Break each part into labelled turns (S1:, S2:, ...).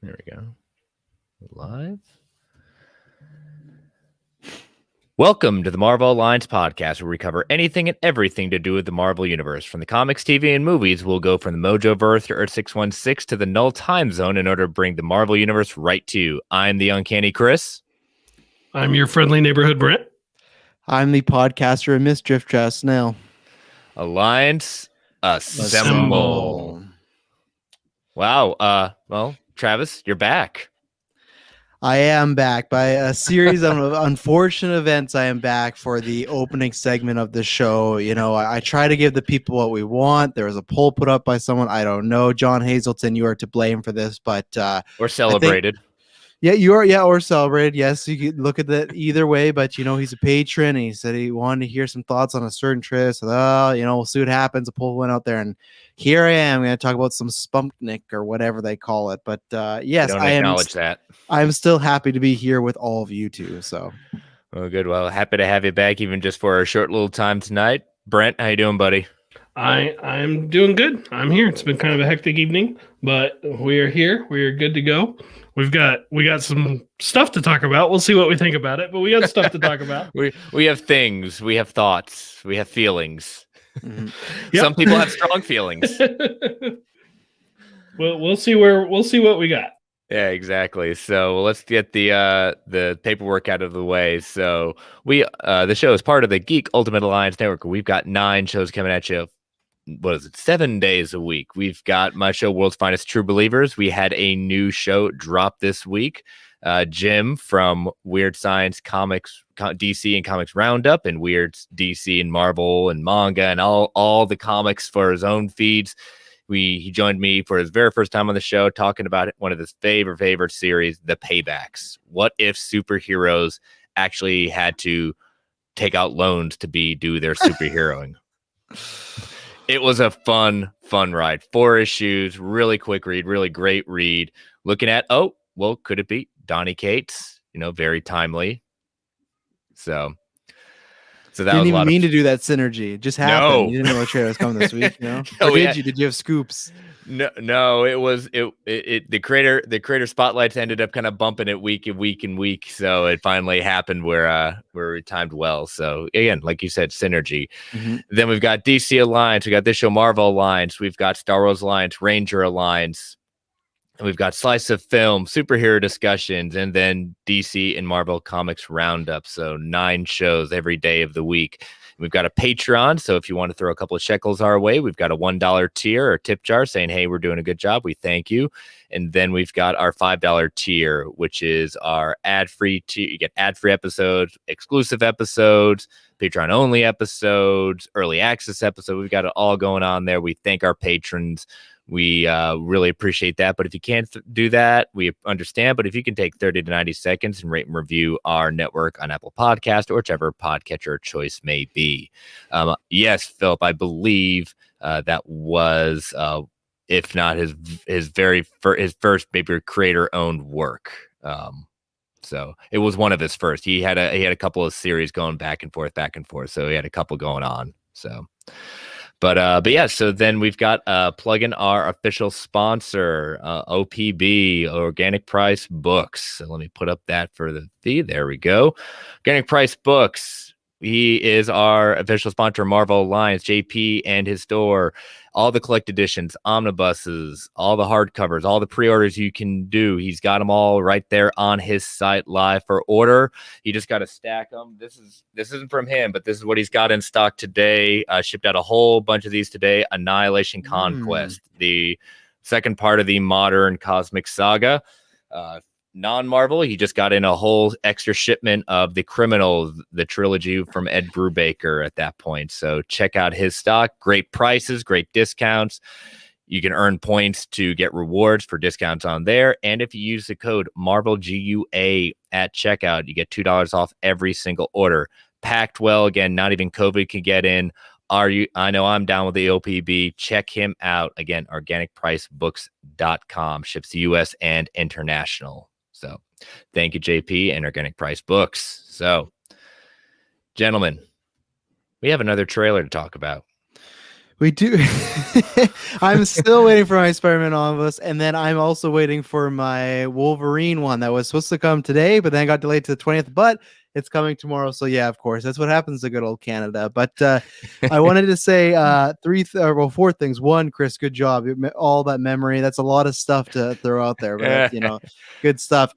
S1: There we go. Live. Welcome to the Marvel Alliance podcast, where we cover anything and everything to do with the Marvel Universe. From the comics, TV, and movies, we'll go from the Mojoverse to Earth 616 to the Null Time Zone in order to bring the Marvel Universe right to you. I'm the Uncanny Chris.
S2: I'm your friendly neighborhood Brent.
S3: I'm the podcaster and mischief Jess Snail.
S1: Alliance Assemble. Wow. Well, Travis, you're back.
S3: I am back. By a series of unfortunate events, I am back for the opening segment of the show. You know, I try to give the people what we want. There was a poll put up by someone. I don't know. John Hazelton, you are to blame for this, but
S1: Or celebrated.
S3: Yeah, you are. Yeah, or celebrated. Yes, you could look at that either way. But you know, he's a patron, and he said he wanted to hear some thoughts on a certain trip. So, we'll see what happens. A poll went out there, and here I am. I'm going to talk about some Spunknik or whatever they call it. But yes,
S1: I acknowledge that.
S3: I'm still happy to be here with all of you two. So,
S1: well, good. Well, happy to have you back, even just for a short little time tonight. Brent, how you doing, buddy?
S2: I'm doing good. I'm here. It's been kind of a hectic evening, but we are here. We are good to go. We got some stuff to talk about. We'll see what we think about it, but we got stuff to talk about.
S1: we have things, we have thoughts, we have feelings.
S3: Mm-hmm.
S2: Yep.
S1: Some people have strong feelings.
S2: Well, we'll see what we got.
S1: Yeah, exactly. So let's get the paperwork out of the way. So the show is part of the Geek Ultimate Alliance Network. We've got 9 shows coming at you. What is it? 7 days a week. We've got my show, World's Finest True Believers. We had a new show drop this week. Jim from Weird Science Comics, DC and Comics Roundup, and Weird DC and Marvel and manga and all the comics for his own feeds. He joined me for his very first time on the show, talking about one of his favorite series, The Paybacks. What if superheroes actually had to take out loans to do their superheroing? It was a fun ride. 4 issues, really quick read, really great read. Looking at, could it be Donny Cates? Very timely. So that
S3: didn't
S1: was
S3: even mean to do that synergy. It just happened.
S1: No.
S3: You didn't know what trailer was coming this week. Or did you? Did you have scoops?
S1: No. It was the creator spotlights ended up kind of bumping it week. So it finally happened where it timed well. So again, like you said, synergy. Mm-hmm. Then we've got DC Alliance. We got this show, Marvel Alliance. We've got Star Wars Alliance, Ranger Alliance. And we've got Slice of Film, superhero discussions, and then DC and Marvel Comics Roundup. So 9 shows every day of the week. We've got a Patreon, so if you want to throw a couple of shekels our way, we've got a $1 tier or tip jar saying, hey, we're doing a good job. We thank you. And then we've got our $5 tier, which is our ad-free tier. You get ad-free episodes, exclusive episodes, Patreon-only episodes, early access episodes. We've got it all going on there. We thank our patrons. We really appreciate that. But if you can't do that, we understand. But if you can take 30 to 90 seconds and rate and review our network on Apple Podcast or whichever podcatcher choice may be. Yes, Philip, I believe that was, if not his first maybe creator-owned work. So it was one of his first. He had a couple of series going back and forth. So he had a couple going on. So. But yeah, so then we've got plug in our official sponsor, OPB, Organic Price Books. So let me put up that for the feed. There we go. Organic Price Books. He is our official sponsor, Marvel Alliance, JP and his store. All the collect editions, omnibuses, all the hardcovers, all the pre-orders you can do. He's got them all right there on his site live for order. You just got to stack them. This isn't from him, but this is what he's got in stock today. Shipped out a whole bunch of these today. Annihilation Conquest, the second part of the modern cosmic saga. Non-Marvel, he just got in a whole extra shipment of The Criminal, the trilogy from Ed Brubaker at that point. So check out his stock. Great prices, great discounts. You can earn points to get rewards for discounts on there. And if you use the code MarvelGUA at checkout, you get $2 off every single order. Packed well. Again, not even COVID can get in. I know I'm down with the OPB. Check him out. Again, organicpricebooks.com. Ships to US and international. So thank you, JP and Organic Price Books. So, gentlemen, we have another trailer to talk about.
S3: We do. I'm still waiting for my Spider-Man Omnibus, and then I'm also waiting for my Wolverine one that was supposed to come today, but then got delayed to the 20th. But it's coming tomorrow, so yeah, of course, that's what happens to good old Canada. But I wanted to say four things. One, Chris, good job. All that memory, that's a lot of stuff to throw out there, but good stuff.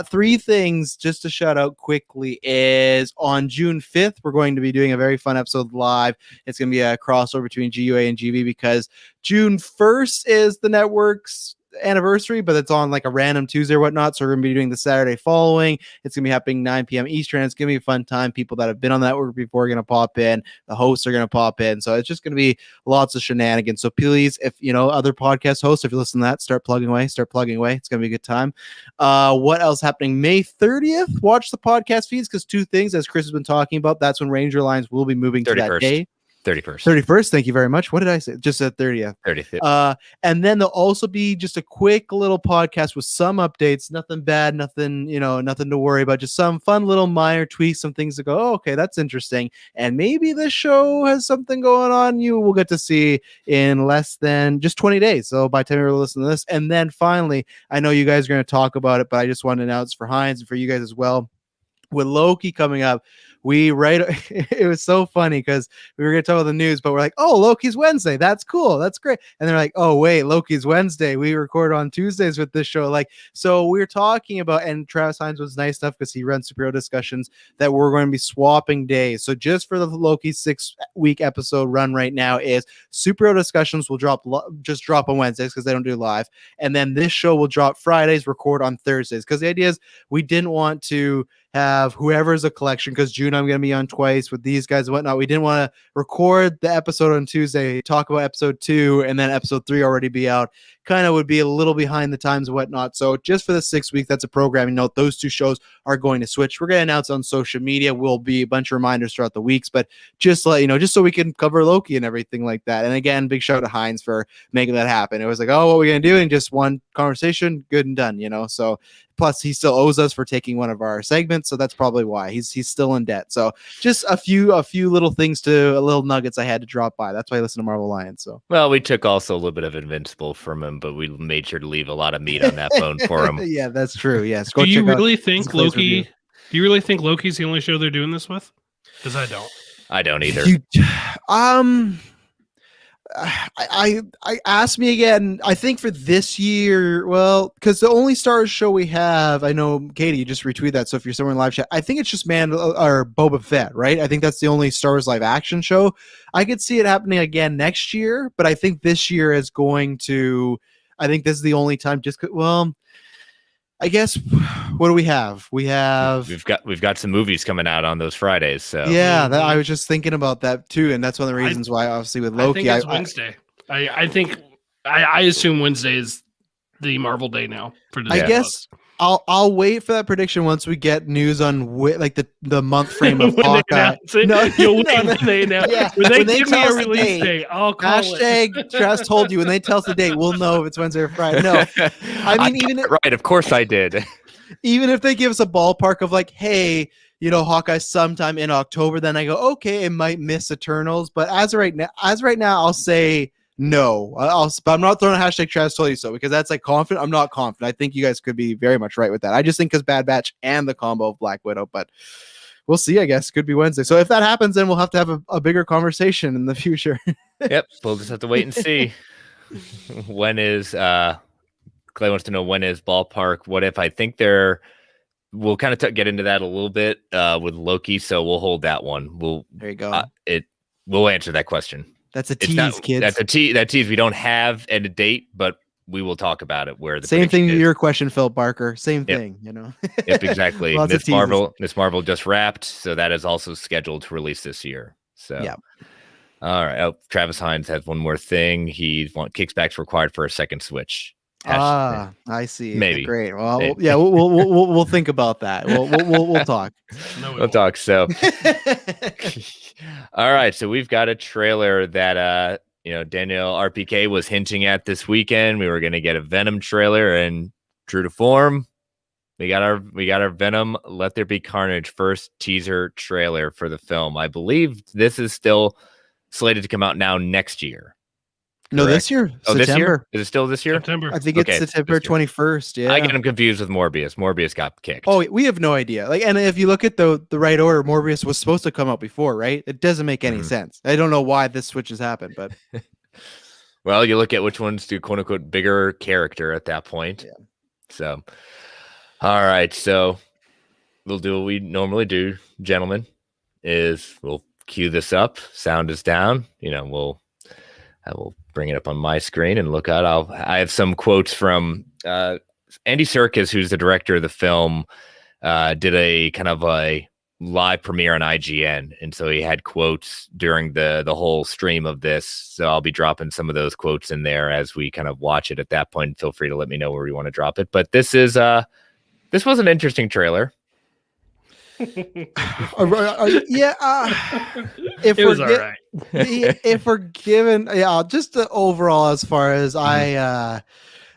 S3: Three things just to shout out quickly is on June 5th, we're going to be doing a very fun episode live. It's going to be a crossover between GUA and GB because June 1st is the network's anniversary, but it's on like a random Tuesday or whatnot. So we're going to be doing the Saturday following. It's going to be happening 9 p.m. Eastern. It's going to be a fun time. People that have been on that network before are going to pop in. The hosts are going to pop in. So it's just going to be lots of shenanigans. So please, if other podcast hosts, if you listen to that, start plugging away. It's going to be a good time. What else happening? May 30th, watch the podcast feeds because two things, as Chris has been talking about, that's when Ranger Lines will be moving 31st. To that day. 31st. Thank you very much. What did I say? Just said 30th.
S1: 30th.
S3: And then there'll also be just a quick little podcast with some updates. Nothing bad, nothing to worry about. Just some fun little minor tweaks, some things to go, oh, okay, that's interesting. And maybe this show has something going on. You will get to see in less than just 20 days. So by the time you're listening to this. And then finally, I know you guys are going to talk about it, but I just want to announce for Heinz and for you guys as well. With Loki coming up, it was so funny because we were going to talk about the news, but we're like, oh, Loki's Wednesday. That's cool. That's great. And they're like, oh, wait, Loki's Wednesday. We record on Tuesdays with this show. So we were talking about, and Travis Hines was nice enough because he runs superhero discussions, that we're going to be swapping days. So just for the Loki 6-week episode run right now is superhero discussions will drop on Wednesdays because they don't do live. And then this show will drop Fridays, record on Thursdays. Because the idea is we didn't want to have whoever's a collection because June I'm going to be on twice with these guys and whatnot. We didn't want to record the episode on Tuesday, talk about episode 2, and then episode 3 already be out. Kind of would be a little behind the times and whatnot. So just for the 6 week, that's a programming note. Those two shows are going to switch. We're going to announce on social media. Will be a bunch of reminders throughout the weeks, but just let you know, just so we can cover Loki and everything like that. And again, big shout out to Heinz for making that happen. It was like, oh, what are we going to do? And just one conversation, good and done, So plus he still owes us for taking one of our segments. So that's probably why he's still in debt. So just a few little things little nuggets I had to drop by. That's why I listen to Marvel Alliance. So,
S1: well, we took also a little bit of Invincible from him, but we made sure to leave a lot of meat on that bone for him.
S3: Yeah, that's true. Yes.
S2: Do you really think Loki's the only show they're doing this with? Because I don't.
S1: I don't either.
S3: I asked me again. I think for this year, well, because the only Star Wars show we have, I know Katie, you just retweeted that. So if you're somewhere in live chat, I think it's just or Boba Fett, right? I think that's the only Star Wars live action show. I could see it happening again next year, but I think this year is going to. I think this is the only time. I guess what do we have? We've
S1: got some movies coming out on those Fridays. So
S3: yeah, I was just thinking about that too, and that's one of the reasons why, obviously, with Loki,
S2: I think it's Wednesday. I assume Wednesday is the Marvel Day now. For
S3: I guess I'll wait for that prediction once we get news on the month frame of Hawkeye.
S2: You'll wait when they announce.
S3: Yeah.
S2: When they give me a release date, I'll call
S3: it. Trust told you when they tell us the date, we'll know if it's Wednesday or Friday. No, I mean
S1: right. Of course I did.
S3: Even if they give us a ballpark of hey, Hawkeye sometime in October, then I go, okay, it might miss Eternals. But as right now, I'll say. No, but I'm not throwing a hashtag Travis told you so because that's confident. I'm not confident. I think you guys could be very much right with that. I just think because Bad Batch and the combo of Black Widow, but we'll see. I guess could be Wednesday. So if that happens, then we'll have to have a bigger conversation in the future.
S1: Yep, we'll just have to wait and see. When is Clay wants to know when is ballpark? What if I think we'll kind of get into that a little bit with Loki, so we'll hold that one.
S3: There you go.
S1: We'll answer that question.
S3: That's a tease, kids.
S1: That's a tease. That tease. We don't have a date, but we will talk about it. Where the
S3: same thing to your question, Phil Barker. Same thing,
S1: Yep, exactly. Miss Marvel just wrapped, so that is also scheduled to release this year. So
S3: yeah.
S1: All right. Oh, Travis Hines has one more thing. He wants kickbacks required for a second Switch.
S3: I see.
S1: Maybe.
S3: Great. Well, yeah, we'll think about that. We'll talk.
S1: We'll talk. So, all right. So we've got a trailer that Daniel RPK was hinting at this weekend. We were going to get a Venom trailer, and true to form, we got our Venom Let There Be Carnage first teaser trailer for the film. I believe this is still slated to come out now next year.
S3: No,
S1: Correct?
S3: this year.
S1: Oh, this year?
S3: September.
S1: Is it still this year?
S2: September.
S3: I think
S1: Okay,
S3: it's September
S1: this year.
S3: 21st. Yeah.
S1: I get him confused with Morbius. Morbius got kicked.
S3: Oh, we have no idea. Like, and if you look at the right order, Morbius was supposed to come out before, right? It doesn't make any sense. I don't know why this switch has happened, but
S1: well, you look at which one's the quote unquote bigger character at that point.
S3: Yeah.
S1: So, all right. So we'll do what we normally do, gentlemen, is we'll cue this up. Sound is down. I will bring it up on my screen and look at. I have some quotes from Andy Serkis, who's the director of the film, did a kind of a live premiere on IGN, and so he had quotes during the whole stream of this. So I'll be dropping some of those quotes in there as we kind of watch it. At that point, feel free to let me know where you want to drop it. But this was an interesting trailer.
S3: If
S2: It was all right.
S3: if we're given, just the overall, as far as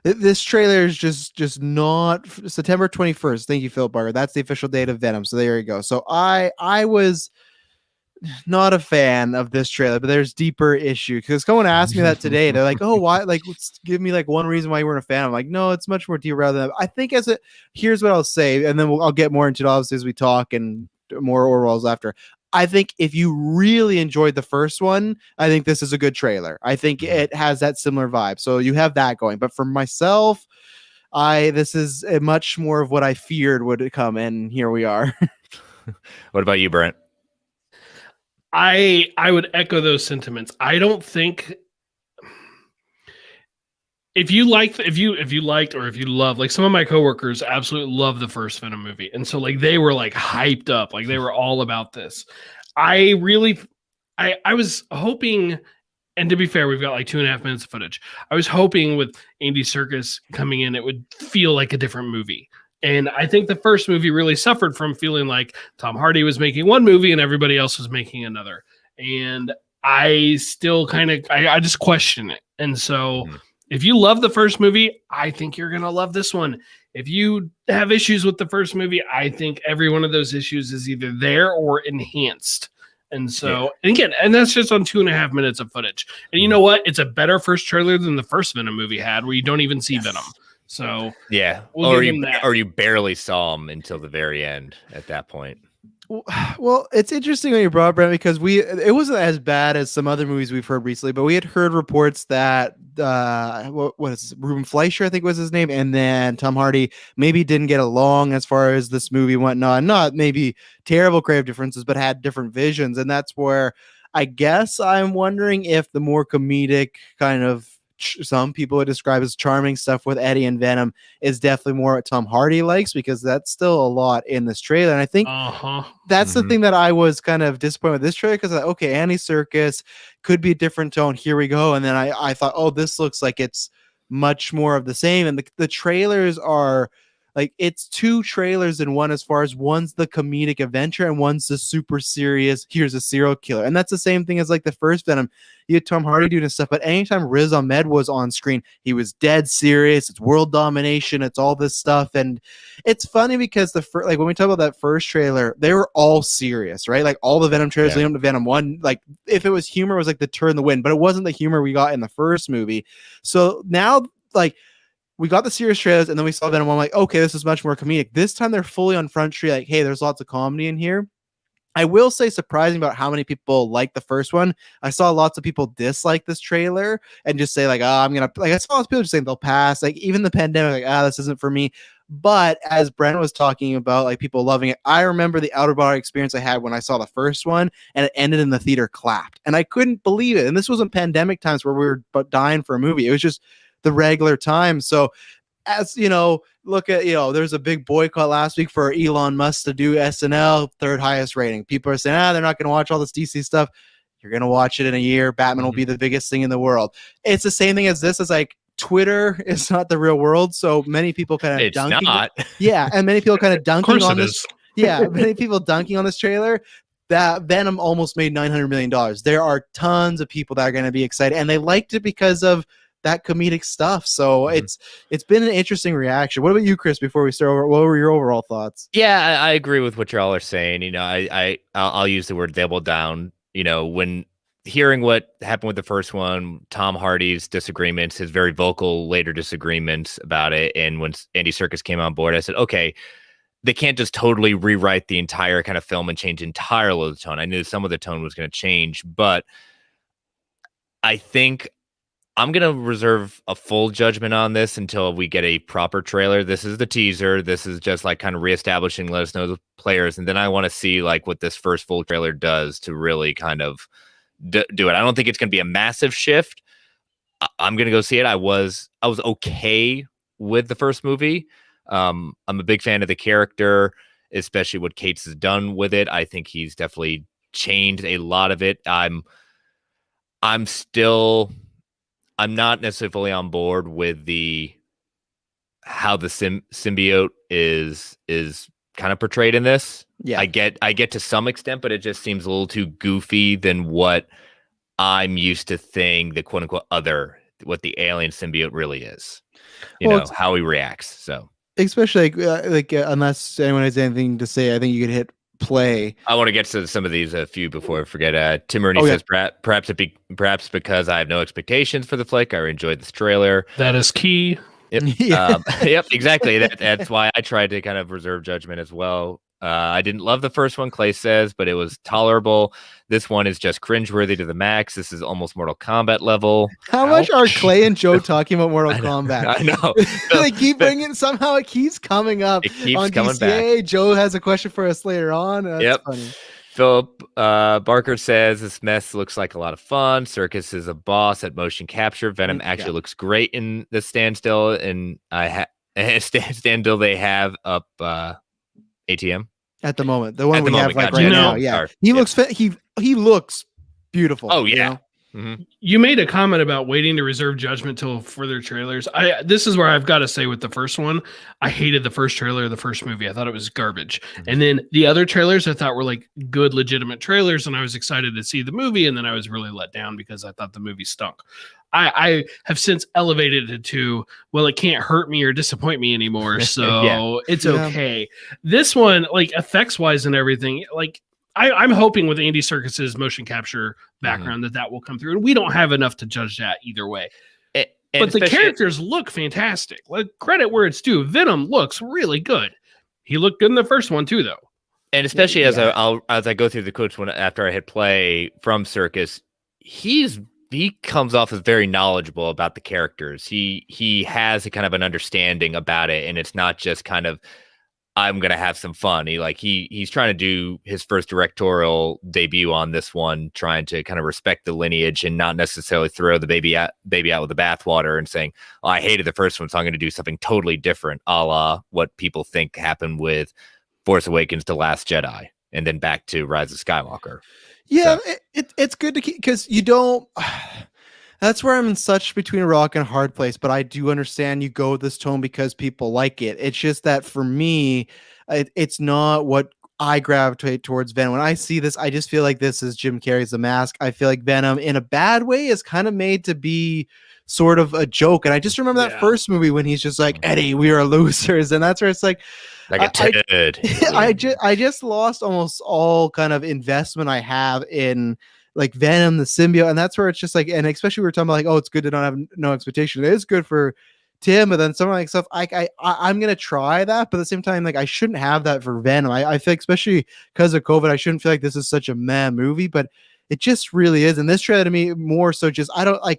S3: this trailer is just not September 21st. Thank you, Phil Barker. That's the official date of Venom. So there you go. So I was not a fan of this trailer, but there's deeper issue, because someone asked me that today. They're like, oh, why? Like, give me like one reason why you weren't a fan. I'm like, no, it's much more deep rather than I think. Here's what I'll say, and then I'll get more into it obviously as we talk and more overalls after. I think if you really enjoyed the first one, I think this is a good trailer. I think it has that similar vibe. So you have that going. But for myself, this is a much more of what I feared would come, and here we are.
S1: What about you, Brent?
S2: I would echo those sentiments. I don't think if you liked or if you love, like, some of my coworkers absolutely love the first Venom movie, and so like they were like hyped up, like they were all about this. I was hoping, and to be fair, we've got like 2.5 minutes of footage. I was hoping with Andy Serkis coming in, it would feel like a different movie. And I think the first movie really suffered from feeling like Tom Hardy was making one movie and everybody else was making another. And I still I just question it. And so if you love the first movie, I think you're going to love this one. If you have issues with the first movie, I think every one of those issues is either there or enhanced. And so, and again, and that's just on 2.5 minutes of footage. And you know what? It's a better first trailer than the first Venom movie had, where you don't even see Venom. So
S1: yeah,
S2: we'll
S1: or you barely saw him until the very end at that point.
S3: Well, it's interesting when you brought up, Brent, because it wasn't as bad as some other movies we've heard recently, but we had heard reports that what is it, Ruben Fleischer, I think was his name, and then Tom Hardy maybe didn't get along as far as this movie went. Not maybe terrible creative differences, but had different visions, and that's where I guess I'm wondering if the more comedic kind of, some people would describe as charming stuff with Eddie and Venom is definitely more what Tom Hardy likes, because that's still a lot in this trailer. And I think that's the thing that I was kind of disappointed with this trailer, because okay, Andy Serkis could be a different tone. Here we go. And then I thought, oh, this looks like it's much more of the same. And the trailers are like, it's two trailers in one, as far as one's the comedic adventure and one's the super serious, here's a serial killer. And that's the same thing as like the first Venom. You had Tom Hardy doing stuff, but anytime Riz Ahmed was on screen, he was dead serious. It's world domination. It's all this stuff. And it's funny because like when we talk about that first trailer, they were all serious, right? Like all the Venom trailers leading up to Venom 1, like if it was humor, it was like the turn the wind, but it wasn't the humor we got in the first movie. So now, like, we got the serious trailers, and then we saw Venom. I'm like, okay, this is much more comedic. This time they're fully on Front Street. Like, hey, there's lots of comedy in here. I will say, surprising about how many people like the first one. I saw lots of people dislike this trailer and just say like, I saw lots of people just saying they'll pass. Like, even the pandemic, like, this isn't for me. But as Brent was talking about, like, people loving it, I remember the outer body experience I had when I saw the first one, and it ended in the theater clapped, and I couldn't believe it. And this wasn't pandemic times where we were dying for a movie. It was just the regular time. So, as you know, look at, there's a big boycott last week for Elon Musk to do SNL, third highest rating. People are saying, they're not going to watch all this DC stuff. You're going to watch it in a year. Batman will be the biggest thing in the world. It's the same thing as this. It's like, Twitter is not the real world. So many people kind of dunking. Not. Yeah. And many people kind of dunking on this. Yeah. Many people dunking on this trailer. That Venom almost made $900 million. There are tons of people that are going to be excited, and they liked it because of that comedic stuff. So it's been an interesting reaction. What about you, Chris, before we start over? What were your overall thoughts?
S1: Yeah, I agree with what y'all are saying. I'll use the word double down. When hearing what happened with the first one, Tom Hardy's disagreements, his very vocal later disagreements about it, and when Andy Serkis came on board, I said, okay, they can't just totally rewrite the entire kind of film and change entirely the tone. I knew some of the tone was going to change, but I think I'm going to reserve a full judgment on this until we get a proper trailer. This is the teaser. This is just like kind of reestablishing, let us know the players. And then I want to see like what this first full trailer does to really kind of do it. I don't think it's going to be a massive shift. I'm going to go see it. I was okay with the first movie. I'm a big fan of the character, especially what Cates has done with it. I think he's definitely changed a lot of it. I'm not necessarily fully on board with how the symbiote is kind of portrayed in this.
S3: Yeah.
S1: I get to some extent, but it just seems a little too goofy than what I'm used to seeing the quote unquote what the alien symbiote really is. How he reacts. So
S3: especially unless anyone has anything to say, I think you could hit play.
S1: I want to get to some of these a few before I forget. Tim Rooney says perhaps because I have no expectations for the flick, I enjoyed this trailer.
S2: That is key.
S1: Yep.
S3: Yeah.
S1: Yep, exactly. That's why I tried to kind of reserve judgment as well. I didn't love the first one, Clay says, but it was tolerable. This one is just cringeworthy to the max. This is almost Mortal Kombat level.
S3: How much are Clay and Joe talking about Mortal Kombat?
S1: I know.
S3: They keep bringing somehow it keeps coming up.
S1: It keeps
S3: on
S1: coming
S3: DCA.
S1: back.
S3: Joe has a question for us later on. That's funny.
S1: Philip Barker says this mess looks like a lot of fun. Circus is a boss at motion capture. Venom actually looks great in the standstill, and standstill they have up ATM
S3: at the moment. The one
S1: at the
S3: we
S1: moment,
S3: have like
S1: gotcha.
S3: right now. Yeah, he looks he looks beautiful.
S1: Oh yeah.
S3: You know?
S1: Mm-hmm.
S2: You made a comment about waiting to reserve judgment till further trailers. This is where I've got to say with the first one, I hated the first trailer of the first movie. I thought it was garbage. Mm-hmm. And then the other trailers I thought were like good, legitimate trailers, and I was excited to see the movie, and then I was really let down because I thought the movie stunk. I have since elevated it to, well, it can't hurt me or disappoint me anymore, so it's okay. This one, like effects wise and everything, like I'm hoping with Andy Serkis's motion capture background that will come through, and we don't have enough to judge that either way. But the characters look fantastic. Like credit where it's due. Venom looks really good. He looked good in the first one too, though.
S1: And especially as I go through the quotes after I hit play from Serkis, he comes off as very knowledgeable about the characters. He has a kind of an understanding about it, and it's not just kind of I'm gonna have some fun. He's trying to do his first directorial debut on this one, trying to kind of respect the lineage and not necessarily throw the baby out with the bathwater and saying, "Oh, I hated the first one, so I'm going to do something totally different," a la what people think happened with Force Awakens to Last Jedi, and then back to Rise of Skywalker.
S3: Yeah, so it's good to keep because you don't. That's where I'm in such between a rock and a hard place, but I do understand you go with this tone because people like it. It's just that for me, it's not what I gravitate towards Venom. When I see this, I just feel like this is Jim Carrey's The Mask. I feel like Venom, in a bad way, is kind of made to be sort of a joke. And I just remember that first movie when he's just like, Eddie, we are losers. And that's where it's like
S1: a turd.
S3: I just lost almost all kind of investment I have in like Venom, the symbiote, and that's where it's just like, and especially we were talking about like, oh, it's good to not have no expectation. It is good for Tim, but then something like stuff. I'm gonna try that, but at the same time, like I shouldn't have that for Venom. I feel especially because of COVID, I shouldn't feel like this is such a meh movie, but it just really is. And this trailer to me more so just I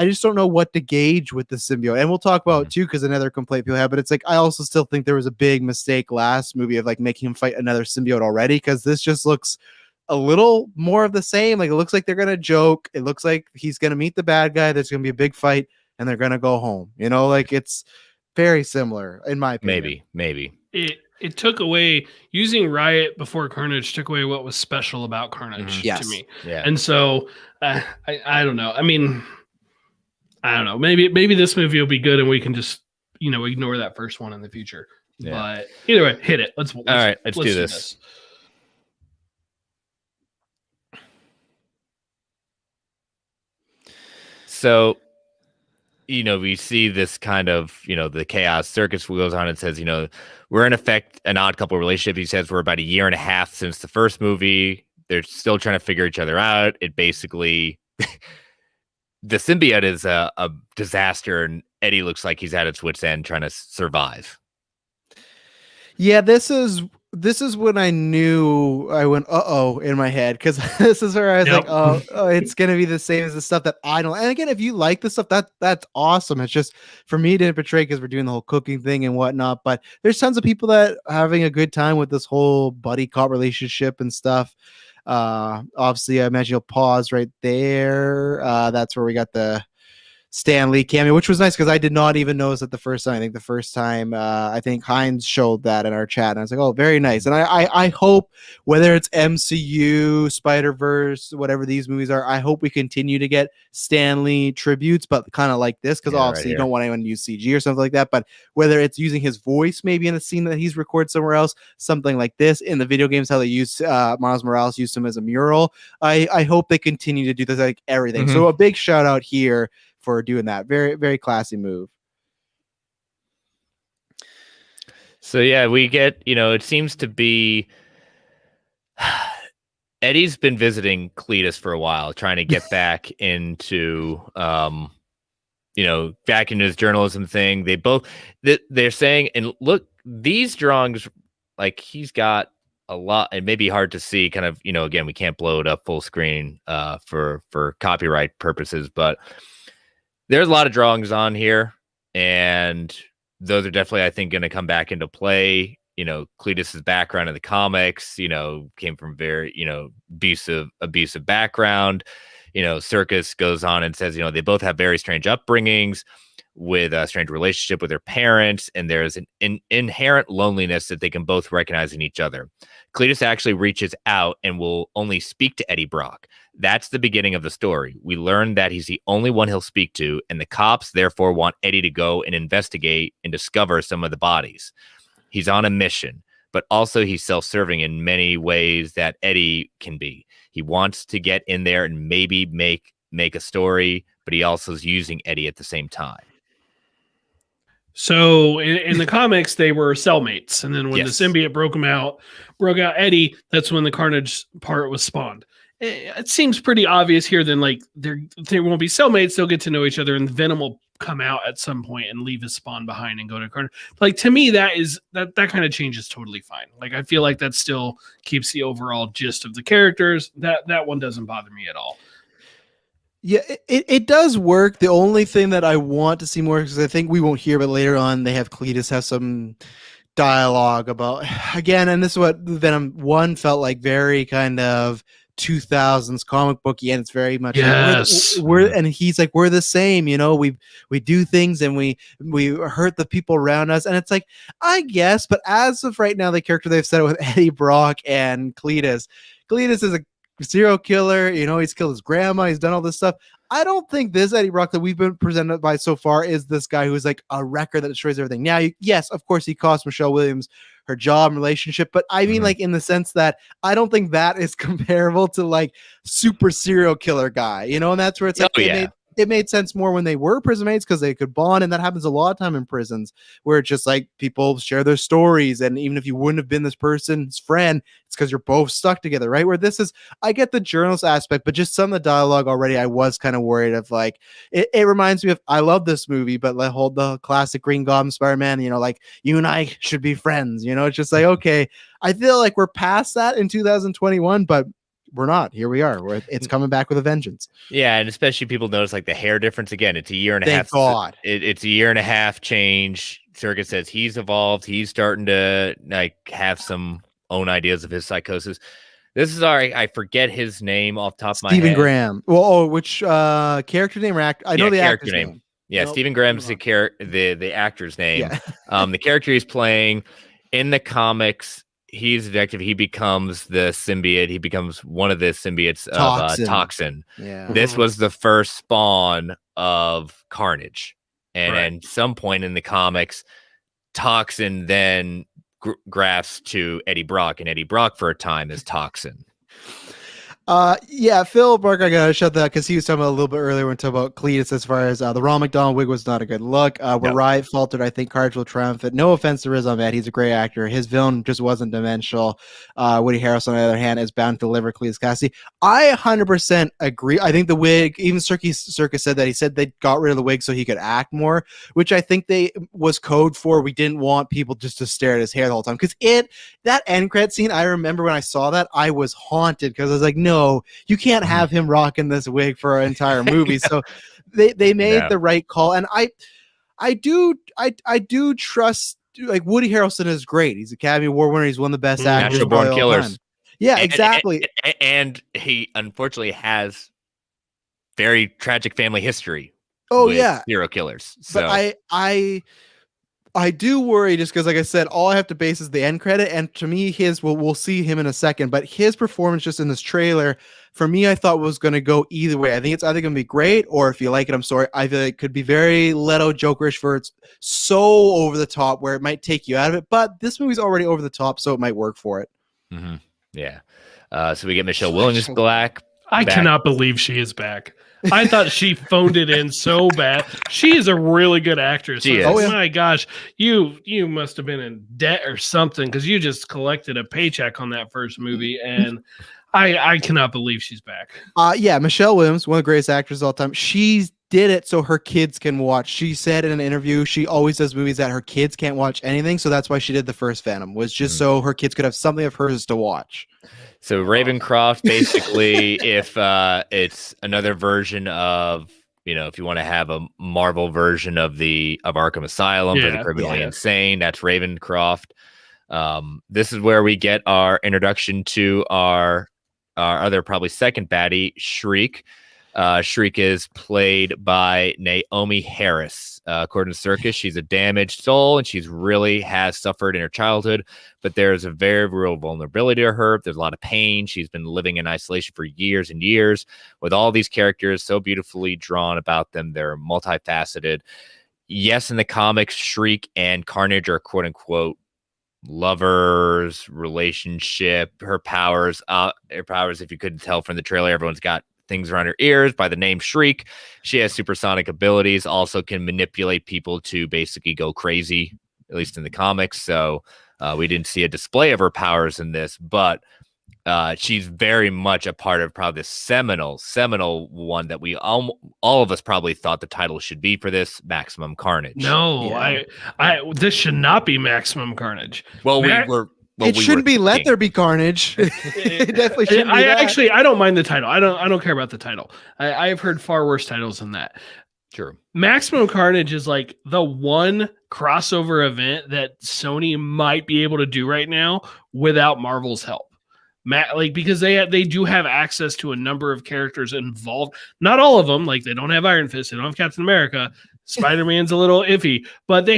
S3: just don't know what to gauge with the symbiote. And we'll talk about too, because another complaint people have, but it's like I also still think there was a big mistake last movie of like making him fight another symbiote already, because this just looks a little more of the same. Like it looks like they're gonna joke. It looks like he's gonna meet the bad guy. There's gonna be a big fight, and they're gonna go home. You know, like it's very similar in my opinion.
S1: Maybe
S2: it took away using Riot before Carnage took away what was special about Carnage to me.
S1: Yeah, and
S2: so I don't know. I mean, I don't know. Maybe this movie will be good, and we can just ignore that first one in the future. Yeah. But either way, hit it. Let's do this.
S1: So, we see this kind of, the chaos. Circus goes on and says, we're in effect an odd couple relationship. He says we're about a year and a half since the first movie. they're still trying to figure each other out. It basically the symbiote is a disaster, and Eddie looks like he's at its wit's end trying to survive.
S3: Yeah, this is when I knew I went uh-oh in my head, because this is where I was
S2: Yep.
S3: like, oh, it's gonna be the same as the stuff that I don't. And again, if you like the stuff, that's awesome. It's just for me to portray because we're doing the whole cooking thing and whatnot. But there's tons of people that are having a good time with this whole buddy cop relationship and stuff. Obviously, I imagine you'll pause right there. That's where we got the Stan Lee cameo, which was nice because I did not even notice it the first time. I think the first time, I think Heinz showed that in our chat, and I was like, "Oh, very nice." And I hope, whether it's MCU, Spider-Verse, whatever these movies are, I hope we continue to get Stan Lee tributes, but kind of like this, because obviously you don't want anyone to use CG or something like that. But whether it's using his voice, maybe in a scene that he's recorded somewhere else, something like this in the video games, how they use Miles Morales used him as a mural. I hope they continue to do this, like everything. So a big shout out here for doing that. Very, very classy move.
S1: So yeah, we get, it seems to be Eddie's been visiting Cletus for a while, trying to get back into back into his journalism thing. They're saying, and look, these drawings, like, he's got a lot. It may be hard to see, kind of, again, we can't blow it up full screen for copyright purposes, but there's a lot of drawings on here, and those are definitely, I think, going to come back into play. Cletus's background in the comics, came from very, abusive background. Circus goes on and says, they both have very strange upbringings with a strange relationship with their parents, and there's an inherent loneliness that they can both recognize in each other. Cletus actually reaches out and will only speak to Eddie Brock. That's the beginning of the story. We learn that he's the only one he'll speak to, and the cops therefore want Eddie to go and investigate and discover some of the bodies. He's on a mission, but also he's self-serving in many ways that Eddie can be. He wants to get in there and maybe make a story, but he also is using Eddie at the same time.
S2: So in the comics, they were cellmates, and then when the symbiote broke out Eddie, that's when the Carnage part was spawned. It seems pretty obvious here. Then, like, they won't be cellmates; they'll get to know each other, and Venom will come out at some point and leave his spawn behind and go to Carnage. Like, to me, that kind of change is totally fine. Like, I feel like that still keeps the overall gist of the characters. That one doesn't bother me at all.
S3: Yeah, it does work. The only thing that I want to see more, because I think we won't hear, but later on they have Cletus have some dialogue about, again, and this is what Venom 1 felt like, very kind of 2000s comic booky, and it's very much we're and he's like, we're the same, we do things and we hurt the people around us, and it's like, I guess, but as of right now, the character they've set with Eddie Brock and Cletus is a serial killer, he's killed his grandma, he's done all this stuff. I don't think this Eddie Brock that we've been presented by so far is this guy who's like a wrecker that destroys everything. Now, yes, of course, he cost Michelle Williams her job and relationship, but I mean, like, in the sense that I don't think that is comparable to like super serial killer guy, and that's where it's like, it made sense more when they were prison mates because they could bond, and that happens a lot of time in prisons where it's just like people share their stories, and even if you wouldn't have been this person's friend, it's because you're both stuck together, right? Where this is, I get the journalist aspect, but just some of the dialogue already, I was kind of worried of, like, it reminds me of, I love this movie, but like, hold the classic Green Goblin Spider-Man, like, you and I should be friends, it's just like, okay, I feel like we're past that in 2021, but we're not. Here we are. It's coming back with a vengeance.
S1: Yeah, and especially people notice, like, the hair difference. Again, it's a year and a half.
S3: Thank God.
S1: It's a year and a half change. Circus says he's evolved. He's starting to, like, have some own ideas of his psychosis. This is I forget his name off the top of my head.
S3: Stephen Graham. Well, which character name or actor? I know the actor's name.
S1: Yeah, nope. Stephen Graham's the actor's name. Yeah. The character he's playing in the comics. He's a detective. He becomes the symbiote. He becomes one of the symbiotes of Toxin.
S3: Yeah.
S1: This was the first spawn of Carnage. And at some point in the comics, Toxin then grafts to Eddie Brock, and Eddie Brock for a time is Toxin.
S3: Yeah, Phil Barker, I gotta shut that because he was talking about a little bit earlier when we talking about Cletus as far as the Ron McDonald wig was not a good look. Where
S1: No.
S3: Riot faltered, I think Carnage will triumph. No offense to Riz Ahmed, he's a great actor. His villain just wasn't dimensional. Woody Harrelson, on the other hand, is bound to deliver Cletus Cassidy. I 100% agree. I think the wig, even Circus said that. He said they got rid of the wig so he could act more, which I think they was code for. We didn't want people just to stare at his hair the whole time. Because that end credit scene, I remember when I saw that, I was haunted because I was like, no, you can't have him rocking this wig for an entire movie. So they made the right call. And I do trust, like, Woody Harrelson is great. He's Academy Award winner. He's one of the best actors.
S1: Natural Born Killers.
S3: Yeah, exactly.
S1: And he unfortunately has very tragic family history.
S3: Oh
S1: with
S3: yeah,
S1: serial killers. So
S3: but I do worry just because, like I said, all I have to base is the end credit, and to me, we'll see him in a second. But his performance just in this trailer, for me, I thought was going to go either way. I think it's either going to be great, or if you like it, I'm sorry, I feel like it could be very Leto Jokerish, for it's so over the top where it might take you out of it. But this movie's already over the top, so it might work for it.
S1: Mm-hmm. Yeah. So we get Michelle Williams back.
S2: I cannot believe she is back. I thought she phoned it in so bad. She is a really good actress.
S1: She is.
S2: Oh my gosh, you must have been in debt or something because you just collected a paycheck on that first movie, and I cannot believe she's back.
S3: Yeah, Michelle Williams, one of the greatest actors of all time. She did it so her kids can watch. She said in an interview she always does movies that her kids can't watch anything, so that's why she did the first Venom, was just so her kids could have something of hers to watch.
S1: So Ravencroft, basically, if it's another version of, if you want to have a Marvel version of Arkham Asylum for the criminally insane, that's Ravencroft. This is where we get our introduction to our other probably second baddie, Shriek. Shriek is played by Naomi Harris. According to Circus, she's a damaged soul, and she's really has suffered in her childhood, but there's a very real vulnerability to her. There's a lot of pain. She's been living in isolation for years and years with all these characters so beautifully drawn about them. They're multifaceted. Yes, in the comics, Shriek and Carnage are quote unquote lovers, relationship. Her powers, if you couldn't tell from the trailer, everyone's got things around her ears by the name Shriek. She has supersonic abilities, also can manipulate people to basically go crazy, at least in the comics. So we didn't see a display of her powers in this, but she's very much a part of probably the seminal one that we all of us probably thought the title should be for this, Maximum Carnage.
S2: No, I this should not be Maximum Carnage.
S3: Well, it shouldn't be Let There Be Carnage. It definitely shouldn't be that.
S2: I don't mind the title. I don't care about the title. I've heard far worse titles than that.
S1: Sure.
S2: Maximum Carnage is like the one crossover event that Sony might be able to do right now without Marvel's help. Because they do have access to a number of characters involved. Not all of them. Like, they don't have Iron Fist. They don't have Captain America. Spider-Man's a little iffy, but they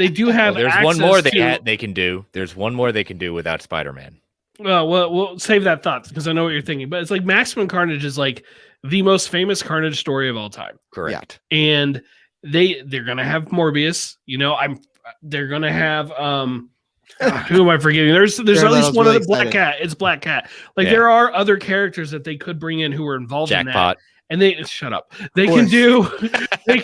S2: do have.
S1: There's one more they can do. There's one more they can do without Spider-Man.
S2: Well, we'll save that thought because I know what you're thinking. But it's like Maximum Carnage is like the most famous Carnage story of all time.
S1: Correct.
S2: Yeah. And they're gonna have Morbius. They're gonna have who am I forgetting? There's at least one of the Black Cat. It's Black Cat. There are other characters that they could bring in who are involved in that. And they shut up. They can do. We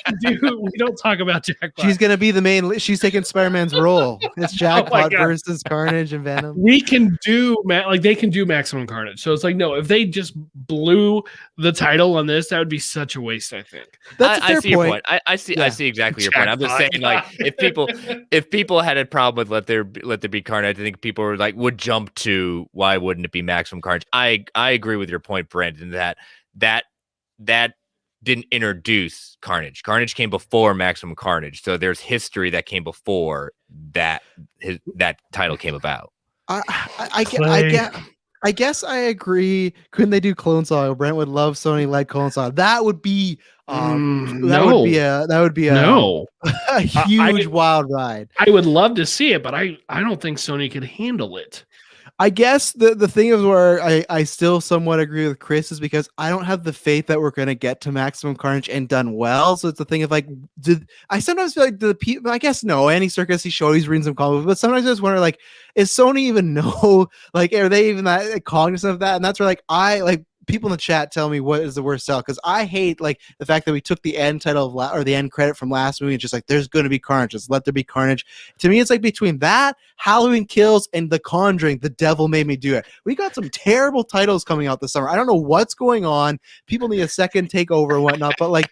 S2: don't talk about Jackpot.
S3: She's gonna be the main. She's taking Spider-Man's role. It's Jackpot versus Carnage and Venom.
S2: We can do they can do Maximum Carnage. So it's like, no, if they just blew the title on this, that would be such a waste. I think.
S3: That's a fair
S1: point. Your point. I see exactly your point. I'm just saying, like, if people had a problem with Let There Be Carnage, I think people were like would jump to why wouldn't it be Maximum Carnage? I agree with your point, Brandon. That didn't introduce Carnage. Carnage came before Maximum Carnage, so there's history that came before that title came about.
S3: I guess I agree. Couldn't they do Clone Saga? Brent would love Sony-led Clone Saga. That would be that would be a huge wild ride.
S2: I would love to see it, but I don't think Sony could handle it.
S3: I guess the thing is where I still somewhat agree with Chris is because I don't have the faith that we're gonna get to Maximum Carnage and done well. So it's the thing of like, did I sometimes feel like the people? I guess no, Andy Serkis he show he's reading some comics, but sometimes I just wonder like, is Sony even know? Like, are they even that cognizant of that? And that's where like I like. People in the chat tell me what is the worst sell because I hate like the fact that we took the end title of or the end credit from last movie and just like there's going to be Carnage, just let there be Carnage. To me, it's like between that, Halloween Kills, and The Conjuring, The Devil Made Me Do It. We got some terrible titles coming out this summer. I don't know what's going on. People need a second takeover and whatnot, but like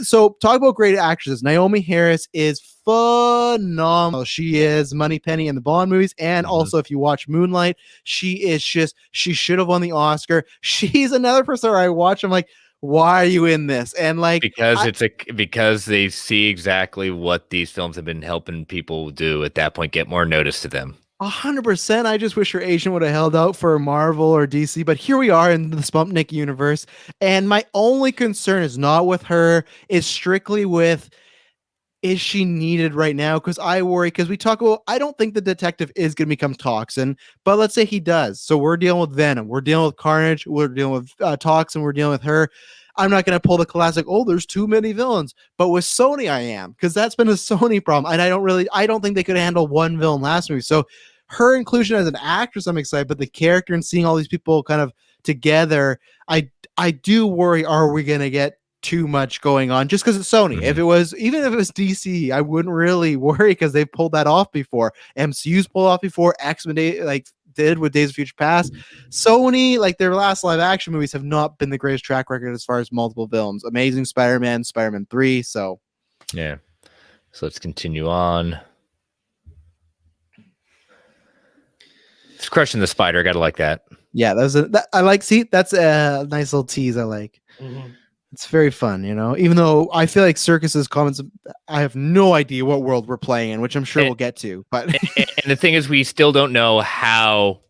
S3: so talk about great actresses. Naomi Harris is phenomenal. She is Moneypenny in the Bond movies, and also if you watch Moonlight, she should have won the Oscar. She's another person where I watch. I'm like, why are you in this? And like
S1: because they see exactly what these films have been helping people do at that point, get more notice to them.
S3: 100%. I just wish her agent would have held out for Marvel or DC, but here we are in the Spumpnik universe. And my only concern is not with her, is strictly with, is she needed right now? Because I worry, because we talk about, I don't think the detective is going to become Toxin, but let's say he does. So we're dealing with Venom, we're dealing with Carnage, we're dealing with Toxin, we're dealing with her. I'm not going to pull the classic, oh, there's too many villains. But with Sony, I am, because that's been a Sony problem. And I don't think they could handle one villain last movie. So her inclusion as an actress, I'm excited, but the character and seeing all these people kind of together, I do worry, are we going to get too much going on just because it's Sony? If it was, even if it was DC, I wouldn't really worry because they've pulled that off before. MCU's pulled off before. X-Men like did with Days of Future Past. Sony, like their last live action movies have not been the greatest track record as far as multiple films. Amazing Spider-Man, Spider-Man 3. So
S1: yeah. So let's continue on. It's crushing the spider. Gotta like that.
S3: Yeah, I like. See, that's a nice little tease. I like. It's very fun, you know. Even though I feel like Circus's comments, I have no idea what world we're playing in, which I'm sure we'll get to. But
S1: and the thing is, we still don't know how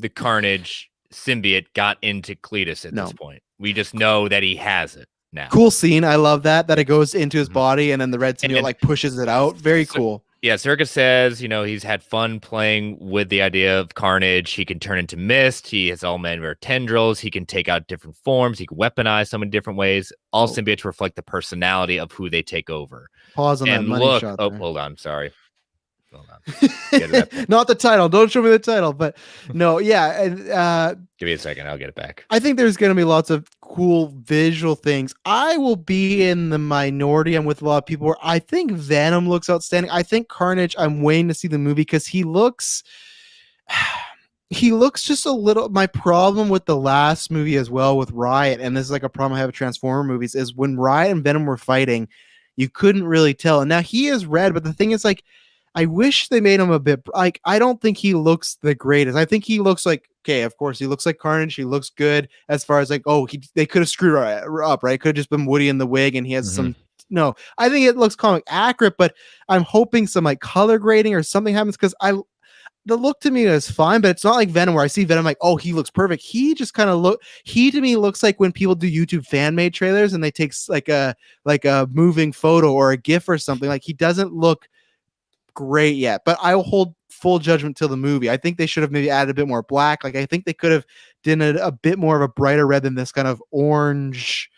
S1: the Carnage symbiote got into Cletus at this point. We just know that he has it now.
S3: Cool scene. I love that it goes into his body and then the red symbiote like pushes it out. Very cool.
S1: Yeah, Circus says, he's had fun playing with the idea of Carnage. He can turn into mist. He has all manner of tendrils. He can take out different forms. He can weaponize some in different ways. All symbiotes reflect the personality of who they take over.
S3: Pause on that money shot.
S1: Oh, hold on. Sorry. Hold on.
S3: Not the title. Don't show me the title. But no, yeah. And
S1: give me a second. I'll get it back.
S3: I think there's going to be lots of cool visual things. I will be in the minority. I'm with a lot of people where I think Venom looks outstanding. I think Carnage, I'm waiting to see the movie because he looks just a little. My problem with the last movie as well with Riot, and this is like a problem I have with Transformer movies, is when Riot and Venom were fighting, you couldn't really tell. And now he is red, but the thing is like, I wish they made him a bit like, I don't think he looks the greatest. I think he looks like, okay, of course he looks like Carnage. He looks good as far as like, they could have screwed her up, right? Could have just been Woody in the wig and he has some, no, I think it looks comic accurate, but I'm hoping some like color grading or something happens because the look to me is fine, but it's not like Venom where I see Venom like, oh, he looks perfect. He just kind of to me looks like when people do YouTube fan made trailers and they take like a moving photo or a GIF or something. Like he doesn't look great yet, but I will hold full judgment till the movie. I think they should have maybe added a bit more black. Like I think they could have done a bit more of a brighter red than this kind of orange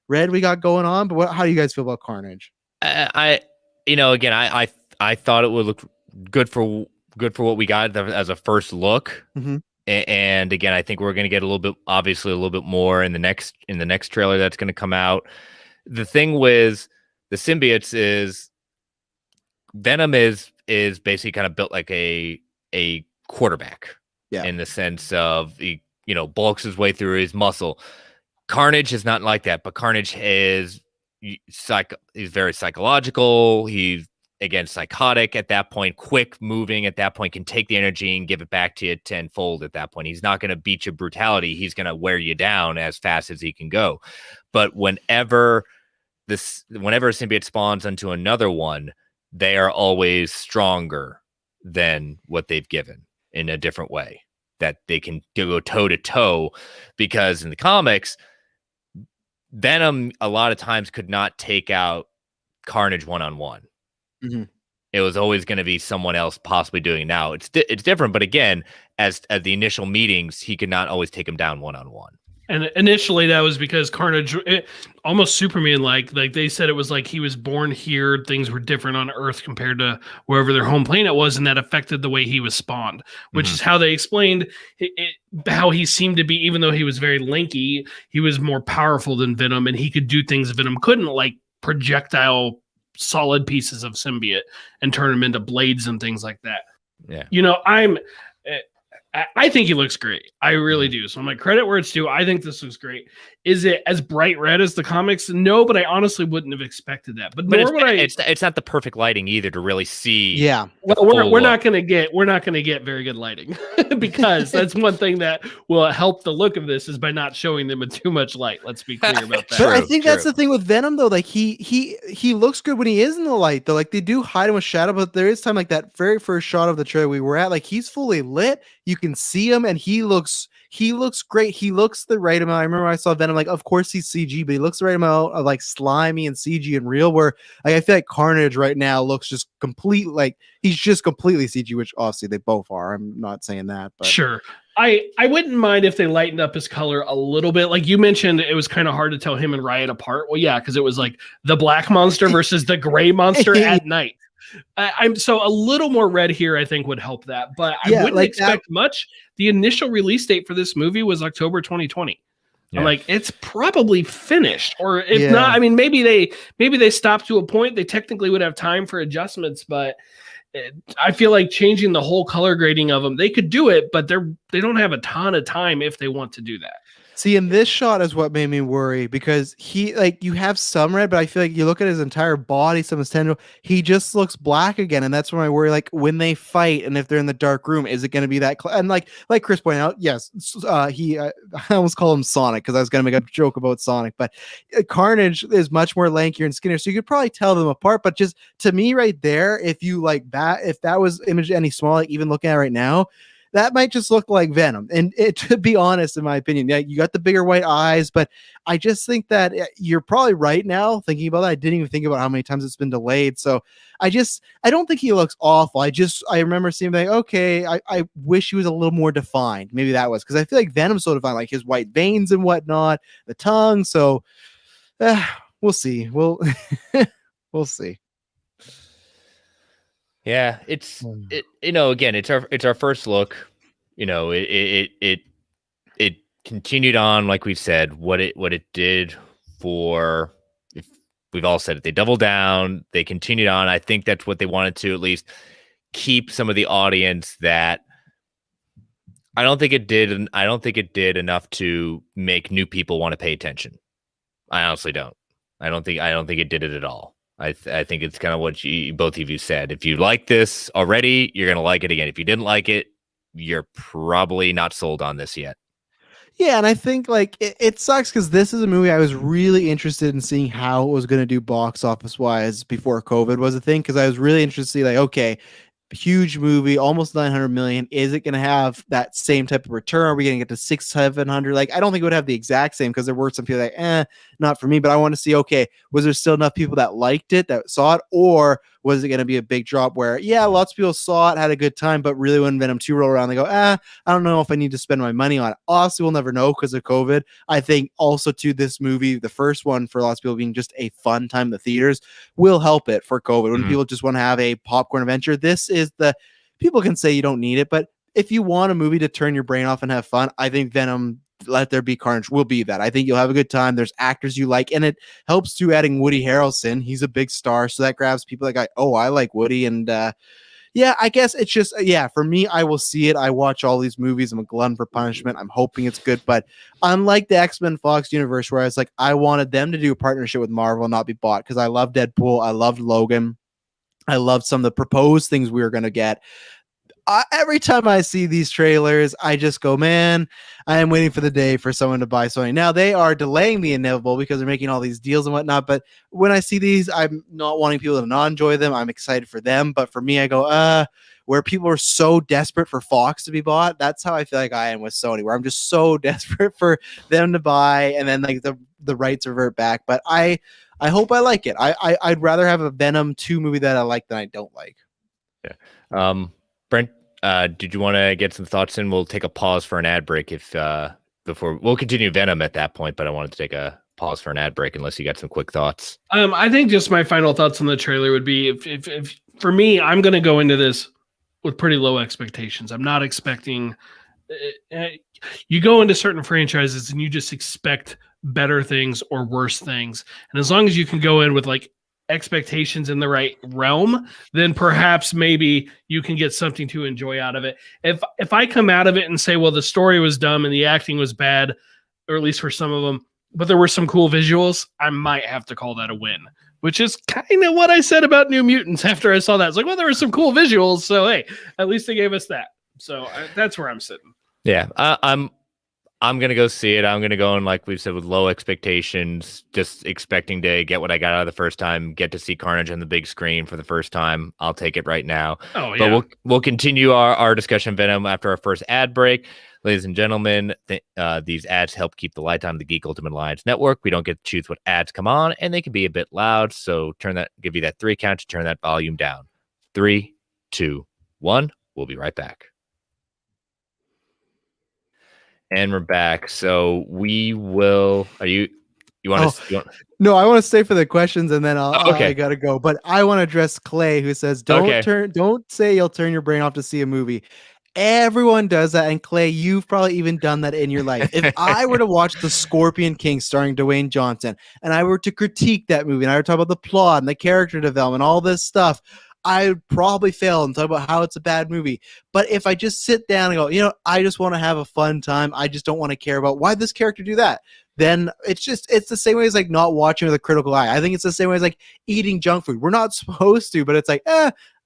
S3: red we got going on. But how do you guys feel about Carnage?
S1: I thought it would look good for what we got as a first look. And again, I think we're going to get a little bit more in the next trailer that's going to come out. The thing with the symbiotes is Venom is basically kind of built like a quarterback, in the sense of he bulks his way through his muscle. Carnage is not like that, but Carnage is he's very psychological. He's again psychotic at that point, quick moving at that point, can take the energy and give it back to you tenfold at that point. He's not going to beat you brutality. He's going to wear you down as fast as he can go. But whenever a symbiote spawns onto another one, they are always stronger than what they've given in a different way, that they can go toe to toe, because in the comics, Venom a lot of times could not take out Carnage one-on-one. It was always going to be someone else possibly doing it. Now it's different, but again, as at the initial meetings, he could not always take him down one-on-one.
S2: And initially that was because Carnage, almost Superman, like they said it was like he was born here. Things were different on Earth compared to wherever their home planet was, and that affected the way he was spawned, which is how they explained how he seemed to be. Even though he was very lanky, he was more powerful than Venom, and he could do things Venom couldn't, like projectile solid pieces of symbiote and turn them into blades and things like that.
S1: Yeah.
S2: You know, I think he looks great. I really do. So I'm like, credit where it's due. I think this looks great. Is it as bright red as the comics? No, but I honestly wouldn't have expected that. But nor would I.
S1: It's not the perfect lighting either to really see.
S3: Yeah.
S2: Well, we're not gonna get very good lighting because that's one thing that will help the look of this is by not showing them in too much light. Let's be clear about that.
S3: But I think that's the thing with Venom though. Like he looks good when he is in the light though. Like they do hide him with shadow, but there is time like that very first shot of the trailer we were at. Like he's fully lit. You can see him, and he looks great. He looks the right amount. I remember I saw Venom. Like, of course he's CG, but he looks the right amount of like slimy and CG and real. Where like, I feel like Carnage right now looks just complete. Like he's just completely CG, which obviously they both are. I'm not saying that, but
S2: sure. I wouldn't mind if they lightened up his color a little bit. Like you mentioned, it was kind of hard to tell him and Riot apart. Well, yeah, because it was like the black monster versus the gray monster at night. I'm so a little more red here, I think would help that, but I wouldn't like expect much. The initial release date for this movie was October 2020. Yeah. I'm like, it's probably finished, or if not, I mean, maybe they stopped to a point. They technically would have time for adjustments, but I feel like changing the whole color grading of them, they could do it, but they don't have a ton of time if they want to do that.
S3: See, in this shot is what made me worry because he like you have some red, but I feel like you look at his entire body, some of his tendril, he just looks black again, and that's when I worry. Like when they fight, and if they're in the dark room, is it going to be that? And like Chris pointed out, yes, I almost call him Sonic because I was going to make a joke about Sonic, but Carnage is much more lankier and skinnier, so you could probably tell them apart. But just to me, right there, if you like that, if that was image any small, like even looking at it right now. That might just look like Venom. And to be honest, in my opinion, yeah, you got the bigger white eyes, but I just think that you're probably right now thinking about that. I didn't even think about how many times it's been delayed. So I don't think he looks awful. I remember seeing like, okay, I wish he was a little more defined. Maybe that was because I feel like Venom's so defined, like his white veins and whatnot, the tongue. So we'll see. We'll see.
S1: Yeah, again, it's our first look. It continued on, like we've said, what it did for. If we've all said it, they doubled down. They continued on. I think that's what they wanted to at least keep some of the audience that. I don't think it did. I don't think it did enough to make new people want to pay attention. I honestly don't. I don't think it did it at all. I think it's kind of what both of you said. If you like this already, you're going to like it again. If you didn't like it, you're probably not sold on this yet.
S3: Yeah, and I think like it sucks because this is a movie I was really interested in seeing how it was going to do box office wise before COVID was a thing, because I was really interested to see like, okay, huge movie, almost 900 million. Is it going to have that same type of return? Are we going to get to 600-700? Like, I don't think it would have the exact same because there were some people like, not for me. But I want to see, okay, was there still enough people that liked it, that saw it, or was it going to be a big drop where, yeah, lots of people saw it, had a good time, but really when Venom 2 roll around, they go, I don't know if I need to spend my money on it. Obviously, we'll never know because of COVID. I think also to this movie, the first one for lots of people being just a fun time in the theaters will help it for COVID. When people just want to have a popcorn adventure, this is people can say you don't need it, but if you want a movie to turn your brain off and have fun, I think Venom Let There Be Carnage will be that. I think you'll have a good time. There's actors you like, and it helps to adding Woody Harrelson. He's a big star, so that grabs people like, I like Woody. And yeah, I guess it's just, for me, I will see it. I watch all these movies. I'm a glutton for punishment. I'm hoping it's good, but unlike the X-Men Fox universe, where I was like, I wanted them to do a partnership with Marvel and not be bought, because I love Deadpool. I loved Logan. I loved some of the proposed things we were going to get. Every time I see these trailers, I just go, man, I am waiting for the day for someone to buy Sony. Now, they are delaying the inevitable because they're making all these deals and whatnot. But when I see these, I'm not wanting people to not enjoy them. I'm excited for them. But for me, I go, where people are so desperate for Fox to be bought, that's how I feel like I am with Sony, where I'm just so desperate for them to buy and then like the rights revert back. But I I hope I like it. I'd rather have a Venom 2 movie that I like than I don't like.
S1: Yeah. Brent, did you want to get some thoughts in? We'll take a pause for an ad break before we'll continue Venom at that point, but I wanted to take a pause for an ad break unless you got some quick thoughts.
S2: I think just my final thoughts on the trailer would be if for me, I'm going to go into this with pretty low expectations. I'm not expecting. You go into certain franchises and you just expect better things or worse things, and as long as you can go in with like expectations in the right realm, then perhaps maybe you can get something to enjoy out of it. If I come out of it and say, well, the story was dumb and the acting was bad, or at least for some of them, but there were some cool visuals, I might have to call that a win, which is kind of what I said about New Mutants after I saw that. It's like, well, there were some cool visuals, so hey, at least they gave us that. So that's where I'm sitting.
S1: Yeah, I'm going to go see it. I'm going to go in, like we've said, with low expectations, just expecting to get what I got out of the first time, get to see Carnage on the big screen for the first time. I'll take it right now.
S2: Oh, yeah.
S1: But we'll continue our discussion of Venom after our first ad break. Ladies and gentlemen, these ads help keep the lights on the Geek Ultimate Alliance Network. We don't get to choose what ads come on, and they can be a bit loud. So give you that 3 count to turn that volume down. 3, 2, 1. We'll be right back. And we're back. So we will. You want to?
S3: No, I want to stay for the questions, and then
S1: okay.
S3: I gotta go. But I want to address Clay, who says, "Don't say you'll turn your brain off to see a movie." Everyone does that, and Clay, you've probably even done that in your life. If I were to watch The Scorpion King starring Dwayne Johnson, and I were to critique that movie, and I were to talk about the plot and the character development, all this stuff, I would probably fail and talk about how it's a bad movie. But if I just sit down and go, I just want to have a fun time, I just don't want to care about why this character do that, then it's the same way as like not watching with a critical eye. I think it's the same way as like eating junk food. We're not supposed to, but it's like,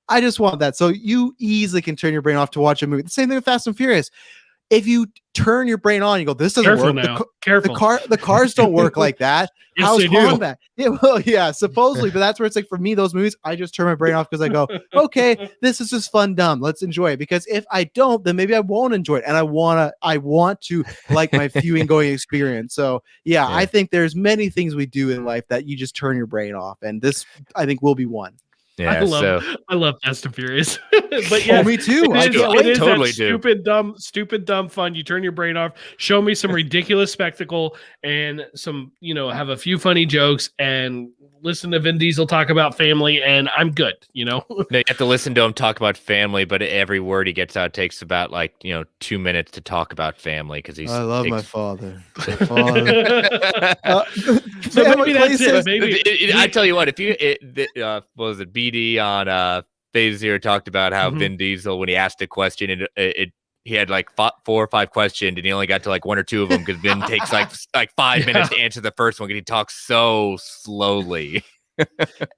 S3: I just want that. So you easily can turn your brain off to watch a movie. The same thing with Fast and Furious. If you turn your brain on, you go, this doesn't work.
S2: Now.
S3: The cars don't work like that.
S2: Yes,
S3: how's
S2: they
S3: combat? Yeah, well, yeah, supposedly, but that's where it's like for me, those movies, I just turn my brain off because I go, okay, this is just fun, dumb. Let's enjoy it. Because if I don't, then maybe I won't enjoy it, and I want to like my viewing going experience. So yeah, I think there's many things we do in life that you just turn your brain off, and this I think will be one.
S1: Yeah,
S2: I love Fast and Furious, but yeah,
S3: me too.
S2: It is
S1: totally
S2: that stupid, dumb fun. You turn your brain off, show me some ridiculous spectacle, and some, have a few funny jokes, and listen to Vin Diesel talk about family, and I'm good.
S1: No, you have to listen to him talk about family, but every word he gets out takes about 2 minutes to talk about family because he's.
S3: I love my father.
S2: So maybe that's it. Maybe
S1: I tell you what, if you what was it? BD on Phase Zero talked about how Vin Diesel, when he asked a question, he had like 4 or 5 questions, and he only got to like 1 or 2 of them because Vin takes like 5 minutes to answer the first one because he talks so slowly.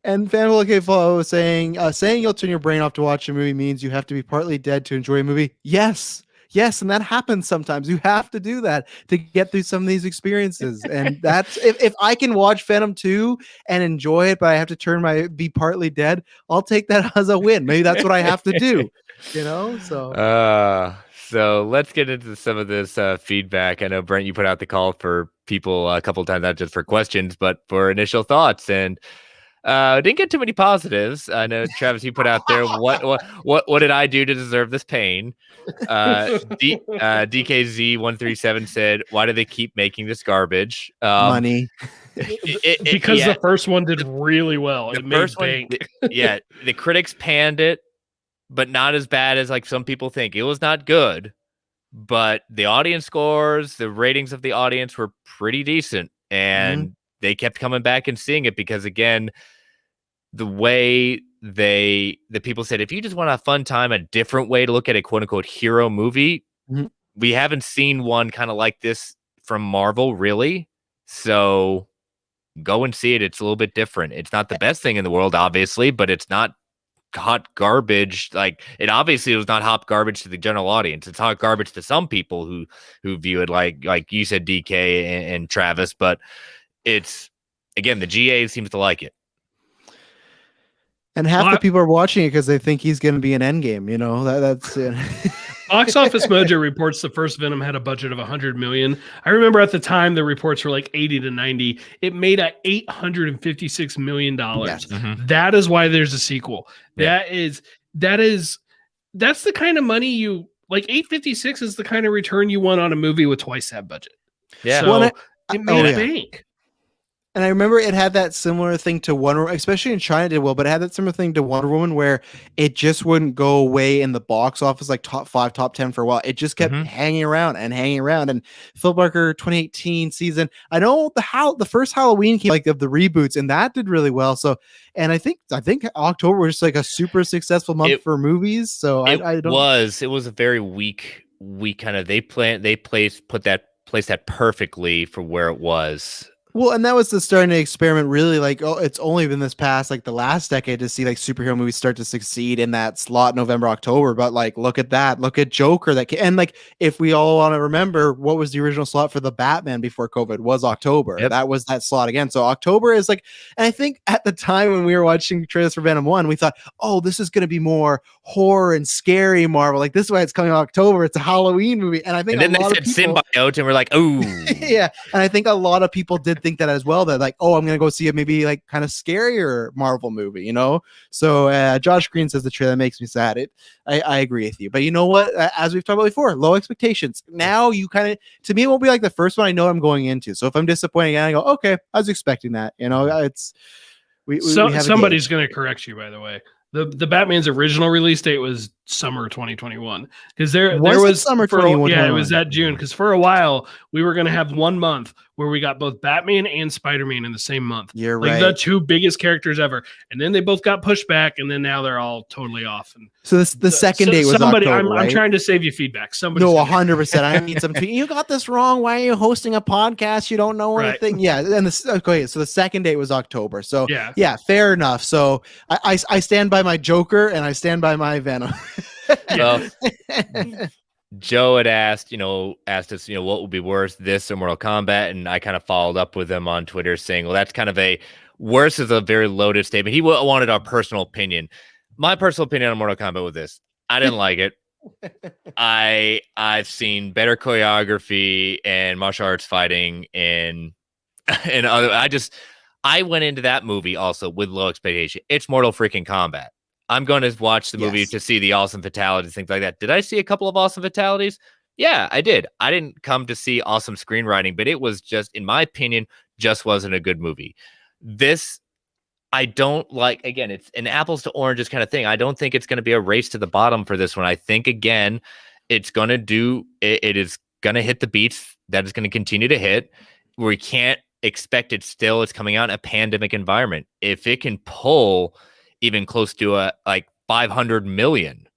S3: And Fanboy K-Fall was saying you'll turn your brain off to watch a movie means you have to be partly dead to enjoy a movie. Yes, and that happens sometimes. You have to do that to get through some of these experiences. And that's if I can watch Venom 2 and enjoy it, but I have to be partly dead, I'll take that as a win. Maybe that's what I have to do.
S1: So let's get into some of this feedback. I know, Brent, you put out the call for people a couple of times, not just for questions, but for initial thoughts. And didn't get too many positives. I know, Travis, you put out there, what did I do to deserve this pain? DKZ137 said, why do they keep making this garbage?
S3: Money.
S2: Because the first one did really well. It made bank.
S1: The critics panned it, but not as bad as like some people think. It was not good, but the audience scores, the ratings of the audience were pretty decent, and they kept coming back and seeing it because, again, the way the people said, if you just want a fun time, a different way to look at a quote unquote hero movie, we haven't seen one kind of like this from Marvel, really. So go and see it. It's a little bit different. It's not the best thing in the world, obviously, but it's not hot garbage. Like, it obviously was not hot garbage to the general audience. It's hot garbage to some people who view it like you said, DK and Travis, but it's, again, the GA seems to like it.
S3: And half the people are watching it because they think he's going to be an Endgame. That's it.
S2: Box Office Mojo reports the first Venom had a budget of 100 million. I remember at the time the reports were like 80 to 90. It made a $856 million.
S3: Yes.
S1: Mhm.
S2: That is why there's a sequel.
S1: Yeah.
S2: That's the kind of money you like. 856 is the kind of return you want on a movie with twice that budget.
S1: Yeah.
S2: So
S3: Well,
S2: it made a
S3: yeah.
S2: bank.
S3: And I remember it had that similar thing to Wonder Woman, especially in China it did well, but it had that similar thing to Wonder Woman where it just wouldn't go away in the box office like top 5, top 10 for a while. It just kept hanging around and hanging around. And Phil Barker 2018 season, I know the first Halloween came like of the reboots, and that did really well. So, and I think October was just like a super successful month for movies. So I don't.
S1: It was a very weak kind of placed that perfectly for where it was.
S3: Well, and that was the starting to experiment really like, it's only been this past like the last decade to see like superhero movies start to succeed in that slot November, October. But like, look at that. Look at Joker. And like, if we all want to remember what was the original slot for the Batman before COVID was October.
S1: Yep.
S3: That was that slot again. So October is like, and I think at the time when we were watching trailers for Venom 1, we thought, oh, this is going to be more horror and scary Marvel. Like this is why it's coming in October. It's a Halloween movie. And I think
S1: then they said symbiote and we're like, oh
S3: yeah. And I think a lot of people did think that as well, that like, oh, I'm gonna go see a maybe like kind of scarier Marvel movie, so Josh Green says the trailer makes me sad. I agree with you, but you know what, as we've talked about before, low expectations. Now you kind of, to me, it won't be like the first one I know I'm going into. So if I'm disappointed again, I go, okay, I was expecting that. It's
S2: somebody's going to correct you, by the way. The Batman's original release date was summer 2021 because there was
S3: summer 2021.
S2: Yeah, it was that June, because for a while we were going to have 1 month where we got both Batman and Spider-Man in the same month.
S3: You're
S2: like
S3: right.
S2: The two biggest characters ever, and then they both got pushed back, and then now they're all totally off. And
S3: so the second date was
S2: somebody.
S3: October, right?
S2: I'm trying to save you feedback. Somebody.
S3: No, 100%. I need some. You got this wrong. Why are you hosting a podcast? You don't know anything. Yeah, and so the second date was October. So yeah, fair enough. So I stand by my Joker and I stand by my Venom.
S1: Well, Joe had asked us, what would be worse, this or Mortal Kombat? And I kind of followed up with him on Twitter saying, well, that's kind of worse is a very loaded statement. He wanted our personal opinion. My personal opinion on Mortal Kombat with this, I didn't like it. I've seen better choreography and martial arts fighting and other. I went into that movie also with low expectation. It's Mortal freaking Kombat. I'm going to watch the movie to see the awesome fatalities, things like that. Did I see a couple of awesome fatalities? Yeah, I did. I didn't come to see awesome screenwriting, but it was just, in my opinion, just wasn't a good movie. This, I don't like. Again, it's an apples to oranges kind of thing. I don't think it's going to be a race to the bottom for this one. I think, again, it's going to do, it is going to hit the beats that is going to continue to hit. We can't expect it still. It's coming out in a pandemic environment. If it can pull even close to a like 500 million,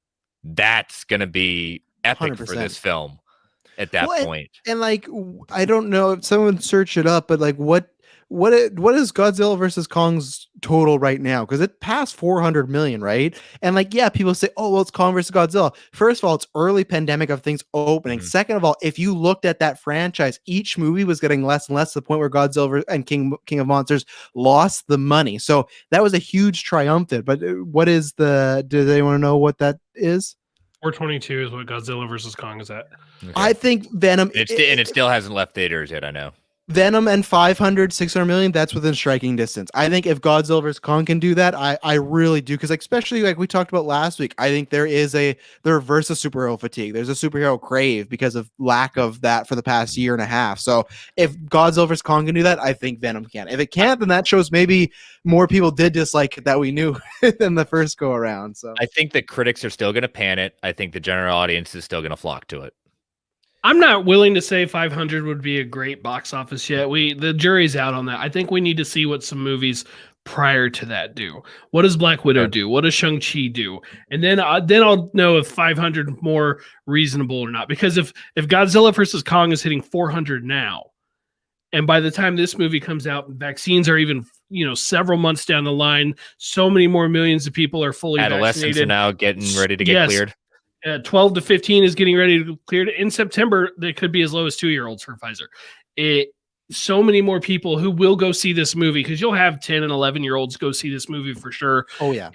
S1: that's going to be epic
S3: 100%.
S1: For this film at that point.
S3: And like, I don't know if someone search it up, but like what is Godzilla versus Kong's total right now? Because it passed 400 million, right? And like, yeah, people say, oh, well, it's Kong versus Godzilla. First of all, it's early pandemic of things opening. Second of all, if you looked at that franchise, each movie was getting less and less to the point where Godzilla and King of Monsters lost the money. So that was a huge triumphant. But what is does anyone know what that is?
S2: 422 is what Godzilla versus Kong is at.
S1: Okay.
S3: I think Venom.
S1: It still hasn't left theaters yet, I know.
S3: Venom and 500, 600 million, that's within striking distance. I think if Godzilla vs. Kong can do that, I really do. Because especially like we talked about last week, I think there is the reverse of superhero fatigue. There's a superhero crave because of lack of that for the past year and a half. So if Godzilla vs. Kong can do that, I think Venom can. If it can't, then that shows maybe more people did dislike it that we knew than the first go around. So
S1: I think the critics are still going to pan it. I think the general audience is still going to flock to it.
S2: I'm not willing to say 500 would be a great box office yet. The jury's out on that. I think we need to see what some movies prior to that do. What does Black Widow do? What does Shang-Chi do? And then I'll know if 500 more reasonable or not. Because if Godzilla versus Kong is hitting 400 now, and by the time this movie comes out, vaccines are even several months down the line, so many more millions of people are fully
S1: adolescents
S2: vaccinated.
S1: Are now getting ready to get cleared.
S2: 12 to 15 is getting ready to clear. In September, they could be as low as 2-year-olds for Pfizer. So many more people who will go see this movie, because you'll have 10 and 11-year-olds go see this movie for sure.
S3: Oh yeah.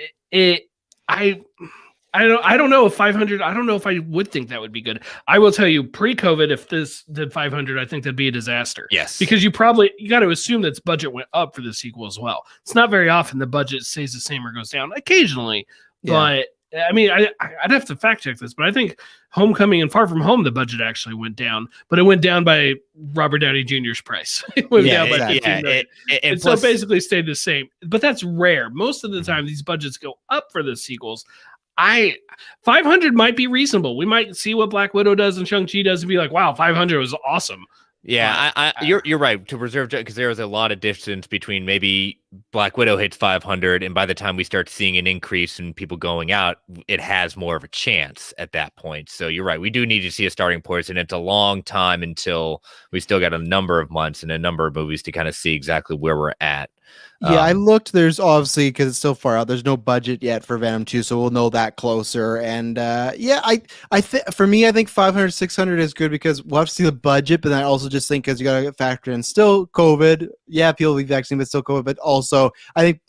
S2: I don't know if 500. I don't know if I would think that would be good. I will tell you, pre-COVID, if this did 500, I think that'd be a disaster.
S1: Yes.
S2: Because you got to assume that its budget went up for the sequel as well. It's not very often the budget stays the same or goes down. Occasionally, but I mean, I'd have to fact check this, but I think Homecoming and Far From Home, the budget actually went down, but it went down by Robert Downey Jr.'s price. It went down by 15 million. And so it basically stayed the same. But that's rare. Most of the time, these budgets go up for the sequels. 500 might be reasonable. We might see what Black Widow does and Shang-Chi does and be like, wow, 500 was awesome.
S1: Yeah, you're right to reserve, because there was a lot of distance between maybe Black Widow hits 500, and by the time we start seeing an increase in people going out, it has more of a chance at that point. So you're right. We do need to see a starting point, and it's a long time until we still got a number of months and a number of movies to kind of see exactly where we're at.
S3: Yeah, I looked. There's obviously, because it's still far out, there's no budget yet for Venom 2, so we'll know that closer. And I think for me, I think 500, 600 is good because we'll have to see the budget, but then I also just think because you got to factor in still COVID. Yeah, people will be vaccinated, but still COVID. But also, I think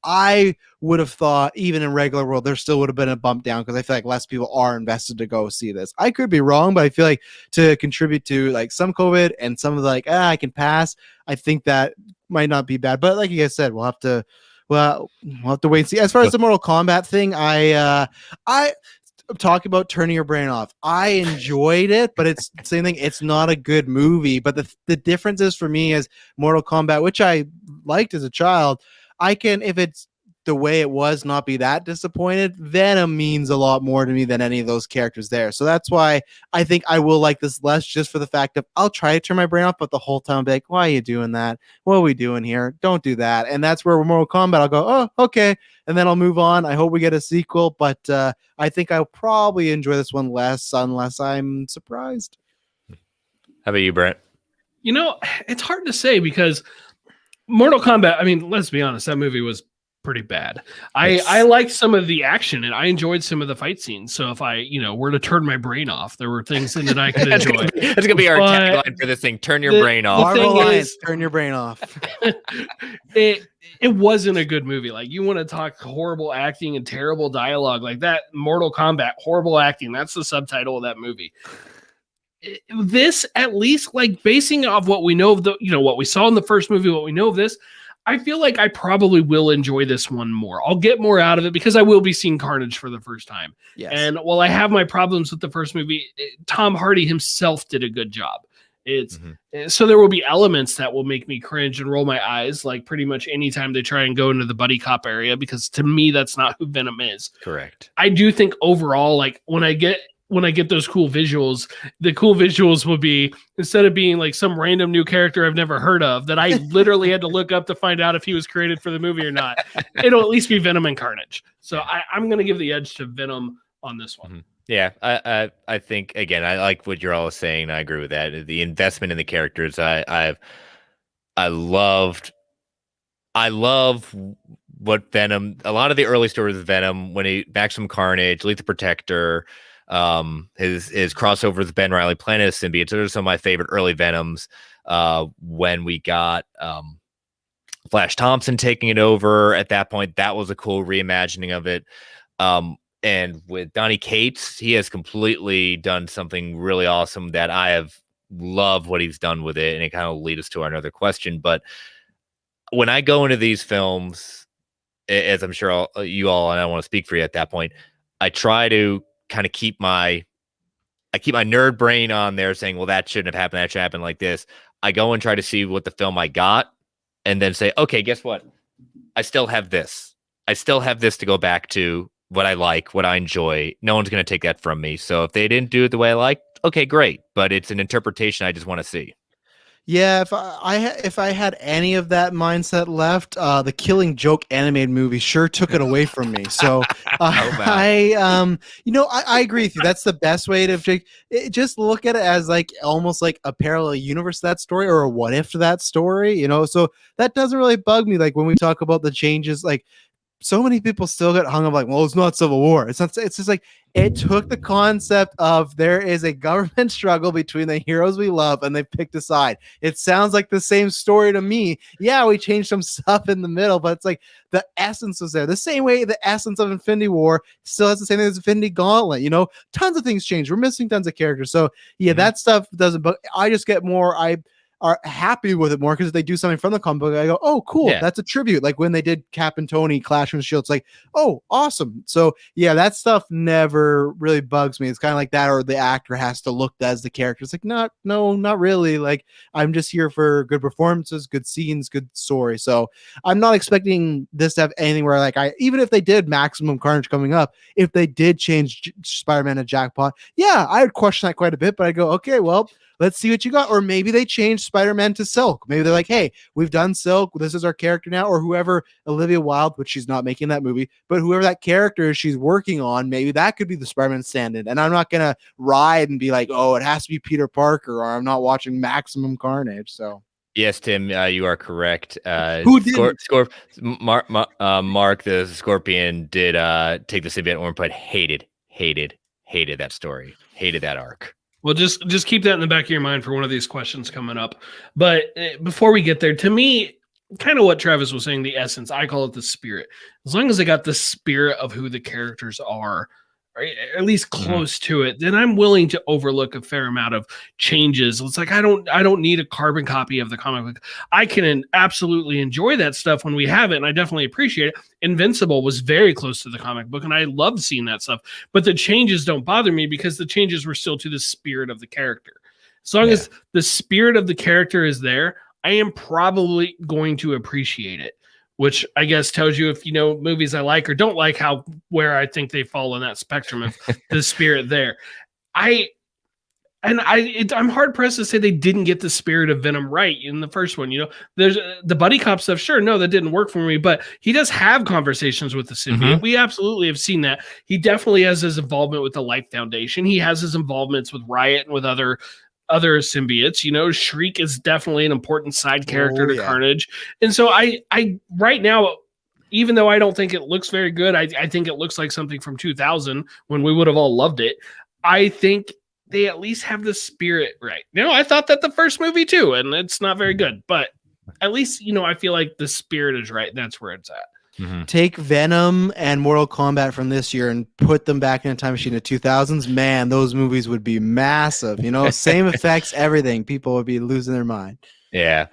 S3: I would have thought even in regular world, there still would have been a bump down because I feel like less people are invested to go see this. I could be wrong, but I feel like to contribute to like some COVID and some of the like, I can pass, I think that might not be bad. But like you guys said, we'll have to wait and see. As far as the Mortal Kombat thing, I talk about turning your brain off. I enjoyed it, but it's the same thing. It's not a good movie. But the difference is for me is Mortal Kombat, which I liked as a child. I can, if it's the way it was, not be that disappointed. Venom means a lot more to me than any of those characters there. So that's why I think I will like this less, just for the fact of I'll try to turn my brain off, but the whole time I'll be like, why are you doing that? What are we doing here? Don't do that. And that's where Mortal Kombat, I'll go, oh, okay. And then I'll move on. I hope we get a sequel, but I think I'll probably enjoy this one less unless I'm surprised.
S1: How about you, Brent?
S2: You know, it's hard to say because Mortal Kombat, I mean, let's be honest, that movie was pretty bad. I liked some of the action and I enjoyed some of the fight scenes. So if I, were to turn my brain off, there were things in that I could enjoy.
S1: That's gonna be our tagline for this thing. Turn your brain off.
S3: Turn your brain off.
S2: It wasn't a good movie. Like, you want to talk horrible acting and terrible dialogue like that. Mortal Kombat, horrible acting. That's the subtitle of that movie. This, at least, like, basing off what we know of what we saw in the first movie, what we know of this, I feel like I probably will enjoy this one more. I'll get more out of it because I will be seeing Carnage for the first time.
S3: Yes.
S2: And while I have my problems with the first movie, Tom Hardy himself did a good job. So there will be elements that will make me cringe and roll my eyes, like pretty much anytime they try and go into the buddy cop area, because to me, that's not who Venom is.
S1: Correct.
S2: I do think overall, like when I get those cool visuals, the cool visuals will be, instead of being like some random new character I've never heard of that I literally had to look up to find out if he was created for the movie or not, it'll at least be Venom and Carnage. So I'm going to give the edge to Venom on this one.
S1: Mm-hmm. Yeah, I think, again, I like what you're all saying. I agree with that. The investment in the characters, I love what Venom, a lot of the early stories of Venom, when he Maximum Carnage, Lethal Protector, his crossover with Ben Reilly, Planet of Symbiotes. Those are some of my favorite early Venoms. When we got Flash Thompson taking it over at that point, that was a cool reimagining of it. And with Donny Cates, he has completely done something really awesome that I have loved what he's done with it. And it kind of leads us to our another question. But when I go into these films, as I'm sure you all, and I don't want to speak for you at that point, I try to kind of keep my nerd brain on there saying, well, that shouldn't have happened. That should happen like this. I go and try to see what the film I got and then say, okay, guess what? I still have this. I still have this to go back to, what I like, what I enjoy. No one's going to take that from me. So if they didn't do it the way I like, okay, great. But it's an interpretation I just want to see.
S3: Yeah, if I had any of that mindset left, the Killing Joke animated movie sure took it away from me. So I agree with you. That's the best way to just look at it as like almost like a parallel universe to that story, or a what if to that story. So that doesn't really bug me. Like when we talk about the changes, like so many people still get hung up like, well, it's not Civil War. It's not. It's just like it took the concept of there is a government struggle between the heroes we love, and they picked a side. It sounds like the same story to me. Yeah, we changed some stuff in the middle, but it's like the essence was there. The same way the essence of Infinity War still has the same thing as Infinity Gauntlet. You know, tons of things changed. We're missing tons of characters. So yeah, that stuff doesn't. But I just get more. I are happy with it more because if they do something from the comic book, I go, oh, cool.
S1: Yeah.
S3: That's a tribute. Like when they did Cap and Tony clash with Shield, it's like, oh, awesome. So yeah, that stuff never really bugs me. It's kind of like that, or the actor has to look as the character. It's like, no, not really. Like I'm just here for good performances, good scenes, good story. So I'm not expecting this to have anything where like even if they did Maximum Carnage coming up, if they did change Spider-Man to Jackpot, yeah, I would question that quite a bit, but I go, okay, well, let's see what you got. Or maybe they change Spider-Man to Silk. Maybe they're like, hey, we've done Silk. This is our character now. Or whoever, Olivia Wilde, which she's not making that movie, but whoever that character is she's working on, maybe that could be the Spider-Man stand-in. And I'm not going to ride and be like, oh, it has to be Peter Parker, or I'm not watching Maximum Carnage. So.
S1: Yes, Tim, you are correct.
S3: Who did?
S1: Mark the Scorpion did take the symbiote Orm, but hated that story. Hated that arc.
S2: Well, just keep that in the back of your mind for one of these questions coming up. But before we get there, to me, kind of what Travis was saying, the essence, I call it the spirit. As long as they got the spirit of who the characters are, or at least close to it, then I'm willing to overlook a fair amount of changes. It's like I don't need a carbon copy of the comic book. I can absolutely enjoy that stuff when we have it, and I definitely appreciate it. Invincible was very close to the comic book, and I loved seeing that stuff. But the changes don't bother me because the changes were still to the spirit of the character. As long as the spirit of the character is there, I am probably going to appreciate it. Which I guess tells you if you know movies I like or don't like, where I think they fall in that spectrum of the spirit there. I'm hard pressed to say they didn't get the spirit of Venom right in the first one. You know, there's the buddy cop stuff. Sure, no, that didn't work for me, but he does have conversations with the symbiote. We absolutely have seen that. He definitely has his involvement with the Life Foundation. He has his involvements with Riot and with other symbiotes. You know, Shriek is definitely an important side character to Carnage. And so I right now, even though I don't think it looks very good, I think it looks like something from 2000 when we would have all loved it. I think they at least have the spirit right. You know, I thought that the first movie too, and it's not very good, but at least, you know, I feel like the spirit is right. And that's where it's at.
S3: Take Venom and Mortal Kombat from this year and put them back in a time machine to 2000s. Man, those movies would be massive. You know, same effects, everything. People would be losing their mind.
S1: Yeah.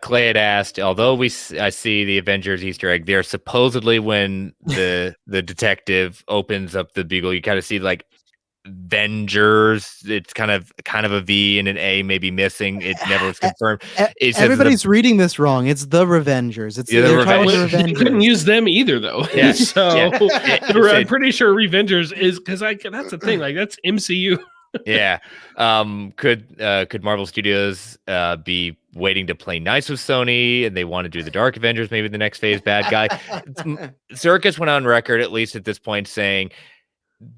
S1: Clay had asked, although I see the Avengers Easter egg there, supposedly when the detective opens up the Beagle, you kind of see like Vengers. It's kind of a V and an A maybe missing. It never was confirmed.
S3: Everybody's reading this wrong. It's the Revengers. It's
S1: the Revengers.
S2: They couldn't use them either, though.
S1: Yeah.
S2: So I'm pretty sure Revengers is because that's the thing. Like that's MCU.
S1: Yeah. Could Marvel Studios be waiting to play nice with Sony and they want to do the Dark Avengers, maybe the next phase bad guy? Circus went on record, at least at this point, saying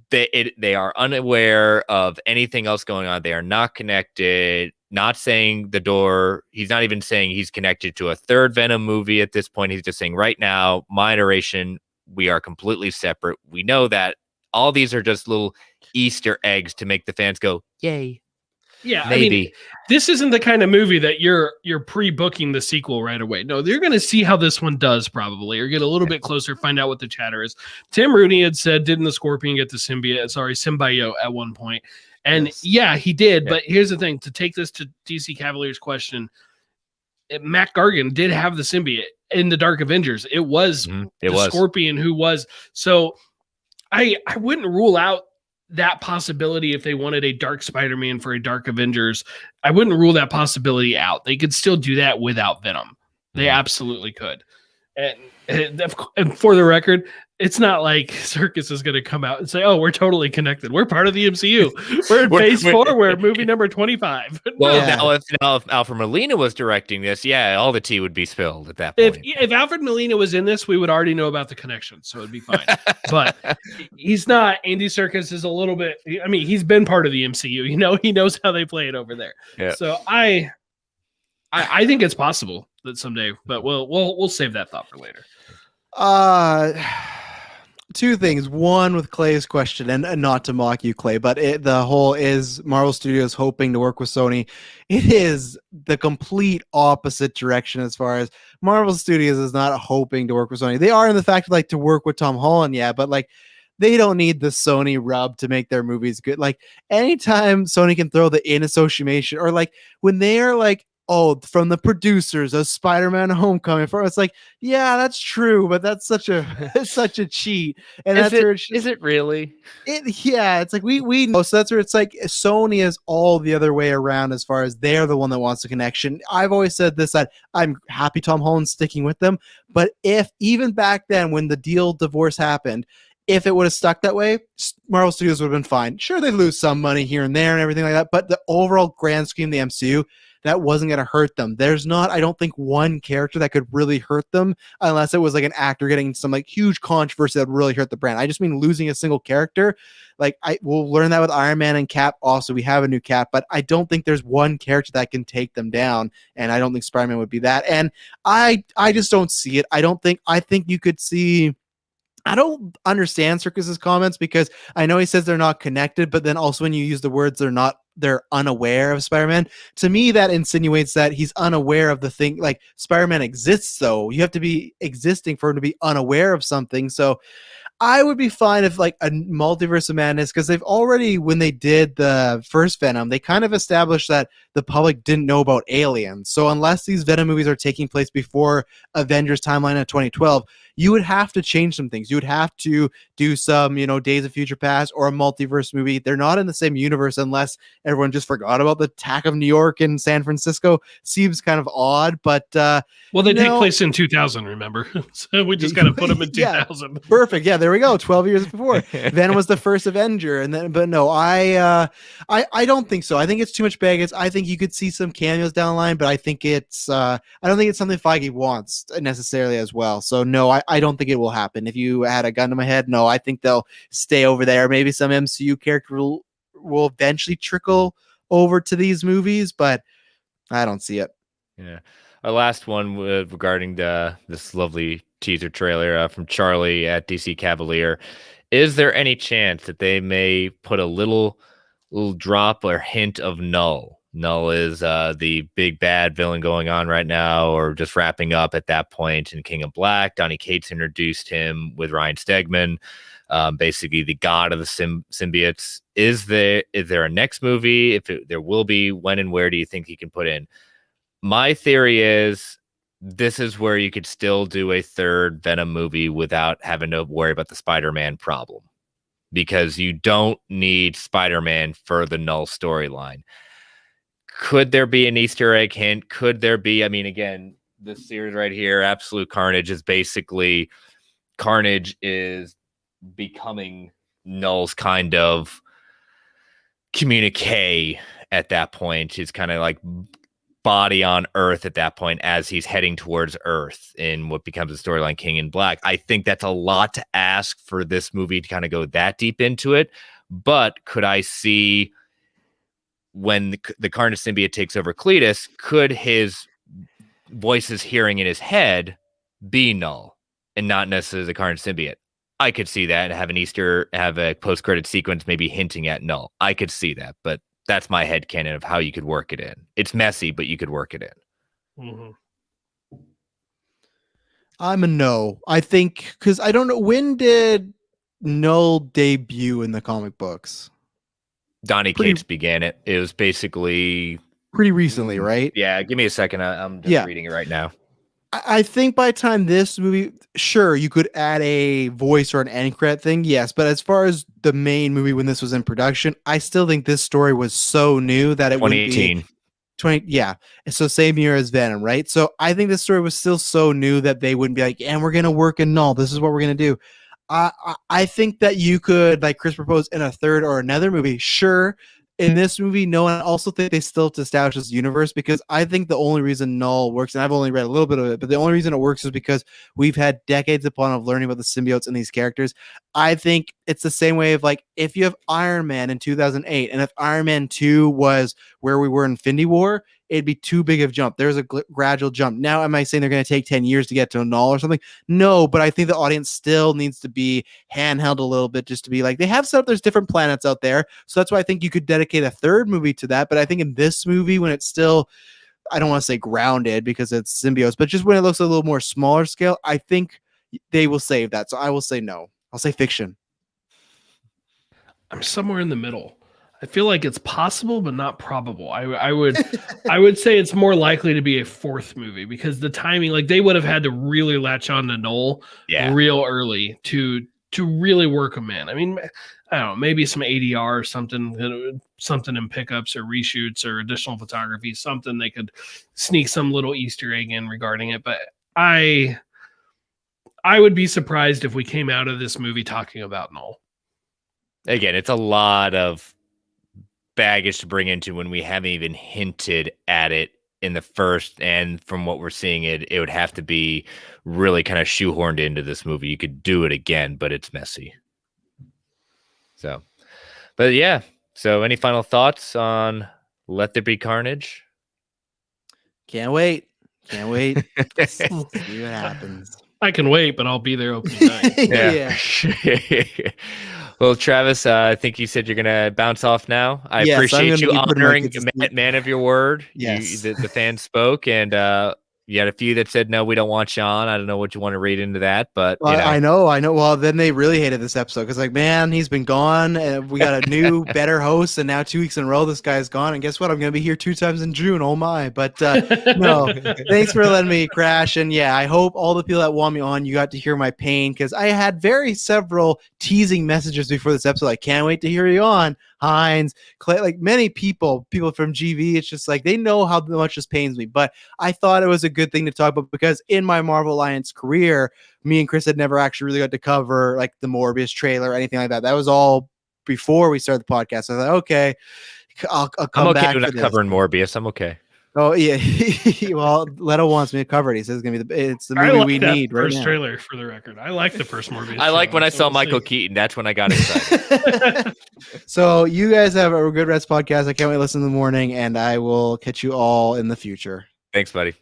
S1: they are unaware of anything else going on. They are not connected. Not saying the door. He's not even saying he's connected to a third Venom movie at this point. He's just saying right now, my iteration, we are completely separate. We know that all these are just little Easter eggs to make the fans go, yay.
S2: Yeah,
S1: maybe.
S2: I mean, this isn't the kind of movie that you're pre-booking the sequel right away. No, they're going to see how this one does probably, or get a little bit closer, find out what the chatter is. Tim Rooney had said, didn't the Scorpion get the symbiote at one point? And yeah, he did. Yeah. But here's the thing, to take this to DC Cavaliers' question, Matt Gargan did have the symbiote in the Dark Avengers. It was Scorpion who was. So I wouldn't rule out that possibility if they wanted a Dark Spider-Man for a Dark Avengers. I wouldn't rule that possibility out. They could still do that without Venom. They absolutely could. And for the record, it's not like Circus is going to come out and say, oh, we're totally connected. We're part of the MCU. We're in phase 4. We're movie number 25.
S1: Well, now if Alfred Molina was directing this, all the tea would be spilled at that point.
S2: If Alfred Molina was in this, we would already know about the connection, so it'd be fine. But he's not. Andy Serkis is a little bit, I mean, he's been part of the MCU. You know, he knows how they play it over there. Yeah. So I think it's possible that someday, but we'll save that thought for later.
S3: Uh, two things. One with Clay's question, and not to mock you, Clay, but the whole is Marvel Studios hoping to work with Sony. It is the complete opposite direction as far as Marvel Studios is not hoping to work with Sony. They are in the fact of, like, to work with Tom Holland, yeah, but like they don't need the Sony rub to make their movies good. Like anytime Sony can throw the in association, or like when they are like, oh, from the producers of Spider-Man Homecoming, for it's like, yeah, that's true, but that's such a it's such a cheat. And
S1: Is
S3: that's
S1: it,
S3: where
S1: is it really?
S3: yeah, it's like we know. So that's where it's like Sony is all the other way around as far as they're the one that wants the connection. I've always said this, that I'm happy Tom Holland's sticking with them, but if even back then when the deal divorce happened, if it would have stuck that way, Marvel Studios would have been fine. Sure, they'd lose some money here and there and everything like that, but the overall grand scheme of the MCU, that wasn't going to hurt them. There's not, I don't think, one character that could really hurt them unless it was like an actor getting some like huge controversy that would really hurt the brand. I just mean losing a single character. Like we'll learn that with Iron Man and Cap. Also, we have a new Cap, but I don't think there's one character that can take them down, and I don't think Spider-Man would be that. And I just don't see it. I think you could see. I don't understand Circus's comments because I know he says they're not connected, but then also when you use the words they're unaware of Spider-Man, to me that insinuates that he's unaware of the thing. Like Spider-Man exists, though. You have to be existing for him to be unaware of something. So I would be fine if like a multiverse of madness, because they've already, when they did the first Venom, they kind of established that the public didn't know about aliens. So unless these Venom movies are taking place before Avengers timeline of 2012, you would have to change some things. You would have to do some, Days of Future Past or a multiverse movie. They're not in the same universe unless everyone just forgot about the attack of New York and San Francisco. Seems kind of odd, but
S2: well, they take place in 2000, remember? So we just got to put them in 2000.
S3: Yeah, perfect. Yeah, there we go. 12 years before. Venom was the first Avenger, but no, I don't think so. I think it's too much baggage. I think you could see some cameos down the line, but I think I don't think it's something Feige wants necessarily as well. So no, I don't think it will happen. If you had a gun to my head, no, I think they'll stay over there. Maybe some MCU character will eventually trickle over to these movies, but I don't see it.
S1: Yeah. Our last one regarding this lovely teaser trailer from Charlie at DC Cavalier. Is there any chance that they may put a little drop or hint of Null? Null is the big bad villain going on right now, or just wrapping up at that point in King of Black. Donny Cates introduced him with Ryan Stegman, basically the god of the symbiotes. Is there a next movie? There will be, when and where do you think he can put in? My theory is this is where you could still do a third Venom movie without having to worry about the Spider-Man problem, because you don't need Spider-Man for the Null storyline. Could there be an Easter egg hint? Could there be? I mean, again, this series right here, Absolute Carnage, is basically Carnage is becoming Null's kind of communique at that point. He's kind of like body on Earth at that point as he's heading towards Earth in what becomes the storyline King in Black. I think that's a lot to ask for this movie to kind of go that deep into it. But could I see, when the Carnage symbiote takes over Cletus, could his voices hearing in his head be Null and not necessarily the Carnage symbiote? I could see that, and have a post-credit sequence maybe hinting at Null. I could see that, but that's my headcanon of how you could work it in. It's messy, but you could work it in.
S2: Mm-hmm.
S3: I'm a no. I think, because I don't know, when did Null debut in the comic books?
S1: Donny Cates began it. It was basically
S3: pretty recently, right?
S1: Yeah, give me a second. I'm just reading it right now.
S3: I think by the time this movie, sure, you could add a voice or an end credit thing, yes. But as far as the main movie when this was in production, I still think this story was so new that it would be 20. Yeah, so same year as Venom, right? So I think this story was still so new that they wouldn't be like, and we're gonna work in Null. This is what we're gonna do. I think that you could, like Chris proposed, in a third or another movie, sure. In this movie, no, and I also think they still have to establish this universe, because I think the only reason Null works, and I've only read a little bit of it, but the only reason it works is because we've had decades upon of learning about the symbiotes and these characters. I think it's the same way of like if you have Iron Man in 2008, and if Iron Man 2 was where we were in Infinity War, it'd be too big of a jump. There's a gradual jump. Now, am I saying they're going to take 10 years to get to a null or something? No, but I think the audience still needs to be handheld a little bit, just to be like, they have stuff, there's different planets out there. So that's why I think you could dedicate a third movie to that. But I think in this movie, when it's still, I don't want to say grounded because it's symbiotes, but just when it looks a little more smaller scale, I think they will save that. So I will say no. I'll say fiction.
S2: I'm somewhere in the middle. I feel like it's possible, but not probable. I would say it's more likely to be a fourth movie because the timing, like they would have had to really latch on to Noel real early to really work him in. I mean, I don't know, maybe some ADR or something in pickups or reshoots or additional photography, something they could sneak some little Easter egg in regarding it. But I would be surprised if we came out of this movie talking about Noel.
S1: Again, it's a lot of baggage to bring into when we haven't even hinted at it in the first, and from what we're seeing, it would have to be really kind of shoehorned into this movie. You could do it again, but it's messy. So, but yeah. So, any final thoughts on Let There Be Carnage?
S3: Can't wait. See what happens.
S2: I can wait, but I'll be there opening night.
S3: Yeah.
S1: Well, Travis, I think you said you're going to bounce off now. I appreciate you honoring man of your word.
S3: Yes.
S1: The fans spoke, and you had a few that said, no, we don't want you on. I don't know what you want to read into that, but
S3: well, I know. Well, then they really hated this episode because, like, man, he's been gone, and we got a new, better host, and now 2 weeks in a row, this guy's gone. And guess what? I'm going to be here 2 times in June. Oh my! But no, thanks for letting me crash. And yeah, I hope all the people that want me on, you got to hear my pain because I had several teasing messages before this episode. I can't wait to hear you on. Hines, Clay, like many people from GV, it's just like they know how much this pains me. But I thought it was a good thing to talk about because in my Marvel Alliance career, me and Chris had never actually really got to cover like the Morbius trailer or anything like that. That was all before we started the podcast. So I thought, okay, I'll come back.
S1: I'm okay with covering Morbius. I'm okay.
S3: Oh yeah, well, Leto wants me to cover it. He says it's gonna be it's the movie we need right now.
S2: First trailer, for the record, I like the first Morbius.
S1: I like when I saw Michael Keaton. That's when I got excited.
S3: So you guys have a good rest podcast. I can't wait to listen in the morning, and I will catch you all in the future.
S1: Thanks, buddy.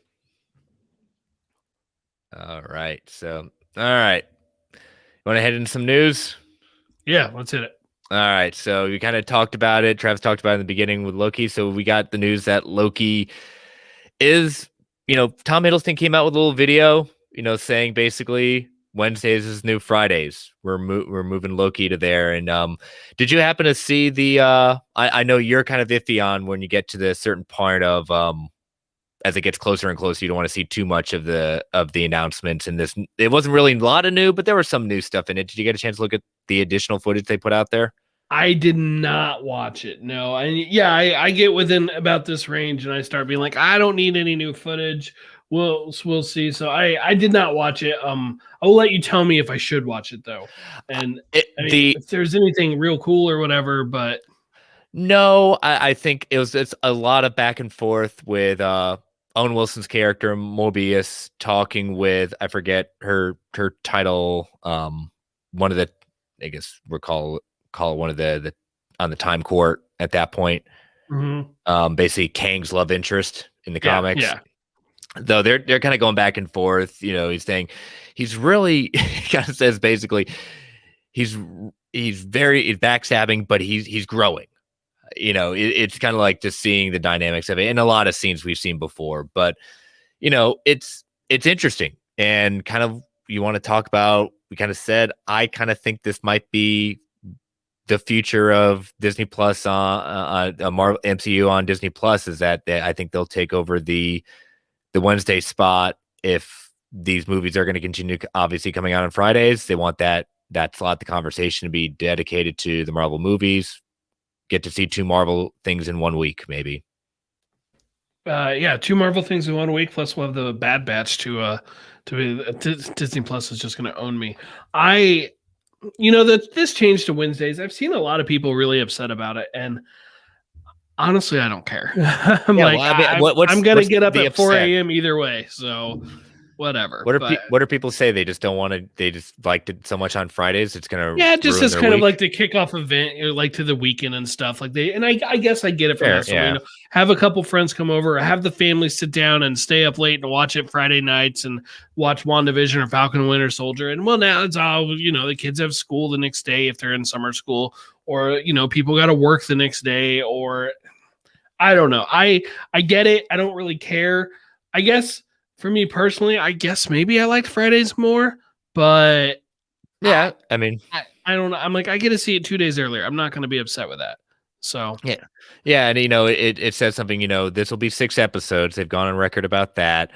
S1: All right, so all right, you want to head into some news?
S2: Yeah, let's hit it.
S1: All right, so we kind of talked about it. Travis talked about it in the beginning with Loki. So we got the news that Loki is, Tom Hiddleston came out with a little video, saying basically Wednesdays is new Fridays. We're moving Loki to there. And did you happen to see the? I know you're kind of iffy on when you get to the certain part of as it gets closer and closer, you don't want to see too much of the announcements. And it wasn't really a lot of new, but there was some new stuff in it. Did you get a chance to look at the additional footage they put out there?
S2: I did not watch it. No. I get within about this range and I start being like, I don't need any new footage. We'll see. So I did not watch it. I'll let you tell me if I should watch it though. And if there's anything real cool or whatever, but
S1: no, I think it's a lot of back and forth with Owen Wilson's character Mobius talking with, I forget her title, one of the, I guess we'll call one of the on the time court at that point. Mm-hmm. Basically Kang's love interest in the comics. Yeah. Though they're kind of going back and forth. He's saying he's really kind of says basically he's backstabbing, but he's growing. It's kind of like just seeing the dynamics of it in a lot of scenes we've seen before, but it's interesting and kind of you want to talk about. We kind of said I kind of think this might be the future of Disney Plus on Marvel MCU on Disney Plus. Is that I think they'll take over the Wednesday spot if these movies are going to continue obviously coming out on Fridays. They want that slot the conversation to be dedicated to the Marvel movies. Get to see 2 Marvel things in 1 week, maybe.
S2: 2 Marvel things in 1 week. Plus, we'll have the Bad Batch to Disney Plus is just going to own me. That this changed to Wednesdays. I've seen a lot of people really upset about it, and honestly, I don't care. I'm going to get up at 4 a.m. either way. So whatever.
S1: What do people say? They just don't want to. They just liked it so much on Fridays. It's gonna
S2: just
S1: ruin
S2: as
S1: their
S2: kind of
S1: week.
S2: like the kickoff event, like to the weekend and stuff. Like I guess I get it from
S1: Fair,
S2: that. So, have a couple friends come over, or have the family sit down and stay up late and watch it Friday nights and watch WandaVision or Falcon and Winter Soldier. And well, now it's all the kids have school the next day if they're in summer school, or people got to work the next day, or I don't know. I get it. I don't really care. I guess. For me personally, I guess maybe I liked Fridays more, but
S1: I
S2: don't know. I'm like, I get to see it 2 days earlier. I'm not going to be upset with that. So
S1: yeah, and it says something. This will be 6 episodes. They've gone on record about that.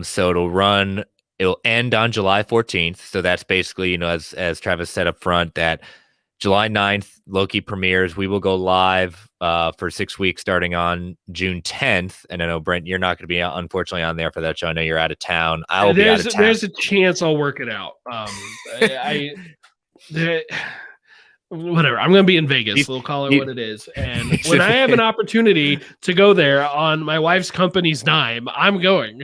S1: So it'll end on July 14th. So that's basically as Travis said up front that July 9th Loki premieres. We will go live for 6 weeks starting on June 10th. And I know, Brent, you're not going to be unfortunately on there for that show. I know you're out of town. I will be out of town.
S2: There's a chance I'll work it out. Whatever. I'm going to be in Vegas. We'll call it what it is. And when I have an opportunity to go there on my wife's company's dime, I'm going.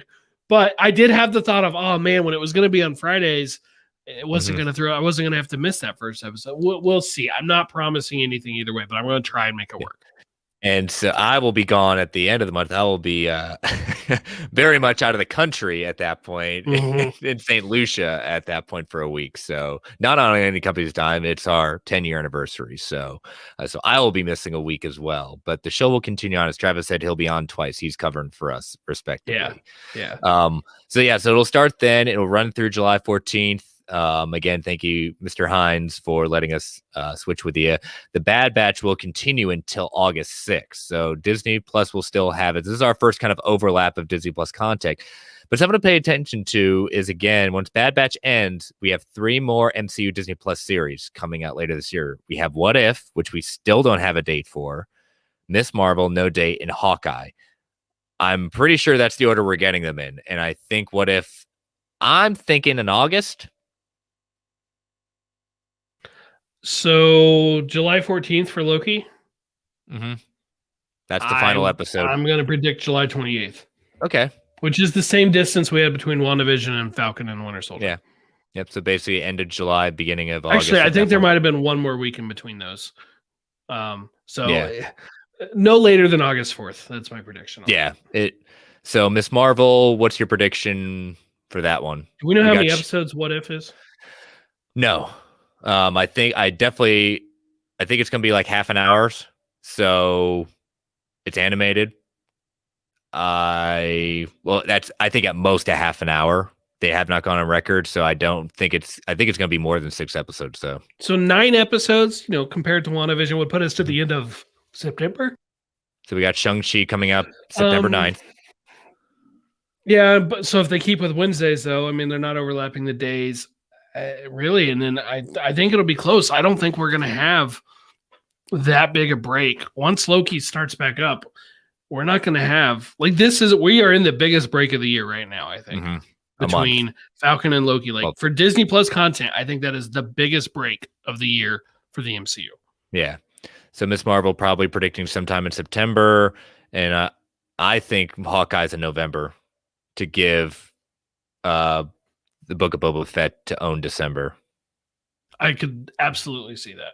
S2: But I did have the thought of, oh man, when it was going to be on Fridays, it wasn't going to I wasn't going to have to miss that first episode. We'll see. I'm not promising anything either way, but I'm going to try and make it work.
S1: And so I will be gone at the end of the month. I will be very much out of the country at that point in St. Lucia at that point for a week. So not on any company's dime. It's our 10-year anniversary. So I will be missing a week as well. But the show will continue on. As Travis said, he'll be on twice. He's covering for us respectively.
S2: Yeah.
S1: So it'll start then. It'll run through July 14th. Again, thank you, Mr. Hines, for letting us switch with you. The Bad Batch will continue until August 6th. So Disney Plus will still have it. This is our first kind of overlap of Disney Plus content. But something to pay attention to is, again, once Bad Batch ends, we have 3 more MCU Disney Plus series coming out later this year. We have What If, which we still don't have a date for, Miss Marvel, no date, and Hawkeye. I'm pretty sure that's the order we're getting them in. And I think What If, I'm thinking in August.
S2: So July 14th for Loki.
S1: Mm-hmm. That's the final episode.
S2: I'm going to predict July 28th.
S1: Okay.
S2: Which is the same distance we had between WandaVision and Falcon and Winter Soldier.
S1: Yeah. Yep. So basically end of July, beginning of August.
S2: Actually, I think there might have been one more week in between those. No later than August 4th. That's my prediction.
S1: Yeah. So Miss Marvel, what's your prediction for that one?
S2: Do we know how many episodes What If is?
S1: No. I think it's gonna be like half an hour. So it's animated. I think at most a half an hour. They have not gone on record, so I think it's gonna be more than 6 episodes. So
S2: 9 episodes, compared to WandaVision would put us to the end of September.
S1: So we got Shang-Chi coming up September 9th.
S2: Yeah, but so if they keep with Wednesdays, though, I mean, they're not overlapping the days. Really, and then I think it'll be close. I don't think we're going to have that big a break. Once Loki starts back up, we're not going to have we are in the biggest break of the year right now, I think, between Falcon and Loki. For Disney Plus content, I think that is the biggest break of the year for the MCU. Yeah.
S1: So Miss Marvel probably predicting sometime in September, and I think Hawkeye's in November to give the Book of Boba Fett to own December.
S2: I could absolutely see that.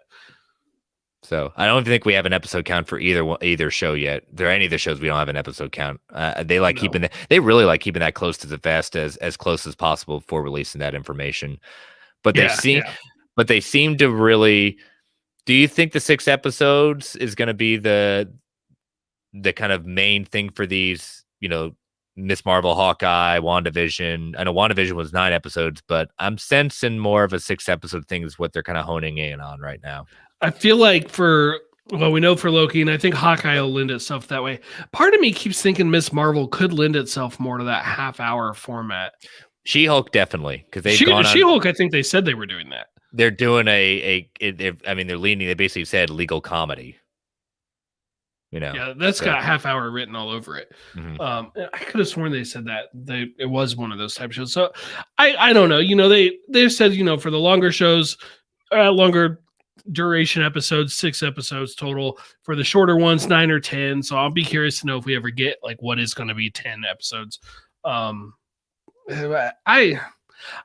S1: So I don't think we have an episode count for either show yet. There are any of the shows we don't have an episode count. They really like keeping that close to the vest as close as possible before releasing that information. But they seem to really. Do you think the 6 episodes is going to be the kind of main thing for these? Miss Marvel, Hawkeye, WandaVision. I know WandaVision was 9 episodes, but I'm sensing more of a 6 episode thing is what they're kind of honing in on right now.
S2: I feel like we know for Loki, and I think Hawkeye will lend itself that way. Part of me keeps thinking Miss Marvel could lend itself more to that half-hour format.
S1: She-Hulk definitely, because they've
S2: gone on. She-Hulk, I think they said they were doing that.
S1: They're doing they're leaning. They basically said legal comedy.
S2: Yeah, that's got half hour written all over it.
S1: Mm-hmm.
S2: I could have sworn they said that it was one of those type shows. So I don't know. They said for the longer shows, longer duration episodes, 6 episodes total. For the shorter ones, 9 or 10. So I'll be curious to know if we ever get what is going to be 10 episodes. I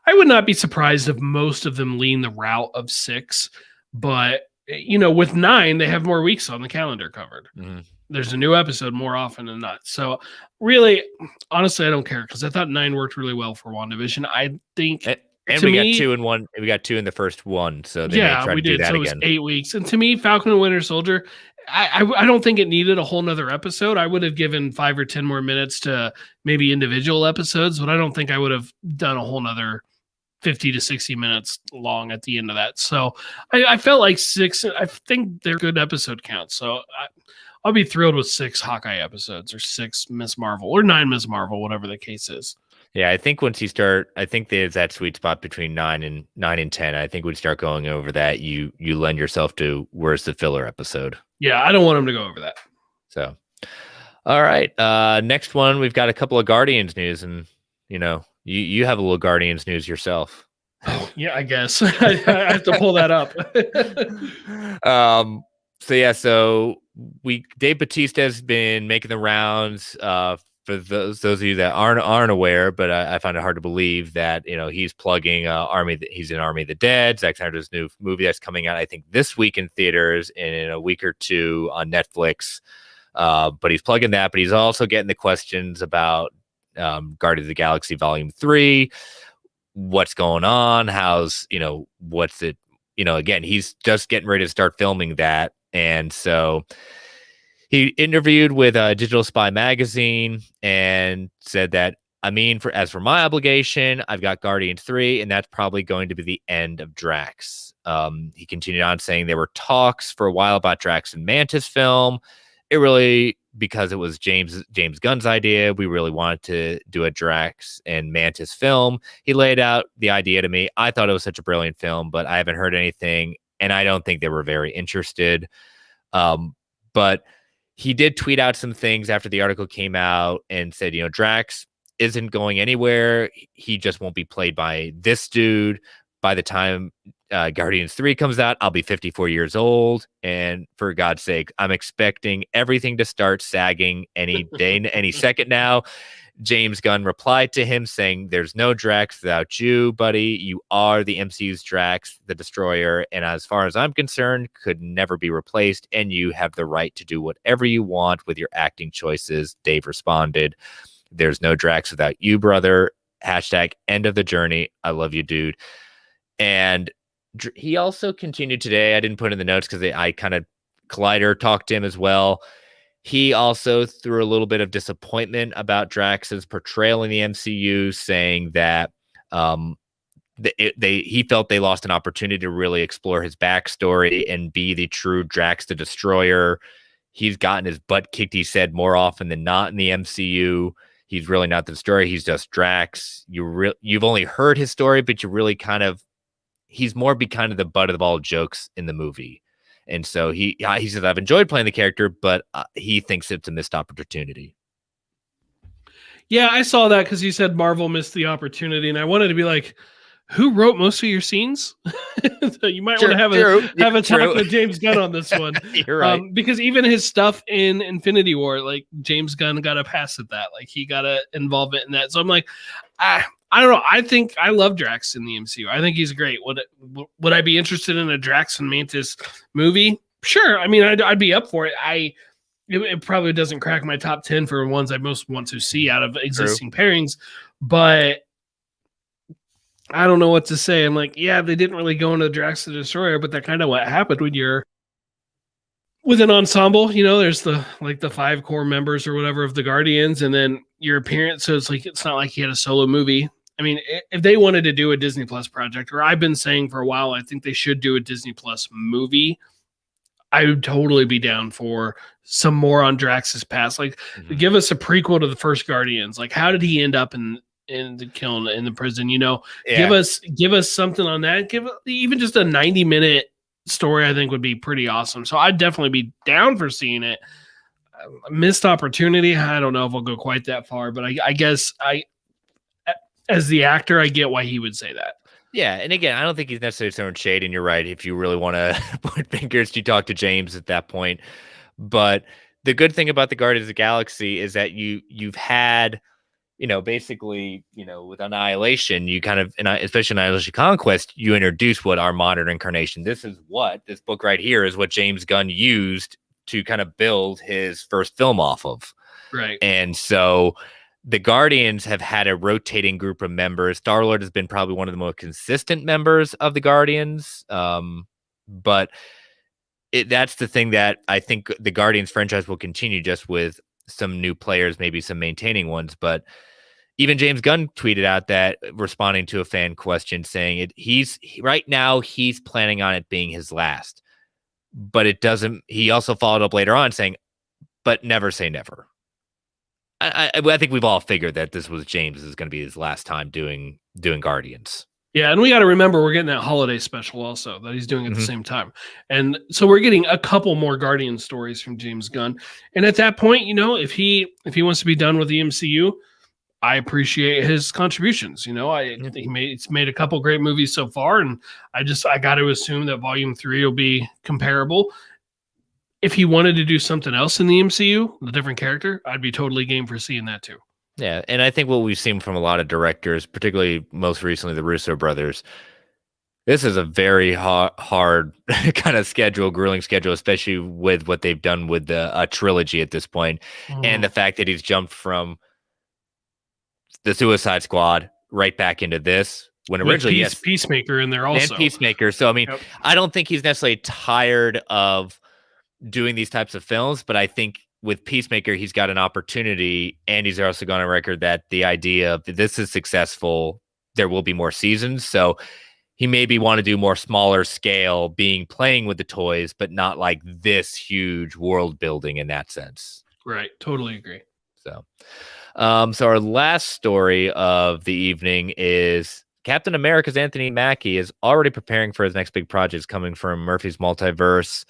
S2: would not be surprised if most of them lean the route of 6, but with 9, they have more weeks on the calendar covered.
S1: Mhm.
S2: There's a new episode more often than not. So really, honestly, I don't care because I thought 9 worked really well for WandaVision. I think,
S1: and we got 2 in one. We got 2 in the first one, so they may try to do that
S2: so
S1: again.
S2: It was 8 weeks, and to me, Falcon and Winter Soldier, I don't think it needed a whole nother episode. I would have given 5 or 10 more minutes to maybe individual episodes, but I don't think I would have done a whole nother 50 to 60 minutes long at the end of that. So I felt like 6. I think they're good episode counts. So I'll be thrilled with 6 Hawkeye episodes or 6 Miss Marvel or 9 Miss Marvel, whatever the case is.
S1: Yeah, I think once you start, I think there's that sweet spot between 9 and 10. I think when you start going over that, you lend yourself to where's the filler episode.
S2: Yeah, I don't want them to go over that.
S1: So, all right. Next one, we've got a couple of Guardians news, and you have a little Guardians news yourself.
S2: Oh, yeah, I guess I have to pull that up.
S1: So Dave Bautista has been making the rounds. For those of you that aren't aware, but I find it hard to believe that he's plugging he's in Army of the Dead, Zack Snyder's new movie that's coming out, I think, this week in theaters and in a week or two on Netflix. But he's plugging that, but he's also getting the questions about Guardians of the Galaxy Volume 3. What's going on? What's it? Again, he's just getting ready to start filming that, and so he interviewed with Digital Spy magazine and said that, as for my obligation, I've got Guardians 3, and that's probably going to be the end of Drax. He continued on saying there were talks for a while about Drax and Mantis film. It really, because it was James Gunn's idea, we really wanted to do a Drax and Mantis film. He laid out the idea to me. I thought it was such a brilliant film, but I haven't heard anything, and I don't think they were very interested. But he did tweet out some things after the article came out and said, Drax isn't going anywhere. He just won't be played by this dude. By the time Guardians 3 comes out, I'll be 54 years old. And for God's sake, I'm expecting everything to start sagging any day, any second now. James Gunn replied to him saying, there's no Drax without you, buddy. You are the MCU's Drax, the Destroyer. And as far as I'm concerned, could never be replaced. And you have the right to do whatever you want with your acting choices. Dave responded, there's no Drax without you, brother. Hashtag end of the journey. I love you, dude. And he also continued today. I didn't put in the notes because I kind of Collider talked to him as well. He also threw a little bit of disappointment about Drax's portrayal in the MCU, saying that he felt they lost an opportunity to really explore his backstory and be the true Drax the Destroyer. He's gotten his butt kicked, he said, more often than not in the MCU. He's really not the Destroyer. He's just Drax. You've only heard his story, but you really he's more be kind of the butt of all jokes in the movie. And so he said, I've enjoyed playing the character, but he thinks it's a missed opportunity.
S2: Yeah, I saw that because you said Marvel missed the opportunity, and I wanted to be like, who wrote most of your scenes? So you might want to have a talk with James Gunn on this one.
S1: You're right.
S2: Because even his stuff in Infinity War, like James Gunn got a pass at that. Like he got an involvement in that. So I'm like, I don't know. I think I love Drax in the MCU. I think he's great. Would I be interested in a Drax and Mantis movie? Sure. I mean, I'd be up for it. It probably doesn't crack my top 10 for ones I most want to see out of existing pairings, but I don't know what to say. I'm like, yeah, they didn't really go into Drax the Destroyer, but that's kind of what happened when you're with an ensemble. There's the 5 core members or whatever of the Guardians, and then your appearance. So it's not like he had a solo movie. I mean, if they wanted to do a Disney Plus project, or I've been saying for a while, I think they should do a Disney Plus movie. I would totally be down for some more on Drax's past. Like, give us a prequel to the first Guardians. Like, how did he end up in the kiln in the prison? Give us something on that. Give even just a 90-minute story. I think would be pretty awesome. So I'd definitely be down for seeing it. Missed opportunity. I don't know if I'll go quite that far, but I guess as the actor, I get why he would say that.
S1: Yeah, and again, I don't think he's necessarily throwing shade, and you're right. If you really want to put fingers, you talk to James at that point. But the good thing about the Guardians of the Galaxy is that you've had basically, with Annihilation, you kind of, and especially Annihilation Conquest, you introduce what our modern incarnation. This book right here is what James Gunn used to kind of build his first film off of.
S2: Right.
S1: And so the Guardians have had a rotating group of members. Star-Lord has been probably one of the most consistent members of the Guardians. But that's the thing that I think the Guardians franchise will continue, just with some new players, maybe some maintaining ones. But even James Gunn tweeted out that, responding to a fan question, saying right now he's planning on it being his last. But it doesn't. He also followed up later on saying, but never say never. I think we've all figured that this was James is going to be his last time doing Guardians.
S2: Yeah, and we got to remember we're getting that holiday special also that he's doing at the same time. And so we're getting a couple more Guardian stories from James Gunn. And at that point, if he wants to be done with the MCU, I appreciate his contributions. He's made a couple great movies so far, and I got to assume that Volume 3 will be comparable. If he wanted to do something else in the MCU, a different character, I'd be totally game for seeing that too.
S1: Yeah, and I think what we've seen from a lot of directors, particularly most recently the Russo brothers, this is a very hard kind of grueling schedule, especially with what they've done with the trilogy at this point, and the fact that he's jumped from the Suicide Squad right back into this. When originally,
S2: Peacemaker in there also.
S1: And Peacemaker. So, I mean, I don't think he's necessarily tired of doing these types of films, but I think with Peacemaker, he's got an opportunity, and he's also gone on record that the idea of this is successful, there will be more seasons. So he maybe want to do more smaller scale, playing with the toys, but not like this huge world building in that sense.
S2: Right. Totally agree.
S1: So our last story of the evening is Captain America's Anthony Mackie is already preparing for his next big project coming from Murphy's Multiverse.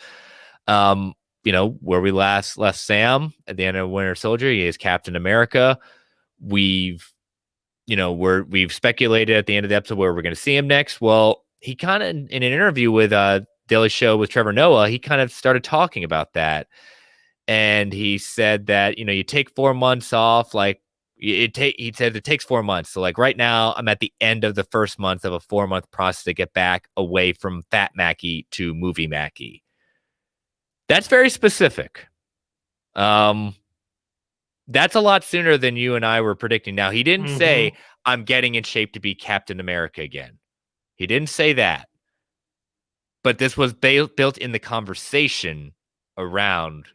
S1: Where we last left Sam at the end of Winter Soldier, he is Captain America. We've speculated at the end of the episode where we're going to see him next. Well, he kind of, in an interview with Daily Show with Trevor Noah, he kind of started talking about that. And he said that, you take 4 months off, like he said it takes 4 months. So like right now I'm at the end of the first month of a 4-month process to get back away from Fat Mackie to Movie Mackie. That's very specific. That's a lot sooner than you and I were predicting. Now, he didn't say, I'm getting in shape to be Captain America again. He didn't say that. But this was built in the conversation around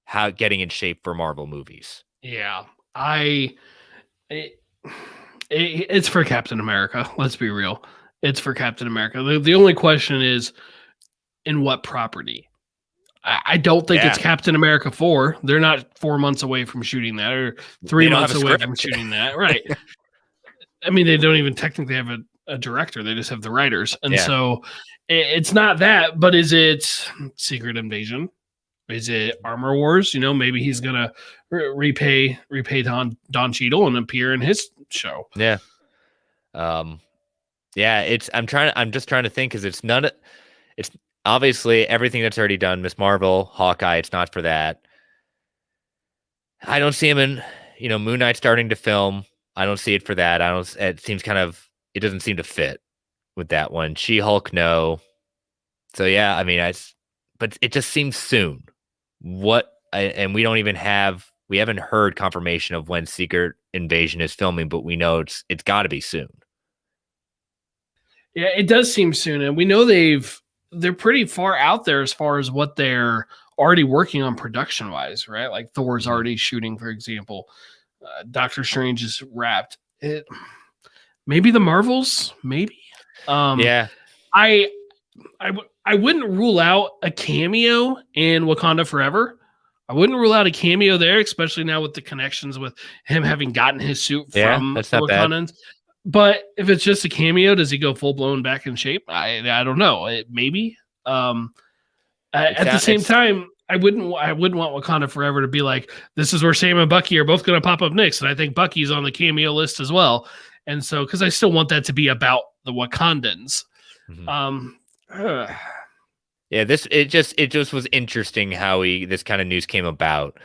S1: how getting in shape for Marvel movies.
S2: Yeah. It's for Captain America. Let's be real. It's for Captain America. The only question is, in what property? I don't think it's Captain America 4. They're not 4 months away from shooting that, or 3 months away from shooting that. Right. I mean, they don't even technically have a director. They just have the writers. And so it's not that, but is it Secret Invasion? Is it Armor Wars? Maybe he's going to repay Don Cheadle and appear in his show.
S1: Yeah. I'm just trying to think, because it's obviously everything that's already done. Miss Marvel, Hawkeye, it's not for that. I don't see him in, Moon Knight starting to film. I don't see it for that. It seems it doesn't seem to fit with that one. She-Hulk, no. So yeah, I mean, but it just seems soon. And we haven't heard confirmation of when Secret Invasion is filming, but we know it's got to be soon.
S2: Yeah, it does seem soon, and we know they're pretty far out there as far as what they're already working on production wise, right? Like Thor's already shooting, for example. Doctor Strange is wrapped. Maybe the Marvels, maybe.
S1: Yeah,
S2: I wouldn't rule out a cameo in Wakanda Forever. I wouldn't rule out a cameo there, especially now with the connections with him having gotten his suit from Wakandans. But if it's just a cameo, does he go full blown back in shape? I don't know. Maybe. At the same time, I wouldn't want Wakanda Forever to be like, this is where Sam and Bucky are both going to pop up next, and I think Bucky's on the cameo list as well. And so, because I still want that to be about the Wakandans.
S1: Yeah, it just was interesting how this kind of news came about.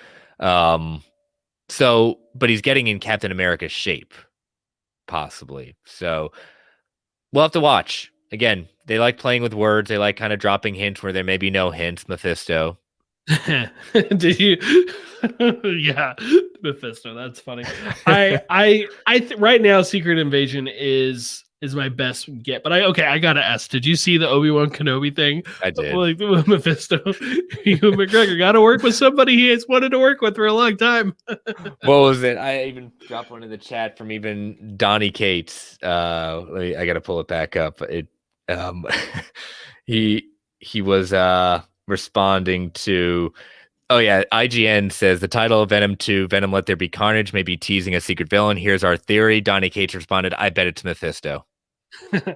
S1: So, but he's getting in Captain America's shape, possibly. So we'll have to watch. Again, they like playing with words. They like kind of dropping hints where there may be no hints. Mephisto.
S2: Did you? Yeah, Mephisto. That's funny. Right now, Secret Invasion is my best get. But I gotta ask. Did you see the Obi-Wan Kenobi thing?
S1: I did.
S2: Like Mephisto, Ewan McGregor got to work with somebody he has wanted to work with for a long time.
S1: What was it? I even dropped one in the chat from even Donnie Cates. I got to pull it back up. He was responding to. Oh yeah, IGN says the title of Venom 2, Venom Let There Be Carnage, may be teasing a secret villain. Here's our theory. Donnie Cates responded, I bet it's Mephisto.
S2: I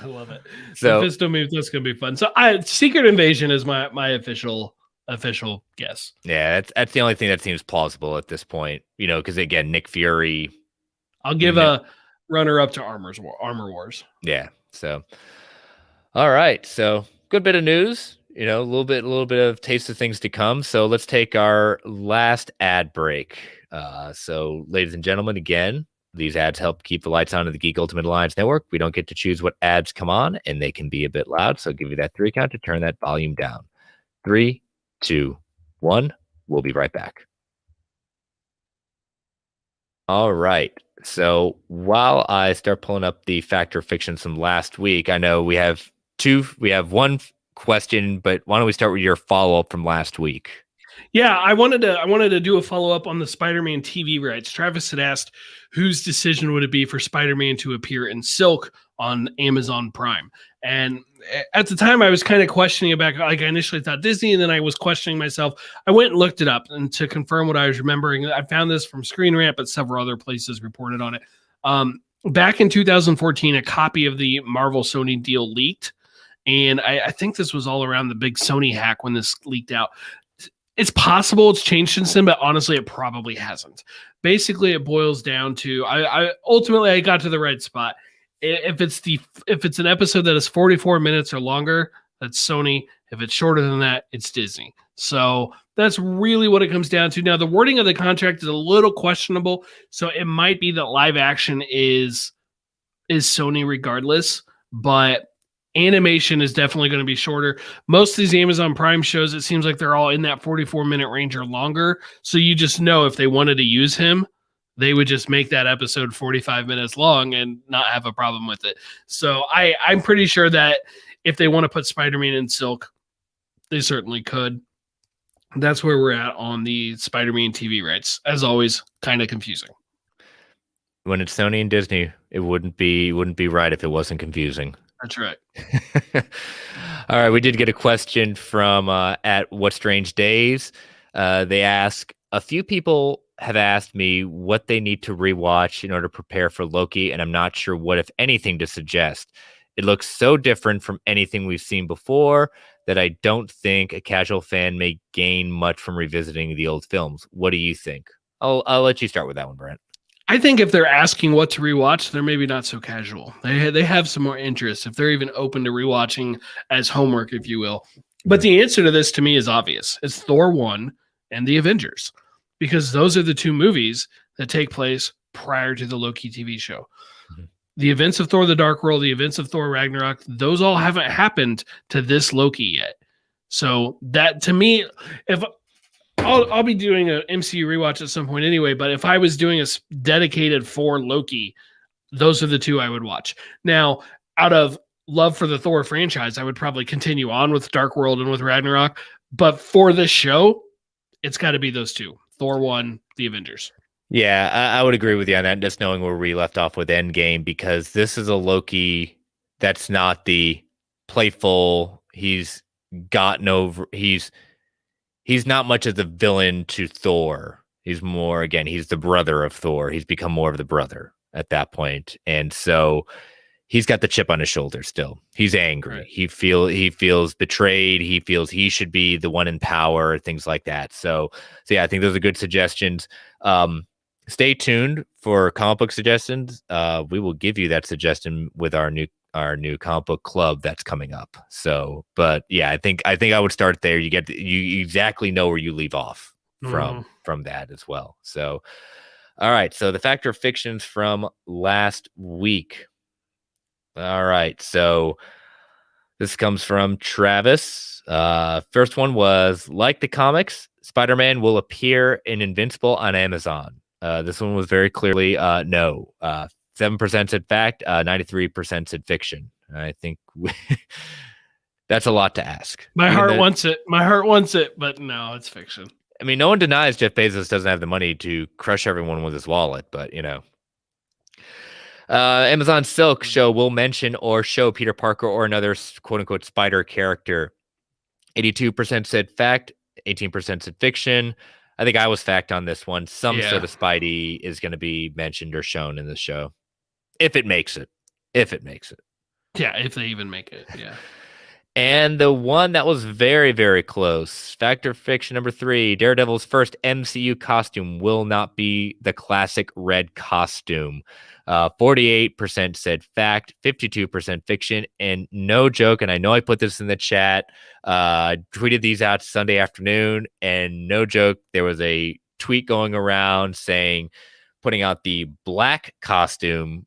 S2: love it.
S1: So
S2: Mephisto means that's gonna be fun. So Secret Invasion is my official guess.
S1: Yeah, that's the only thing that seems plausible at this point. Because again, Nick Fury.
S2: I'll give a runner up to Armor Wars.
S1: Yeah. So all right. So good bit of news. A little bit of taste of things to come. So let's take our last ad break. So ladies and gentlemen, again, these ads help keep the lights on in the Geek Ultimate Alliance Network. We don't get to choose what ads come on, and they can be a bit loud. So I'll give you that 3 count to turn that volume down. 3, 2, 1. We'll be right back. All right. So while I start pulling up the Fact or Fiction from last week, I know we have one question, but why don't we start with your follow-up from last week?
S2: Yeah, I wanted to do a follow-up on the Spider-Man TV rights. Travis had asked whose decision would it be for Spider-Man to appear in Silk on Amazon Prime. And at the time I was kind of questioning about, like, I initially thought Disney, and then I was questioning myself. I went and looked it up, and to confirm what I was remembering, I found this from Screen Rant, but several other places reported on it. Back in 2014, a copy of the Marvel Sony deal leaked. And I think this was all around the big Sony hack when this leaked out. It's possible it's changed since then, but honestly, it probably hasn't. Basically, it boils down to I ultimately got to the right spot. If it's an episode that is 44 minutes or longer, that's Sony. If it's shorter than that, it's Disney. So that's really what it comes down to. Now, the wording of the contract is a little questionable, so it might be that live action is Sony regardless, but animation is definitely going to be shorter. Most of these Amazon Prime shows, it seems like they're all in that 44-minute range or longer. So you just know if they wanted to use him, they would just make that episode 45 minutes long and not have a problem with it. So I'm pretty sure that if they want to put Spider-Man in Silk, they certainly could. That's where we're at on the Spider-Man TV rights. As always, kind of confusing. When
S1: it's Sony and Disney, it wouldn't be right if it wasn't confusing.
S2: That's right.
S1: All right. We did get a question from at What Strange Days. They ask, a few people have asked me what they need to rewatch in order to prepare for Loki, and I'm not sure what, if anything, to suggest. It looks so different from anything we've seen before that I don't think a casual fan may gain much from revisiting the old films. What do you think? I'll let you start with that one, Brent.
S2: I think if they're asking what to rewatch, they're maybe not so casual. They have some more interest if they're even open to rewatching as homework, if you will. But the answer to this to me is obvious. It's Thor 1 and the Avengers, because those are the two movies that take place prior to the Loki TV show. Mm-hmm. The events of Thor: The Dark World, the events of Thor: Ragnarok, those all haven't happened to this Loki yet. So that, to me, if I'll be doing an MCU rewatch at some point anyway, but if I was doing a dedicated for Loki, those are the two I would watch. Now, out of love for the Thor franchise, I would probably continue on with Dark World and with Ragnarok, but for this show, it's got to be those two. Thor 1, the Avengers.
S1: Yeah, I would agree with you on that, just knowing where we left off with Endgame, because this is a Loki that's not the playful, he's not much of the villain to Thor. He's more, again, he's the brother of Thor. He's become more of the brother at that point. And so he's got the chip on his shoulder still. He's angry. Right. He feels betrayed. He feels he should be the one in power, things like that. So yeah, I think those are good suggestions. Stay tuned for comic book suggestions. We will give you that suggestion with our new comic book club that's coming up. So, but yeah, I think I would start there. You exactly know where you leave off from from that as well. So, all right. So the factor of fictions from last week. All right. So this comes from Travis. First one was, like the comics, Spider-Man will appear in Invincible on Amazon. This one was very clearly no. 7% said fact, 93% said fiction. I think that's a lot to ask.
S2: My heart wants it. My heart wants it, but no, it's fiction.
S1: I mean, no one denies Jeff Bezos doesn't have the money to crush everyone with his wallet, but you know. Amazon Silk show will mention or show Peter Parker or another quote unquote spider character. 82% said fact, 18% said fiction. I think I was fact on this one. Some sort of Spidey is going to be mentioned or shown in the show. If it makes it. If it makes it.
S2: Yeah, if they even make it. Yeah.
S1: And the one that was very, very close, factor fiction number 3, Daredevil's first MCU costume will not be the classic red costume. 48% said fact, 52% fiction, and no joke, and I know I put this in the chat, tweeted these out Sunday afternoon, and no joke, there was a tweet going around saying, putting out the black costume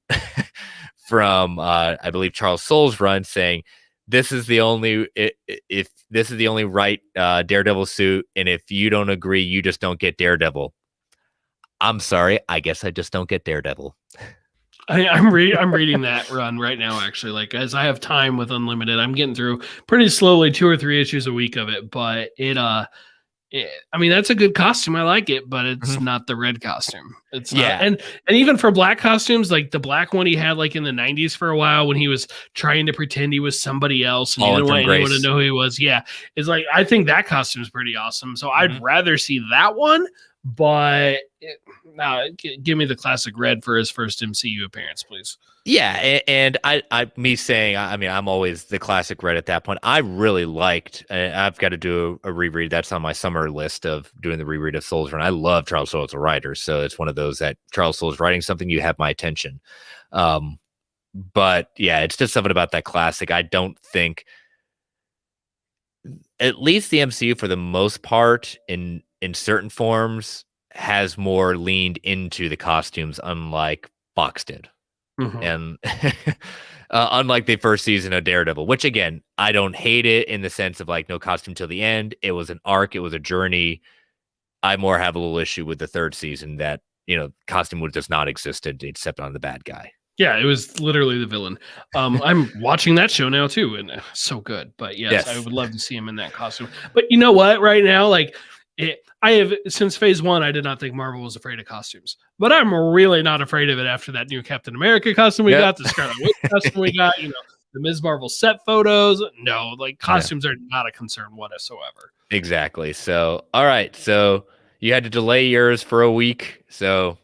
S1: from, I believe, Charles Soule's run, saying, this is the only if this is the only right Daredevil suit, and if you don't agree, you just don't get Daredevil. I'm sorry, I guess I just don't get Daredevil.
S2: I'm reading that run right now, actually. Like, as I have time with Unlimited, I'm getting through pretty slowly 2 or 3 issues a week of it. But I mean, that's a good costume. I like it, but it's not the red costume. It's not. And even for black costumes, like the black one he had like in the 90s for a while when he was trying to pretend he was somebody else and he didn't want anyone to know who he was. Yeah. It's like, I think that costume is pretty awesome. So I'd rather see that one, but give me the classic red for his first MCU appearance, please.
S1: Yeah, and I'm always the classic red at that point. I really liked, I've got to do a reread. That's on my summer list of doing the reread of Soule's Run. I love Charles Soule as a writer, so it's one of those that Charles Soule's writing something, you have my attention. But yeah, it's just something about that classic. I don't think, at least the MCU for the most part, in certain forms, has more leaned into the costumes, unlike Fox did. And unlike the first season of Daredevil, which again, I don't hate it in the sense of like no costume till the end. It was an arc. It was a journey. I more have a little issue with the third season that, you know, costume would just not existed except on the bad guy. Yeah,
S2: it was literally the villain. I'm watching that show now too, and so good. But yes, I would love to see him in that costume. But you know what? Right now, like, I have, since phase 1, I did not think Marvel was afraid of costumes, but I'm really not afraid of it after that new Captain America costume we got, the Scarlet Witch costume we got, you know, the Ms. Marvel set photos. No, like, costumes are not a concern whatsoever.
S1: Exactly. So, all right. So you had to delay yours for a week. So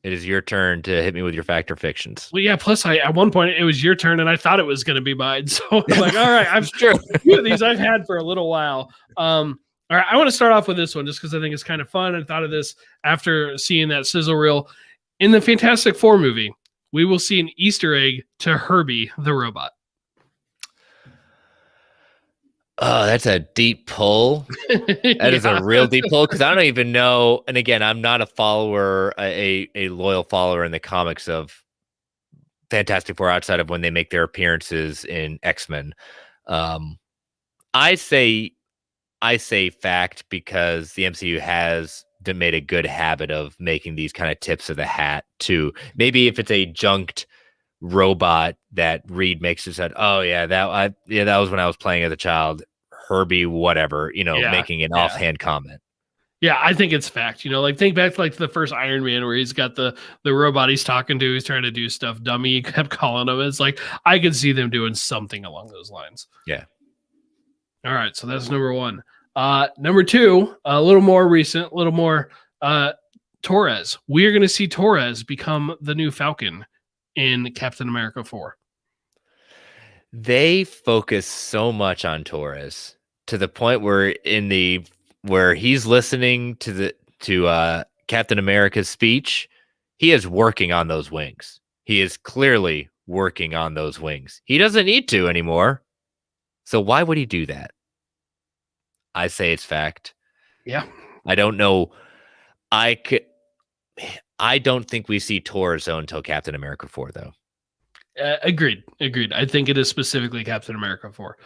S1: it is your turn to hit me with your fact or fictions.
S2: Well, yeah. Plus, at one point it was your turn, and I thought it was going to be mine. So I'm like, all right, I'm sure a few of these I've had for a little while. All right, I want to start off with this one just because I think it's kind of fun. I thought of this after seeing that sizzle reel. In the Fantastic Four movie, we will see an Easter egg to Herbie the robot.
S1: Oh, that's a deep pull. That is a real deep pull, because I don't even know. And again, I'm not a follower, a loyal follower in the comics of Fantastic Four outside of when they make their appearances in X-Men. I say fact because the MCU has made a good habit of making these kind of tips of the hat to maybe if it's a junked robot that Reed makes it said, oh yeah, that was when I was playing as a child, Herbie, whatever, you know, making an offhand comment.
S2: Yeah, I think it's fact. You know, like think back to like the first Iron Man where he's got the robot he's talking to, he's trying to do stuff. Dummy kept calling him. It's like I could see them doing something along those lines.
S1: Yeah.
S2: All right, so that's number 1. Number 2, a little more recent, a little more Torres. We are going to see Torres become the new Falcon in Captain America 4.
S1: They focus so much on Torres to the point where he's listening to Captain America's speech. He is working on those wings. He is clearly working on those wings. He doesn't need to anymore. So why would he do that? I say it's fact.
S2: Yeah.
S1: I don't know. I don't think we see Tor's own until Captain America 4, though.
S2: Agreed. I think it is specifically Captain America 4.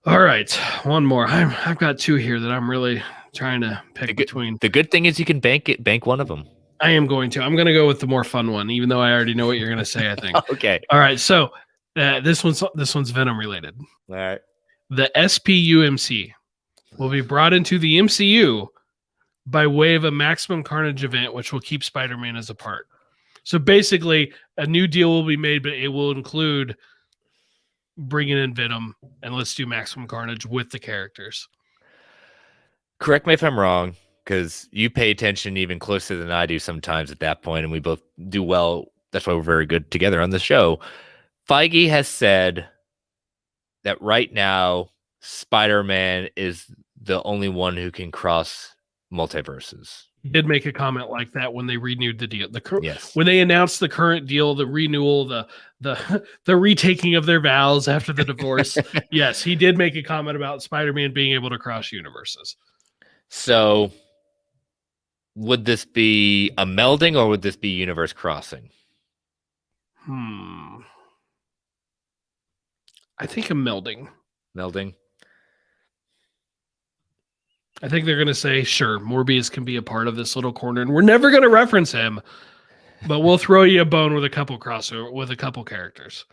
S2: All right, one more. I've got two here that I'm really trying to pick between.
S1: The good thing is you can bank one of them.
S2: I am going to. I'm going to go with the more fun one, even though I already know what you're going to say, I think.
S1: Okay.
S2: All right, so this one's Venom related.
S1: All right.
S2: The SPUMC will be brought into the MCU by way of a Maximum Carnage event, which will keep Spider-Man as a part. So basically, a new deal will be made, but it will include bringing in Venom, and let's do Maximum Carnage with the characters.
S1: Correct me if I'm wrong, because you pay attention even closer than I do sometimes at that point, and we both do well. That's why we're very good together on the show. Feige has said that right now, Spider-Man is the only one who can cross multiverses.
S2: He did make a comment like that when they renewed the deal.
S1: Yes.
S2: When they announced the current deal, the renewal, the retaking of their vows after the divorce. Yes, he did make a comment about Spider-Man being able to cross universes.
S1: So, would this be a melding or would this be universe crossing?
S2: I think a melding.
S1: Melding.
S2: I think they're going to say, sure, Morbius can be a part of this little corner, and we're never going to reference him, but we'll throw you a bone with a couple characters.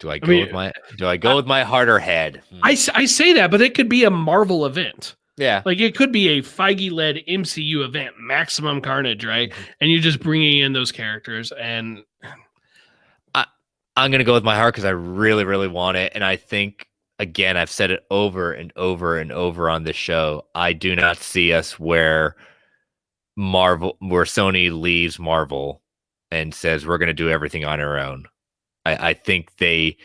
S1: Do I go with my heart or head?
S2: I say that, but it could be a Marvel event.
S1: Yeah.
S2: Like it could be a Feige-led MCU event, Maximum Carnage, right? And you're just bringing in those characters. And
S1: I'm going to go with my heart because I really, really want it. And I think, again, I've said it over and over and over on this show. I do not see us where Sony leaves Marvel and says we're going to do everything on our own. I think they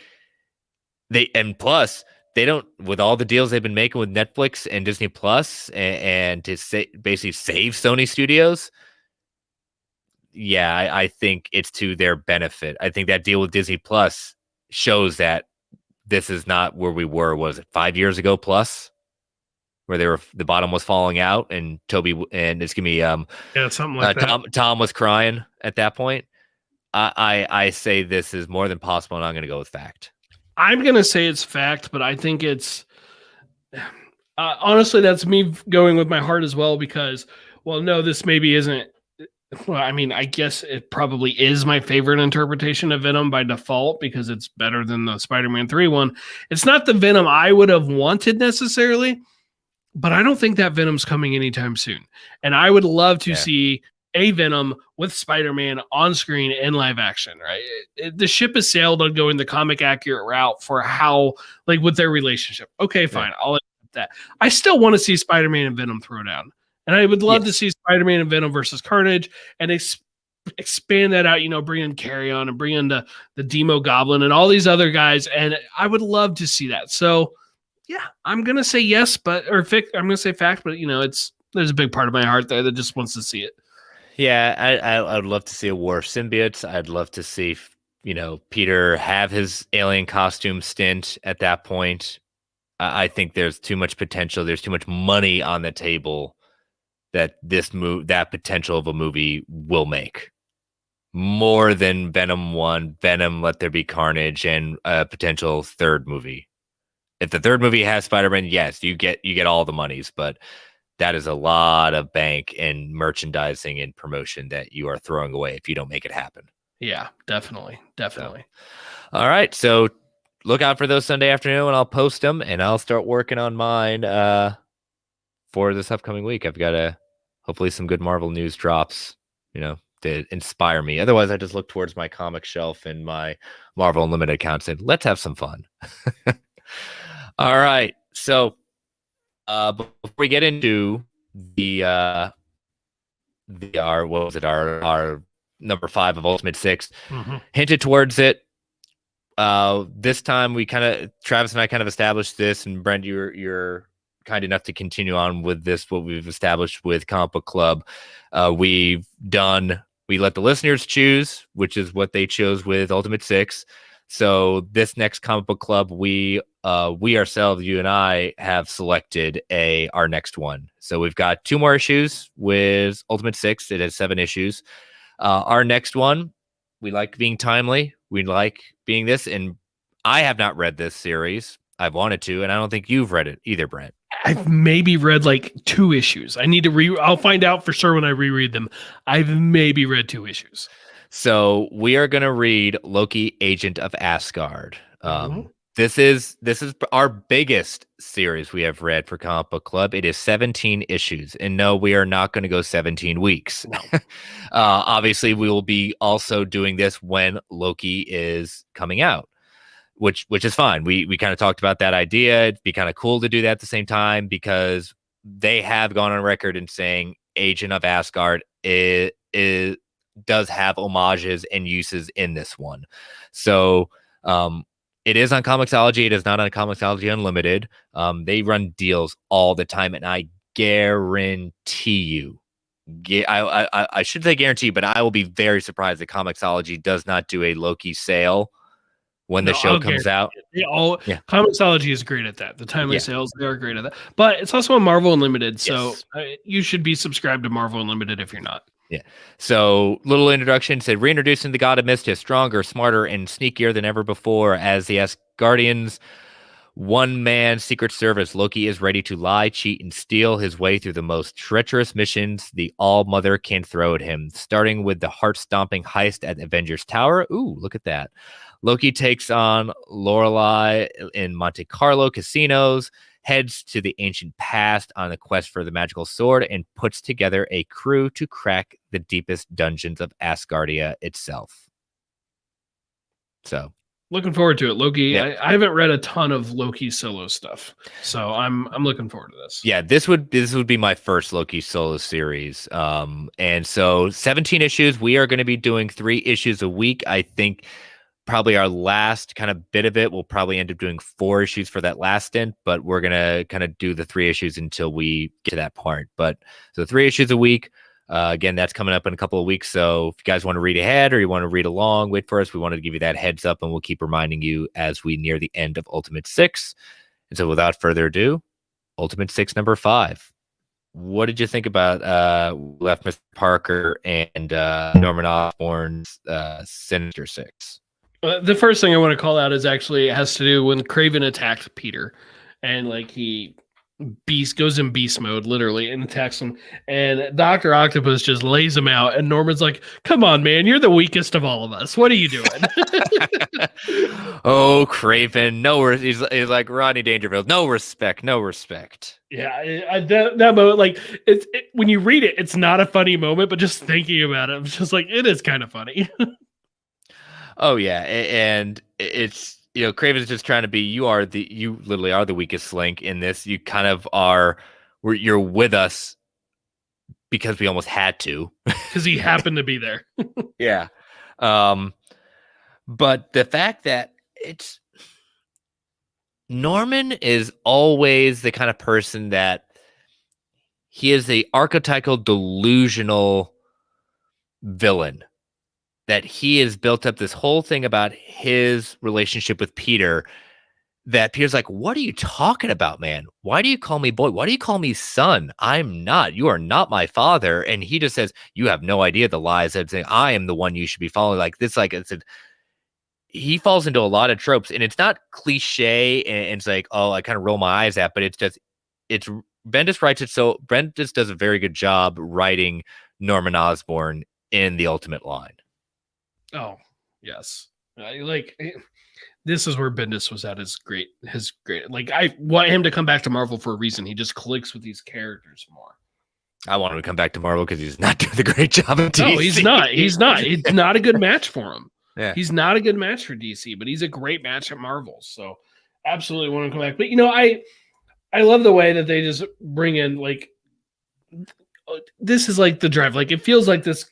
S1: and plus they don't, with all the deals they've been making with Netflix and Disney Plus and to basically save Sony Studios. Yeah, I think it's to their benefit. I think that deal with Disney Plus shows that this is not where we were. Was it 5 years ago plus, where the bottom was falling out, and Toby and it's gonna be
S2: something like that.
S1: Tom was crying at that point. I say this is more than possible, and I'm gonna go with fact.
S2: I'm gonna say it's fact, but I think it's honestly that's me going with my heart as well because no, this maybe isn't. Well, I mean, I guess it probably is my favorite interpretation of Venom by default because it's better than the Spider-Man 3 one. It's not the Venom I would have wanted necessarily, but I don't think that Venom's coming anytime soon. And I would love to see a Venom with Spider-Man on screen in live action, right? The ship has sailed on going the comic accurate route for how, like, with their relationship. Okay, fine. I'll accept that. I still want to see Spider-Man and Venom throw down. And I would love to see Spider-Man and Venom versus Carnage and expand that out, bring in Carry On and bring in the Demo Goblin and all these other guys. And I would love to see that. So, yeah, I'm going to say yes, I'm going to say fact, but, there's a big part of my heart there that just wants to see it.
S1: Yeah, I would love to see a War of Symbiotes. I'd love to see, Peter have his alien costume stint at that point. I think there's too much potential. There's too much money on the table that that potential of a movie will make more than Venom 1, Venom, Let There Be Carnage, and a potential third movie. If the third movie has Spider-Man, yes, you get all the monies, but that is a lot of bank and merchandising and promotion that you are throwing away if you don't make it happen.
S2: Yeah, definitely.
S1: So, all right, so look out for those Sunday afternoon, and I'll post them, and I'll start working on mine for this upcoming week. I've got hopefully some good Marvel news drops, to inspire me. Otherwise, I just look towards my comic shelf and my Marvel Unlimited account and say, let's have some fun. All right. So before we get into our number 5 of Ultimate 6, hinted towards it. This time Travis and I kind of established this, and Brent, you're kind enough to continue on with this, what we've established with Comic Book Club. We let the listeners choose, which is what they chose with Ultimate 6. So this next comic book club, we ourselves, you and I, have selected our next one. So we've got 2 more issues with Ultimate 6. It has 7 issues. Our next one, we like being timely. We like being this, and I have not read this series. I've wanted to, and I don't think you've read it either, Brent.
S2: I've maybe read like 2 issues. I need to I'll find out for sure when I reread them. I've maybe read 2 issues.
S1: So we are going to read Loki, Agent of Asgard. This is our biggest series we have read for Comic Book Club. It is 17 issues, and no, we are not going to go 17 weeks.
S2: No.
S1: Obviously, we will be also doing this when Loki is coming out, which is fine. We kind of talked about that idea. It'd be kind of cool to do that at the same time because they have gone on record in saying Agent of Asgard does have homages and uses in this one. So it is on Comixology. It is not on Comixology Unlimited. They run deals all the time, and I guarantee you, I should say guarantee, but I will be very surprised that Comixology does not do a Loki sale when the show comes out.
S2: Comixology is great at that. The timely sales, they are great at that. But it's also on Marvel Unlimited, so you should be subscribed to Marvel Unlimited if you're not.
S1: Yeah. So, little introduction said, reintroducing the God of Mischief, stronger, smarter, and sneakier than ever before. As the Asgardians' one-man secret service, Loki is ready to lie, cheat, and steal his way through the most treacherous missions the All-Mother can throw at him. Starting with the heart-stomping heist at Avengers Tower. Ooh, look at that. Loki takes on Lorelei in Monte Carlo casinos, heads to the ancient past on a quest for the magical sword, and puts together a crew to crack the deepest dungeons of Asgardia itself. So,
S2: looking forward to it. Loki, I haven't read a ton of Loki solo stuff, so I'm looking forward to this.
S1: Yeah, this would be my first Loki solo series. And so 17 issues. We are going to be doing 3 issues a week. I think probably our last kind of bit of it, we'll probably end up doing 4 issues for that last stint, but we're going to kind of do the 3 issues until we get to that part. But so 3 issues a week. Again, that's coming up in a couple of weeks. So if you guys want to read ahead or you want to read along, wait for us. We wanted to give you that heads up, and we'll keep reminding you as we near the end of Ultimate 6. And so without further ado, Ultimate 6 number 5. What did you think about Left Mr. Parker and Norman Osborn's Sinister Six?
S2: The first thing I want to call out is actually it has to do when Kraven attacked Peter, and like he goes in beast mode literally and attacks him, and Dr. Octopus just lays him out, and Norman's like, "Come on, man, you're the weakest of all of us. What are you doing?"
S1: Oh, Kraven, he's like Rodney Dangerfield. No respect.
S2: Yeah, that moment, like when you read it, it's not a funny moment, but just thinking about it, it's just like it is kind of funny.
S1: Oh yeah, and it's Kraven's just trying to be. You literally are the weakest link in this. You kind of are. You're with us because we almost had to.
S2: Because he happened to be there.
S1: Yeah, but the fact that it's Norman is always the kind of person that he is the archetypal delusional villain. That he has built up this whole thing about his relationship with Peter, that Peter's like, what are you talking about, man? Why do you call me boy? Why do you call me son? I'm not. You are not my father. And he just says, you have no idea the lies that say I am the one you should be following. Like this, like I said, he falls into a lot of tropes, and it's not cliche. And it's like, oh, I kind of roll my eyes at, but Bendis writes it. So Bendis does a very good job writing Norman Osborn in the Ultimate line.
S2: Oh, yes. This is where Bendis was at his great. Like, I want him to come back to Marvel for a reason. He just clicks with these characters more.
S1: I want him to come back to Marvel because he's not doing the great job at DC.
S2: No, he's not. It's not a good match for him.
S1: Yeah.
S2: He's not a good match for DC, but he's a great match at Marvel. So absolutely want him to come back. But, I love the way that they just bring in, like, this is like the drive. Like, it feels like this.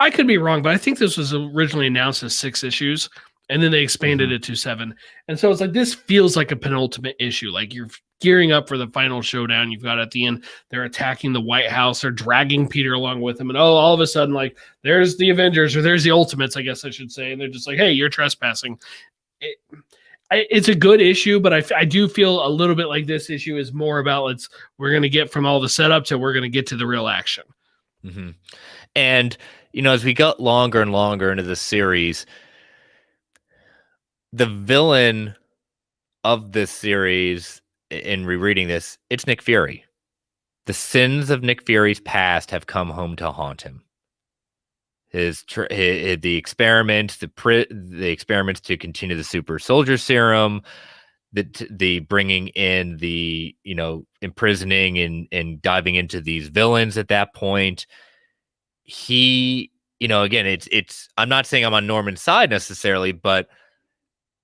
S2: I could be wrong, but I think this was originally announced as 6 issues, and then they expanded it to 7. And so it's like this feels like a penultimate issue. Like gearing up for the final showdown. You've got at the end, they're attacking the White House. They're dragging Peter along with them. And all of a sudden, like, there's the Avengers, or there's the Ultimates, I guess I should say. And they're just like, hey, you're trespassing. It's a good issue, but I do feel a little bit like this issue is more about we're going to get from all the setup to we're going to get to the real action.
S1: Mm-hmm. And, as we got longer and longer into the series, the villain of this series, in rereading this, it's Nick Fury. The sins of Nick Fury's past have come home to haunt him. The experiments to continue the super soldier serum, the bringing in the imprisoning and diving into these villains at that point. He, again, it's I'm not saying I'm on Norman's side necessarily, but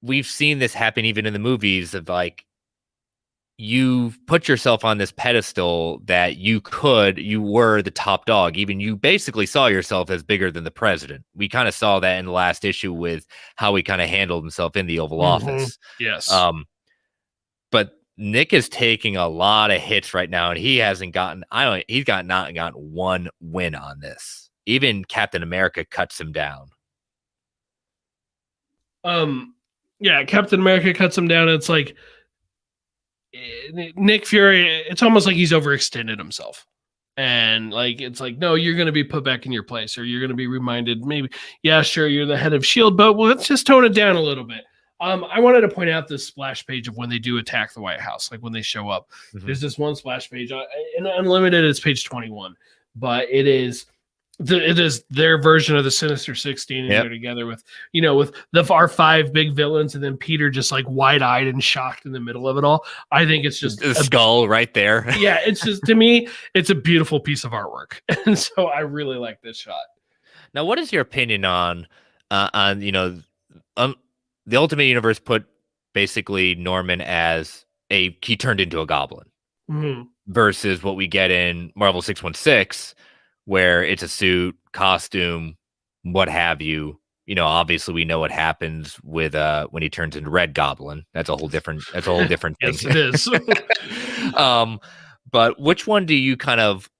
S1: we've seen this happen even in the movies of like, you've put yourself on this pedestal that you were the top dog. Even you basically saw yourself as bigger than the president. We kind of saw that in the last issue with how he kind of handled himself in the Oval Office.
S2: Yes.
S1: But Nick is taking a lot of hits right now, and he hasn't gotten, he's not gotten one win on this. Even Captain America cuts him down.
S2: Yeah, Captain America cuts him down. It's like, Nick Fury, it's almost like he's overextended himself. And like, it's like, no, you're going to be put back in your place, or you're going to be reminded, maybe, yeah, sure, you're the head of S.H.I.E.L.D., but let's just tone it down a little bit. I wanted to point out this splash page of when they do attack the White House, like when they show up. Mm-hmm. There's this one splash page. In Unlimited, it's page 21, but it is their version of the Sinister 16, and they're together with our 5 big villains, and then Peter just like wide-eyed and shocked in the middle of it all. I think it's just
S1: a skull right there.
S2: Yeah, it's just, to me, it's a beautiful piece of artwork, and so I really like this shot.
S1: Now, what is your opinion on the Ultimate Universe put basically Norman as he turned into a goblin, versus what we get in Marvel 616, where it's a suit, costume, what have you. Obviously we know what happens with when he turns into Red Goblin. That's a whole different thing.
S2: Yes, it is.
S1: But which one do you kind of,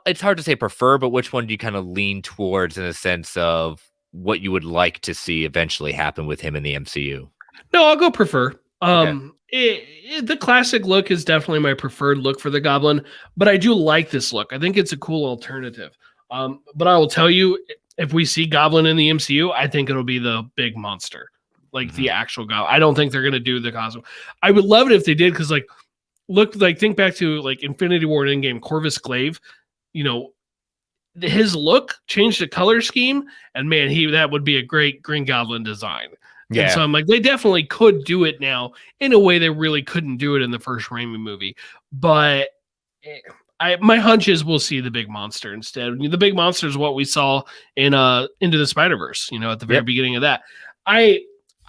S1: it's hard to say prefer, but which one do you kind of lean towards in a sense of what you would like to see eventually happen with him in the MCU?
S2: No, I'll go prefer. The classic look is definitely my preferred look for the Goblin, but I do like this look. I think it's a cool alternative. But I will tell you, if we see Goblin in the MCU, I think it'll be the big monster, like the actual Goblin. I don't think they're going to do the costume. I would love it if they did, because think back to like Infinity War and Endgame, Corvus Glaive, his look changed the color scheme, and man, that would be a great Green Goblin design. Yeah. And so I'm like, they definitely could do it now in a way they really couldn't do it in the first Raimi movie. But my hunch is we'll see the big monster instead. The big monster is what we saw in Into the Spider-Verse, at the very beginning of that. I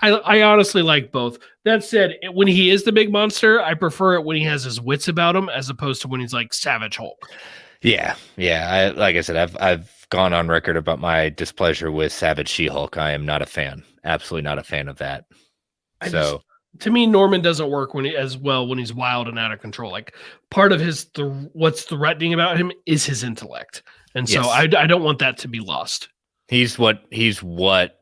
S2: honestly like both. That said, when he is the big monster, I prefer it when he has his wits about him as opposed to when he's like Savage Hulk.
S1: Yeah. Like I said, I've gone on record about my displeasure with Savage She-Hulk. I am not a fan. Absolutely not a fan of that.
S2: To me, Norman doesn't work when he's wild and out of control. Like, part of what's threatening about him is his intellect, and so I don't want that to be lost.
S1: He's what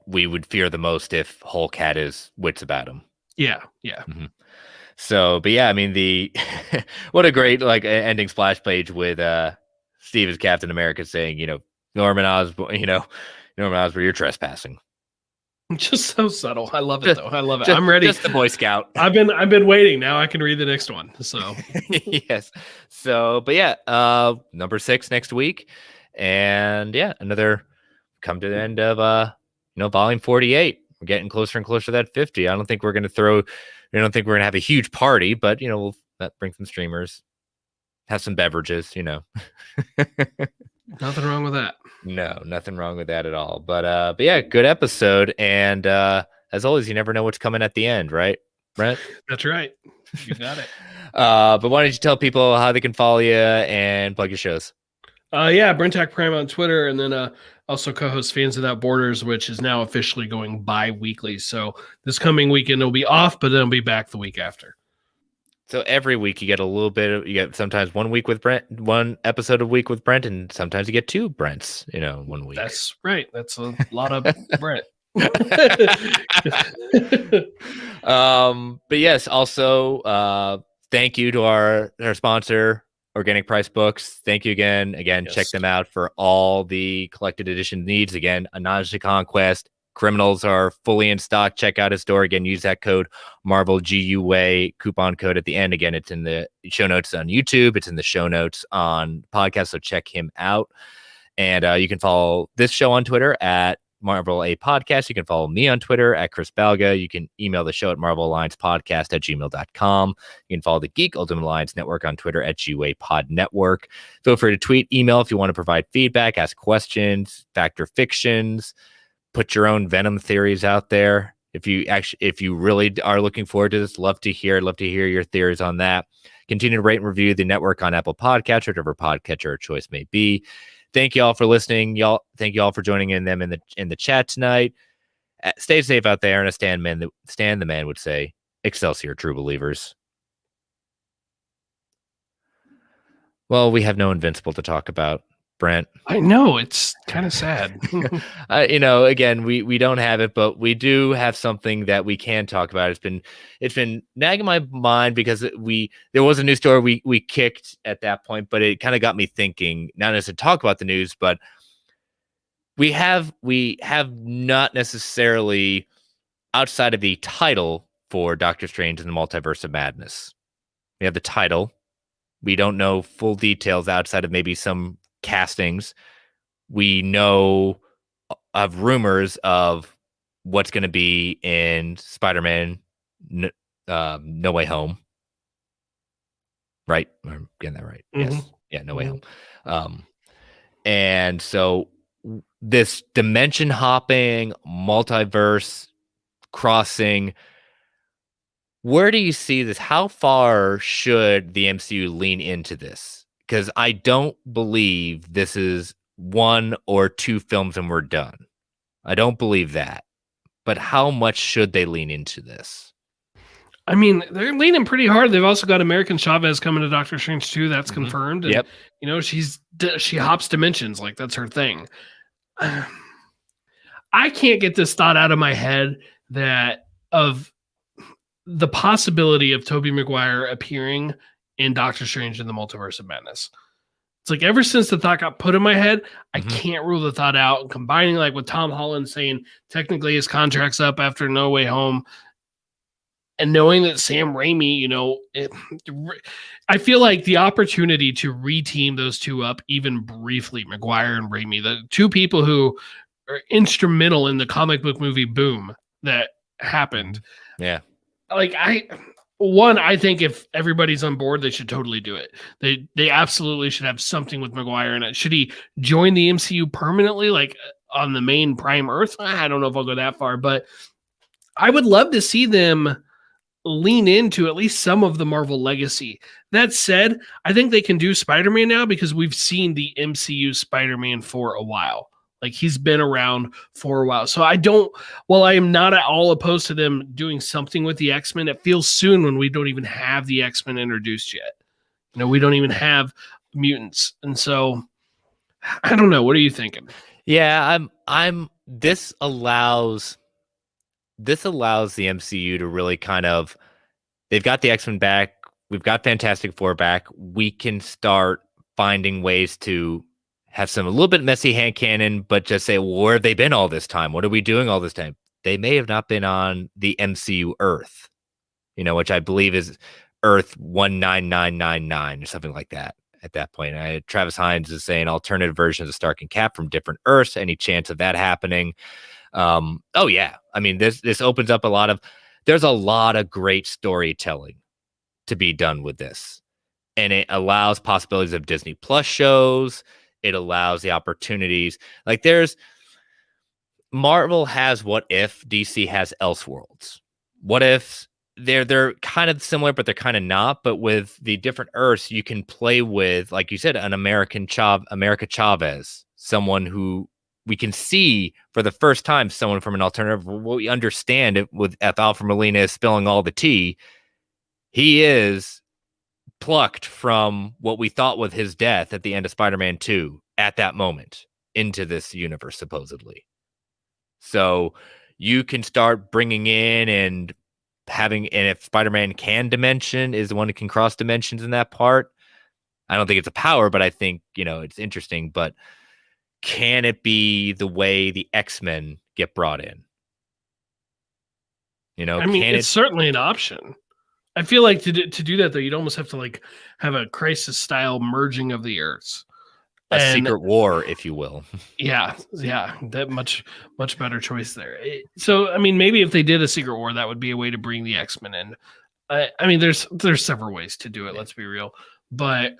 S1: we would fear the most if Hulk had his wits about him. Yeah. Mm-hmm. So, but yeah, I mean, what a great ending splash page with Steve as Captain America saying, Norman Osborn, you're trespassing.
S2: Just so subtle. I love it though. I love it. I'm ready.
S1: Just the Boy Scout.
S2: I've been waiting. Now I can read the next one. So
S1: yes. So, but yeah, number 6 next week, and yeah, another come to the end of volume 48. We're getting closer and closer to that 50. I don't think we're going to have a huge party, but we'll bring some streamers, have some beverages.
S2: Nothing wrong with that.
S1: No, nothing wrong with that at all. But yeah, good episode. And as always, you never know what's coming at the end, right, Brent?
S2: That's right. You got it.
S1: But why don't you tell people how they can follow you and plug your shows?
S2: Yeah, Brentak Prime on Twitter, and then also co-host Fans Without Borders, which is now officially going bi-weekly. So this coming weekend it'll be off, but then it'll be back the week after.
S1: So every week you get a little bit of, you get sometimes 1 week with Brent, 1 episode a week with Brent, and sometimes you get 2 Brents, 1 week.
S2: That's right. That's a lot of Brent.
S1: But yes, also thank you to our sponsor, Organic Price Books. Thank you again.
S2: Yes.
S1: Check them out for all the collected edition needs. Again, Anaj Conquest. Criminals are fully in stock. Check out his store. Again, use that code Marvel GUA coupon code at the end. Again, it's in the show notes on YouTube. It's in the show notes on podcast. So check him out. And you can follow this show on Twitter at Marvel A Podcast. You can follow me on Twitter at Chris Balga. You can email the show at marvelalliancepodcast@gmail.com. You can follow the Geek Ultimate Alliance Network on Twitter at GUA Pod Network. Feel free to tweet, email if you want to provide feedback, ask questions, factor fictions, put your own Venom theories out there. If you really are looking forward to this, love to hear your theories on that. Continue to rate and review the network on Apple Podcasts, whatever podcatcher of choice may be. Thank you all for listening. Thank you all for joining in the chat tonight. Stay safe out there. And as Stan the Man would say, Excelsior, true believers. Well, we have no Invincible to talk about, Brent.
S2: I know, it's kind of sad.
S1: Again, we don't have it, but we do have something that we can talk about. It's been nagging my mind because there was a news story we kicked at that point, but it kind of got me thinking, not necessarily to talk about the news, but we have not necessarily, outside of the title for Doctor Strange and the Multiverse of Madness. We have the title. We don't know full details outside of maybe some castings. We know of rumors of what's going to be in Spider-Man No Way Home. Right? I'm getting that right.
S2: Mm-hmm.
S1: Yes. Yeah, No Way Home. And so this dimension hopping, multiverse crossing, where do you see this? How far should the MCU lean into this? Because I don't believe this is 1 or 2 films and we're done. I don't believe that. But how much should they lean into this?
S2: I mean, they're leaning pretty hard. They've also got American Chavez coming to Doctor Strange 2. That's confirmed. And,
S1: yep.
S2: She hops dimensions. Like, that's her thing. I can't get this thought out of my head of the possibility of Tobey Maguire appearing in Doctor Strange in the Multiverse of Madness. It's like, ever since the thought got put in my head, I can't rule the thought out. And combining like with Tom Holland saying technically his contract's up after No Way Home, and knowing that Sam Raimi, I feel like the opportunity to reteam those two up, even briefly, Maguire and Raimi, the 2 people who are instrumental in the comic book movie boom that happened.
S1: Yeah.
S2: Like I think if everybody's on board, they should totally do it. They absolutely should have something with Maguire in it. Should he join the MCU permanently, like on the main Prime Earth? I don't know if I'll go that far, but I would love to see them lean into at least some of the Marvel legacy. That said, I think they can do Spider-Man now because we've seen the MCU Spider-Man for a while. Like, he's been around for a while. So while I am not at all opposed to them doing something with the X-Men, it feels soon when we don't even have the X-Men introduced yet. We don't even have mutants. And so I don't know. What are you thinking?
S1: Yeah, this allows the MCU to really kind of, they've got the X-Men back. We've got Fantastic Four back. We can start finding ways to have a little bit messy hand cannon, but just say, well, where have they been all this time? What are we doing all this time? They may have not been on the MCU Earth, which I believe is Earth 19999 or something like that at that point. Travis Hines is saying alternative versions of Stark and Cap from different Earths. Any chance of that happening? Oh yeah. I mean, this opens up there's a lot of great storytelling to be done with this. And it allows possibilities of Disney Plus shows. It allows the opportunities. Like, Marvel has What If, DC has Elseworlds. What If they're kind of similar, but they're kind of not. But with the different Earths, you can play with, like you said, an America Chavez, someone who we can see for the first time, someone from an alternative. What we understand it with, if Alfred Molina is spilling all the tea, he is plucked from what we thought was his death at the end of Spider-Man 2 at that moment into this universe, supposedly. So you can start bringing in and if Spider-Man can dimension, is the one who can cross dimensions in that part. I don't think it's a power, but I think, it's interesting. But can it be the way the X-Men get brought in?
S2: It's certainly an option. I feel like to do that, though, you'd almost have to have a Crisis-style merging of the Earths.
S1: Secret war, if you will.
S2: Yeah, that much better choice there. So, maybe if they did a Secret War, that would be a way to bring the X-Men in. There's several ways to do it. Let's be real, but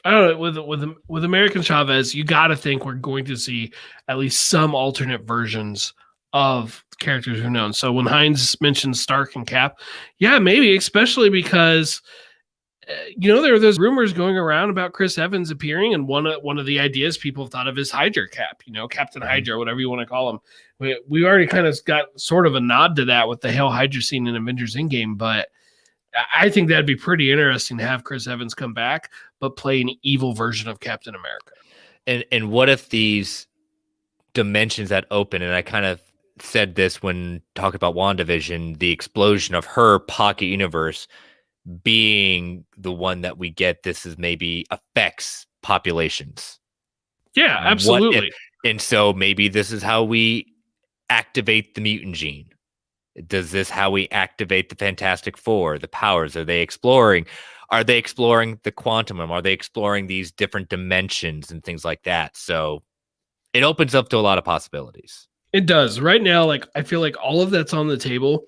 S2: I don't know. With American Chavez, you got to think we're going to see at least some alternate versions of characters who known. So when Hines mentioned Stark and Cap, yeah, maybe, especially because there are those rumors going around about Chris Evans appearing, and one of the ideas people have thought of is Hydra Cap, Captain Hydra, whatever you want to call him. We already kind of got sort of a nod to that with the Hail Hydra scene in Avengers Endgame, but I think that'd be pretty interesting to have Chris Evans come back, but play an evil version of Captain America.
S1: And what if these dimensions that open, and I kind of said this when talking about WandaVision, the explosion of her pocket universe being the one that we get, this is maybe affects populations.
S2: Yeah, absolutely.
S1: And so maybe this is how we activate the mutant gene. Does this how we activate the Fantastic Four, the powers? Are they exploring the quantum realm? Are they exploring these different dimensions and things like that? So it opens up to a lot of possibilities.
S2: It does. Right now, I feel like all of that's on the table,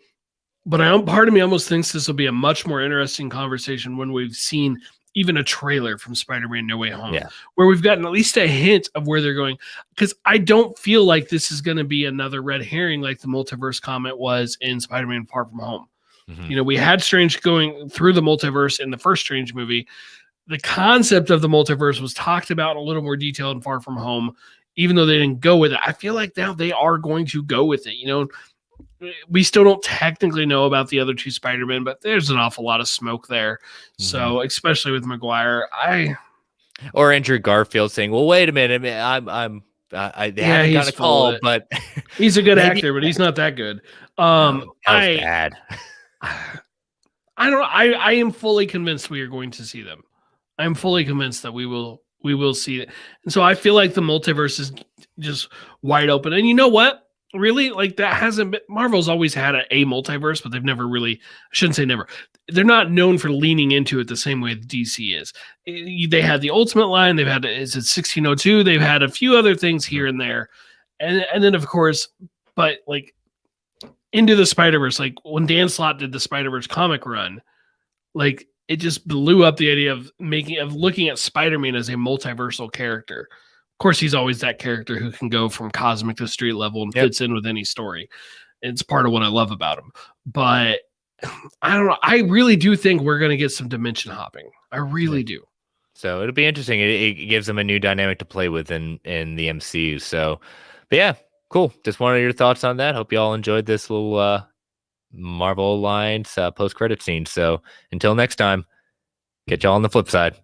S2: but part of me almost thinks this will be a much more interesting conversation when we've seen even a trailer from Spider-Man No Way Home, where we've gotten at least a hint of where they're going. Because I don't feel like this is going to be another red herring like the multiverse comment was in Spider-Man Far From Home. Mm-hmm. We had Strange going through the multiverse in the first Strange movie. The concept of the multiverse was talked about in a little more detail in Far From Home, even though they didn't go with it. I feel like now they are going to go with it. We still don't technically know about the other two Spider-Men, but there's an awful lot of smoke there. Mm-hmm. So, especially with Maguire,
S1: or Andrew Garfield saying, "Well, wait a minute, they haven't got a call, but
S2: he's a good actor, but he's not that good."
S1: That was bad.
S2: I don't know. I am fully convinced we are going to see them. I am fully convinced that we will see it, and so I feel like the multiverse is just wide open. And you know what? Really, that hasn't been. Marvel's always had a multiverse, but they've never really. I shouldn't say never. They're not known for leaning into it the same way that DC is. They had the Ultimate line. They've had 1602. They've had a few other things here and there, and then of course, but Into the Spider-Verse, when Dan Slott did the Spider-Verse comic run, it just blew up the idea of looking at Spider-Man as a multiversal character. Of course, he's always that character who can go from cosmic to street level and fits in with any story. It's part of what I love about him. But I don't know. I really do think we're going to get some dimension hopping. I really do.
S1: So it'll be interesting. It gives them a new dynamic to play with in the MCU. So, but yeah, cool. Just wanted your thoughts on that. Hope you all enjoyed this little Marvel Alliance post-credit scene. So until next time, catch y'all on the flip side.